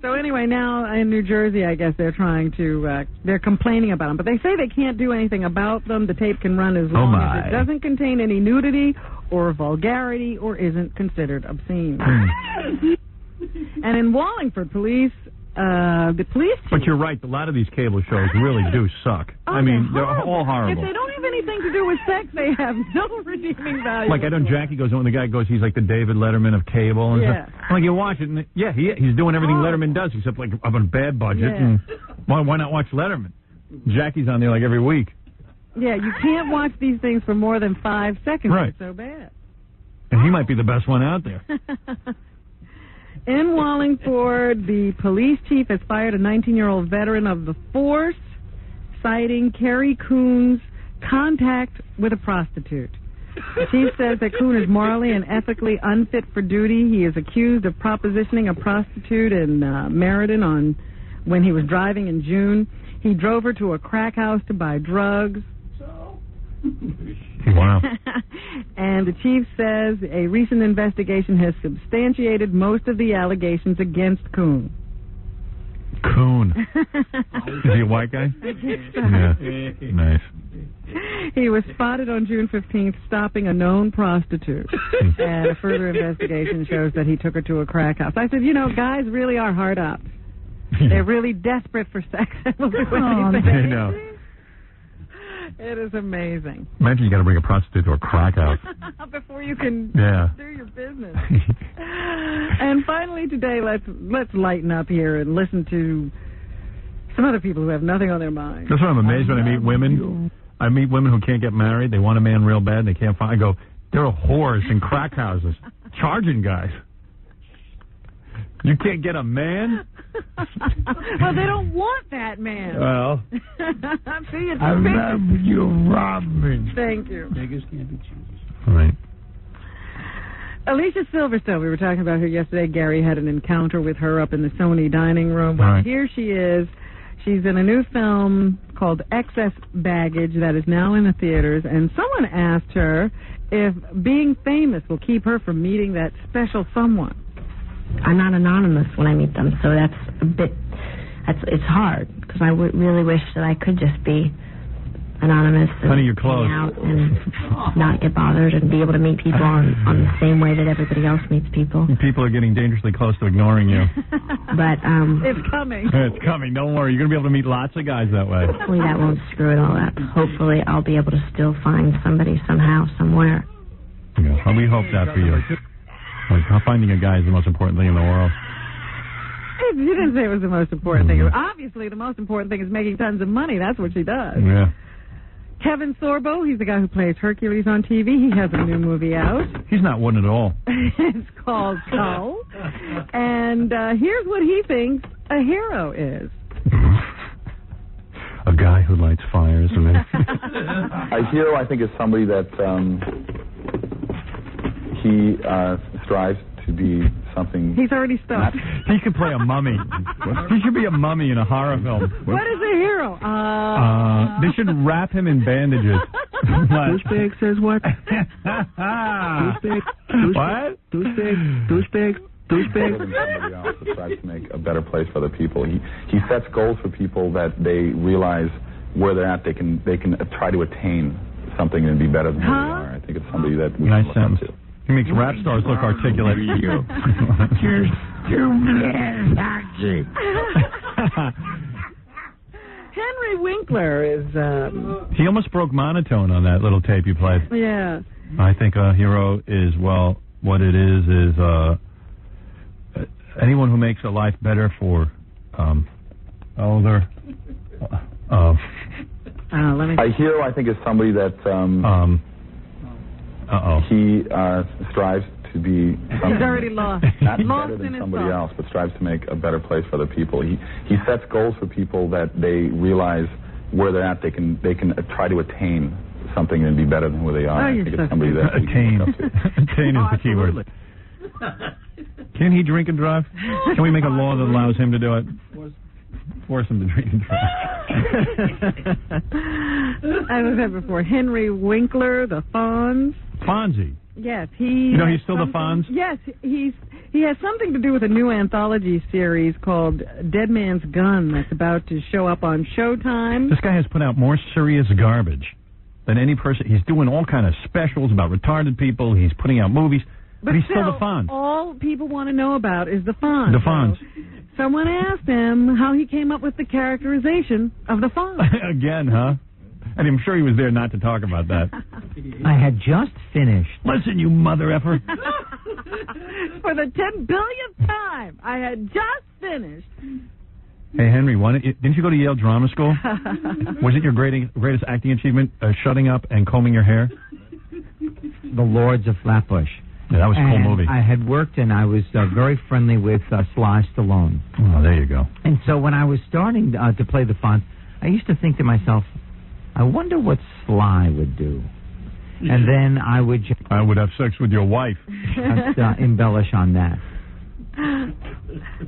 So anyway, now in New Jersey, I guess they're trying to, they're complaining about them. But they say they can't do anything about them. The tape can run as long as it doesn't contain any nudity or vulgarity or isn't considered obscene. And in Wallingford, the police chief...
But you're right, a lot of these cable shows really do suck.
Oh,
I mean, they're all horrible.
If they don't have anything to do with sex, they have no redeeming value.
Like, I know Jackie goes, when the guy goes, he's like the David Letterman of cable. And stuff. I'm like, you watch it, and he's doing everything Letterman does, except like on a bad budget.
Yeah.
And why not watch Letterman? Jackie's on there like every week.
Yeah, you can't watch these things for more than 5 seconds.
Right.
It's so bad.
And he might be the best one out there.
In Wallingford, the police chief has fired a 19-year-old veteran of the force, citing Kerry Coon's contact with a prostitute. The chief says that Coon is morally and ethically unfit for duty. He is accused of propositioning a prostitute in Meriden when he was driving in June. He drove her to a crack house to buy drugs.
Wow.
And the chief says a recent investigation has substantiated most of the allegations against Coon.
Is he a white guy? Yeah. Nice.
He was spotted on June 15th stopping a known prostitute. And a further investigation shows that he took her to a crack house. I said, guys really are hard up. They're really desperate for sex. Will do anything.
I know.
It is amazing.
Imagine you got to bring a prostitute to a crack house.
Before you can do your business. And finally today, let's lighten up here and listen to some other people who have nothing on their mind.
That's why I'm amazed when I meet women. I meet women who can't get married. They want a man real bad. They can't find. I go, they're whores in crack houses, charging guys. You can't get a man?
Well, they don't want that man.
Well,
see, it's
I love you, Robin.
Thank you.
Beggars can't be choosers.
All right.
Alicia Silverstone, we were talking about her yesterday. Gary had an encounter with her up in the Sony dining room. Well, here she is. She's in a new film called Excess Baggage that is now in the theaters, and someone asked her if being famous will keep her from meeting that special someone.
I'm not anonymous when I meet them, so it's hard, because I really wish that I could just be anonymous and
Honey, you're close.
hang out and not get bothered and be able to meet people on the same way that everybody else meets people.
People are getting dangerously close to ignoring you.
But
it's coming.
It's coming. Don't worry. You're going to be able to meet lots of guys that way.
Hopefully that won't screw it all up. Hopefully I'll be able to still find somebody somehow, somewhere.
Yeah, well, we hope that for you. Like, finding a guy is the most important thing in the world.
You didn't say it was the most important thing. Obviously, the most important thing is making tons of money. That's what she does.
Yeah.
Kevin Sorbo, he's the guy who plays Hercules on TV. He has a new movie out.
He's not one at all.
It's called Cull. And here's what he thinks a hero is.
A guy who lights fires. And then
a hero, I think, is somebody that he strives to be something.
He's already stuck.
He could play a mummy. He should be a mummy in a horror film.
What is a hero?
They should wrap him in bandages.
Douchebag says what?
What?
Douchebag.
Somebody else that tries to make a better place for other people. He sets goals for people that they realize where they're at. They can try to attain something and be better than who they are. I think it's somebody that we
nice
can look up to.
He makes rap stars look articulate.
Henry Winkler is...
He almost broke monotone on that little tape you played.
Yeah.
I think a hero is, what it is anyone who makes a life better for older...
A hero, I think, is somebody that he strives to be
He's already lost.
Not
Lost
better than
in
somebody
himself.
else, but strives to make a better place for other people. He sets goals for people that they realize where they're at. They can try to attain something and be better than where they are.
Oh,
I think it's somebody that we can look up to.
Attain is the key word. Can he drink and drive? Can we make a law that allows him to do it? Force him to drink and drive.
As I said before, Henry Winkler, the Fonz.
Fonzie.
Yes,
he's still the Fonz?
Yes, he has something to do with a new anthology series called Dead Man's Gun that's about to show up on Showtime.
This guy has put out more serious garbage than any person. He's doing all kind of specials about retarded people. He's putting out movies. But he's still the Fonz.
All people want to know about is the Fonz.
The Fonz.
So someone asked him how he came up with the characterization of the Fonz.
Again, huh? And I'm sure he was there not to talk about that.
I had just finished.
Listen, you mother effer.
For the 10 billionth time, I had just finished.
Hey, Henry, didn't you go to Yale Drama School? Was it your greatest acting achievement, shutting up and combing your hair?
The Lords of Flatbush.
Yeah, that was a cool movie.
I had worked and I was very friendly with Sly Stallone.
Oh, there you go.
And so when I was starting to play the Fonz, I used to think to myself, I wonder what Sly would do. And then I would
have sex with your wife.
Just embellish on that.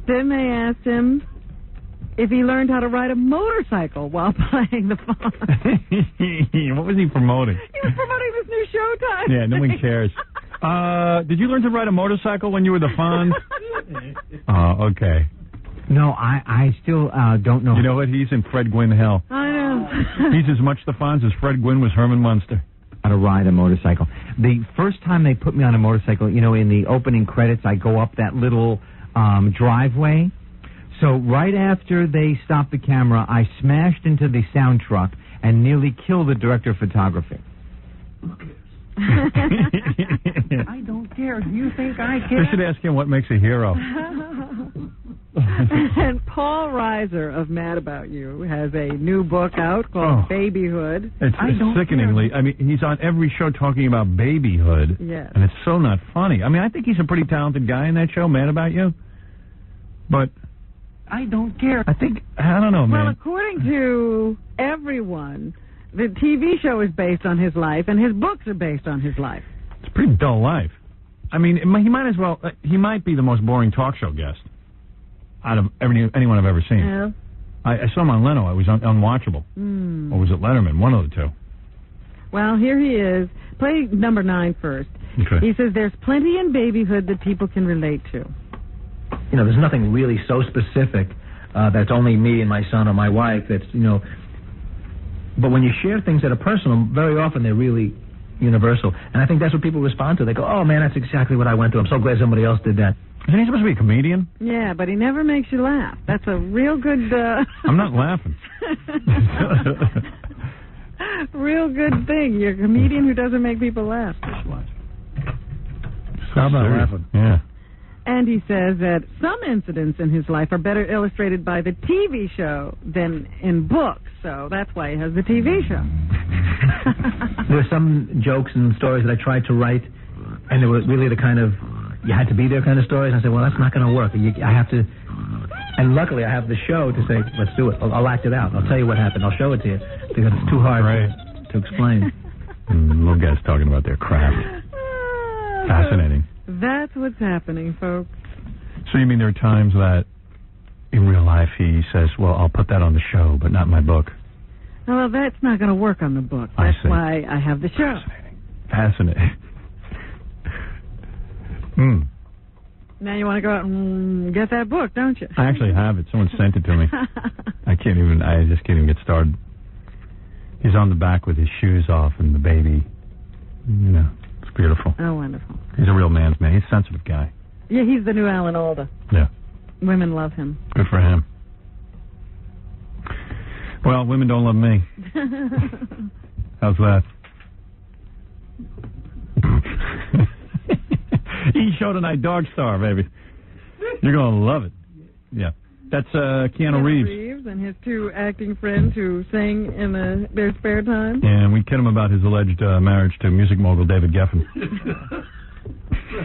Then they asked him if he learned how to ride a motorcycle while playing the Fonz.
What was he promoting?
He was promoting this new Showtime.
Yeah, no one cares. Did you learn to ride a motorcycle when you were the Fonz? Oh, okay.
No, I still don't know.
You know what? He's in Fred Gwynn hell.
I know.
He's as much the Fonz as Fred Gwynn was Herman Munster.
How to ride a motorcycle. The first time they put me on a motorcycle, in the opening credits, I go up that little driveway. So right after they stopped the camera, I smashed into the sound truck and nearly killed the director of photography. I don't care. Do you think I care?
They should ask him what makes a hero.
And Paul Reiser of Mad About You has a new book out called Babyhood.
It's sickeningly. I mean, he's on every show talking about babyhood.
Yes.
And it's so not funny. I mean, I think he's a pretty talented guy in that show, Mad About You. But
I don't care.
I don't know, man.
Well, according to everyone, the TV show is based on his life, and his books are based on his life.
It's a pretty dull life. I mean, he might as well. He might be the most boring talk show guest out of anyone I've ever seen.
Yeah.
I saw him on Leno. It was unwatchable. Or was it Letterman? One of the two.
Well, here he is. Play number 9 first.
Okay.
He says there's plenty in babyhood that people can relate to.
There's nothing really so specific that's only me and my son or my wife. That's But when you share things that are personal, very often they're really universal. And I think that's what people respond to. They go, oh, man, that's exactly what I went through. I'm so glad somebody else did that.
Isn't he supposed to be a comedian?
Yeah, but he never makes you laugh. That's a real good...
I'm not laughing.
Real good thing. You're a comedian who doesn't make people laugh.
How about laughing? Yeah.
And he says that some incidents in his life are better illustrated by the TV show than in books. So that's why he has the TV show.
There were some jokes and stories that I tried to write, and they were really the kind of, you had to be there kind of stories. And I said, well, that's not going to work. I have to, and luckily I have the show to say, let's do it. I'll act it out. I'll tell you what happened. I'll show it to you, because it's too hard to explain.
Little guys talking about their craft. Fascinating.
That's what's happening, folks.
So you mean there are times that in real life he says, well, I'll put that on the show, but not in my book?
Well, that's not going to work on the book. That's why I have the show.
Fascinating.
Now you want to go out and get that book, don't you?
I actually have it. Someone sent it to me. I just can't even get started. He's on the back with his shoes off and the baby. It's beautiful.
Oh, wonderful.
He's a real man's man. He's a sensitive guy.
Yeah, he's the new Alan Alda.
Yeah.
Women love him.
Good for him. Well, women don't love me. How's that? He showed tonight, Dog Star, baby. You're going to love it. Yeah. That's Keanu Reeves.
And his 2 acting friends who sing in their spare time.
And we kid him about his alleged marriage to music mogul David Geffen.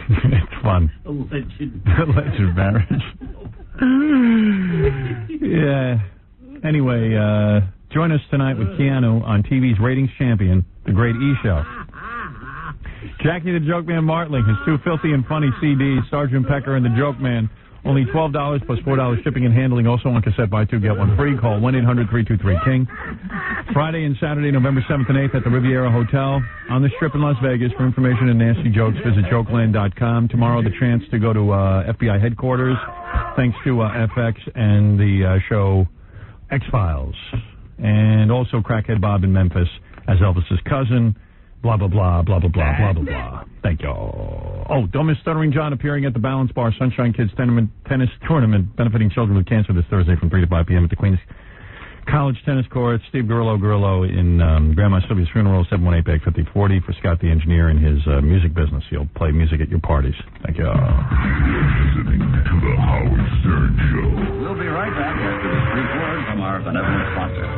It's fun. Alleged marriage. Yeah. Anyway, join us tonight with Keanu on TV's ratings champion, The Great E! Show. Jackie the Joke Man Martling, his 2 filthy and funny CDs, Sergeant Pecker and the Joke Man. Only $12 plus $4 shipping and handling. Also on cassette, buy 2, get 1 free. Call 1-800-323-KING. Friday and Saturday, November 7th and 8th at the Riviera Hotel on the Strip in Las Vegas. For information and nasty jokes, visit jokeland.com. Tomorrow, the chance to go to FBI headquarters, thanks to FX and the show X-Files. And also Crackhead Bob in Memphis as Elvis's cousin. Blah, blah, blah, blah, blah, blah, blah, blah, blah. Thank you. Oh, don't miss Stuttering John appearing at the Balance Bar Sunshine Kids Tennis Tournament benefiting children with cancer this Thursday from 3 to 5 p.m. at the Queens College Tennis Court. Steve Guerrillo in Grandma Sylvia's Funeral, 718-850-40 for Scott the Engineer in his music business. He'll play music at your parties. Thank you.
Listening to the Howard Stern Show.
We'll be right back after this brief word from our benevolent sponsor.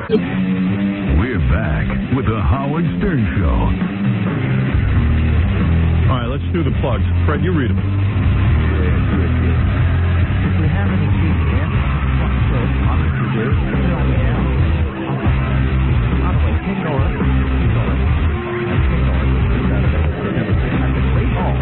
We're back with the Howard Stern Show.
All right, let's do the plugs. Fred, you read them.
If we have any feedback, so obviously there is. By the way, King North, at the Great Hall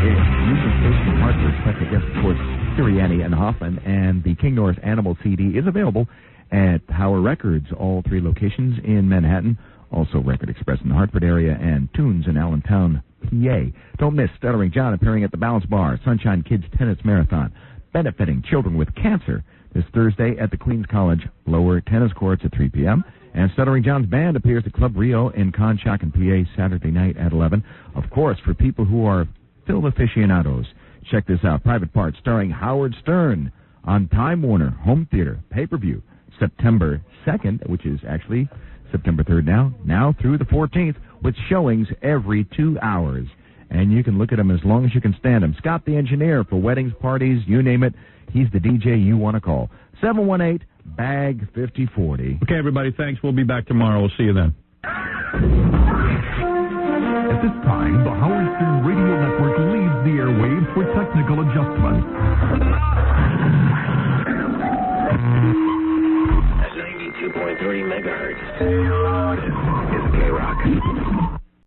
in Union Station, Hartford, special guest, of course, Sirianni and Hoffman, and the King North Animal CD is available at Power Records, all 3 locations in Manhattan, also Record Express in the Hartford area, and Tunes in Allentown, PA. Don't miss Stuttering John appearing at the Balance Bar, Sunshine Kids Tennis Marathon, benefiting children with cancer this Thursday at the Queens College Lower Tennis Courts at 3 p.m. And Stuttering John's band appears at Club Rio in Conshohocken, PA, Saturday night at 11. Of course, for people who are film aficionados, check this out. Private Parts starring Howard Stern on Time Warner Home Theater pay-per-view. September 2nd, which is actually September 3rd now through the 14th, with showings every 2 hours. And you can look at him as long as you can stand him. Scott the Engineer for weddings, parties, you name it. He's the DJ you want to call. 718-BAG-5040.
Okay, everybody, thanks. We'll be back tomorrow. We'll see you then.
At this time, the Howard Stern Radio Network leaves the airwaves for technical adjustment.
92.3 megahertz. This is K-Rock.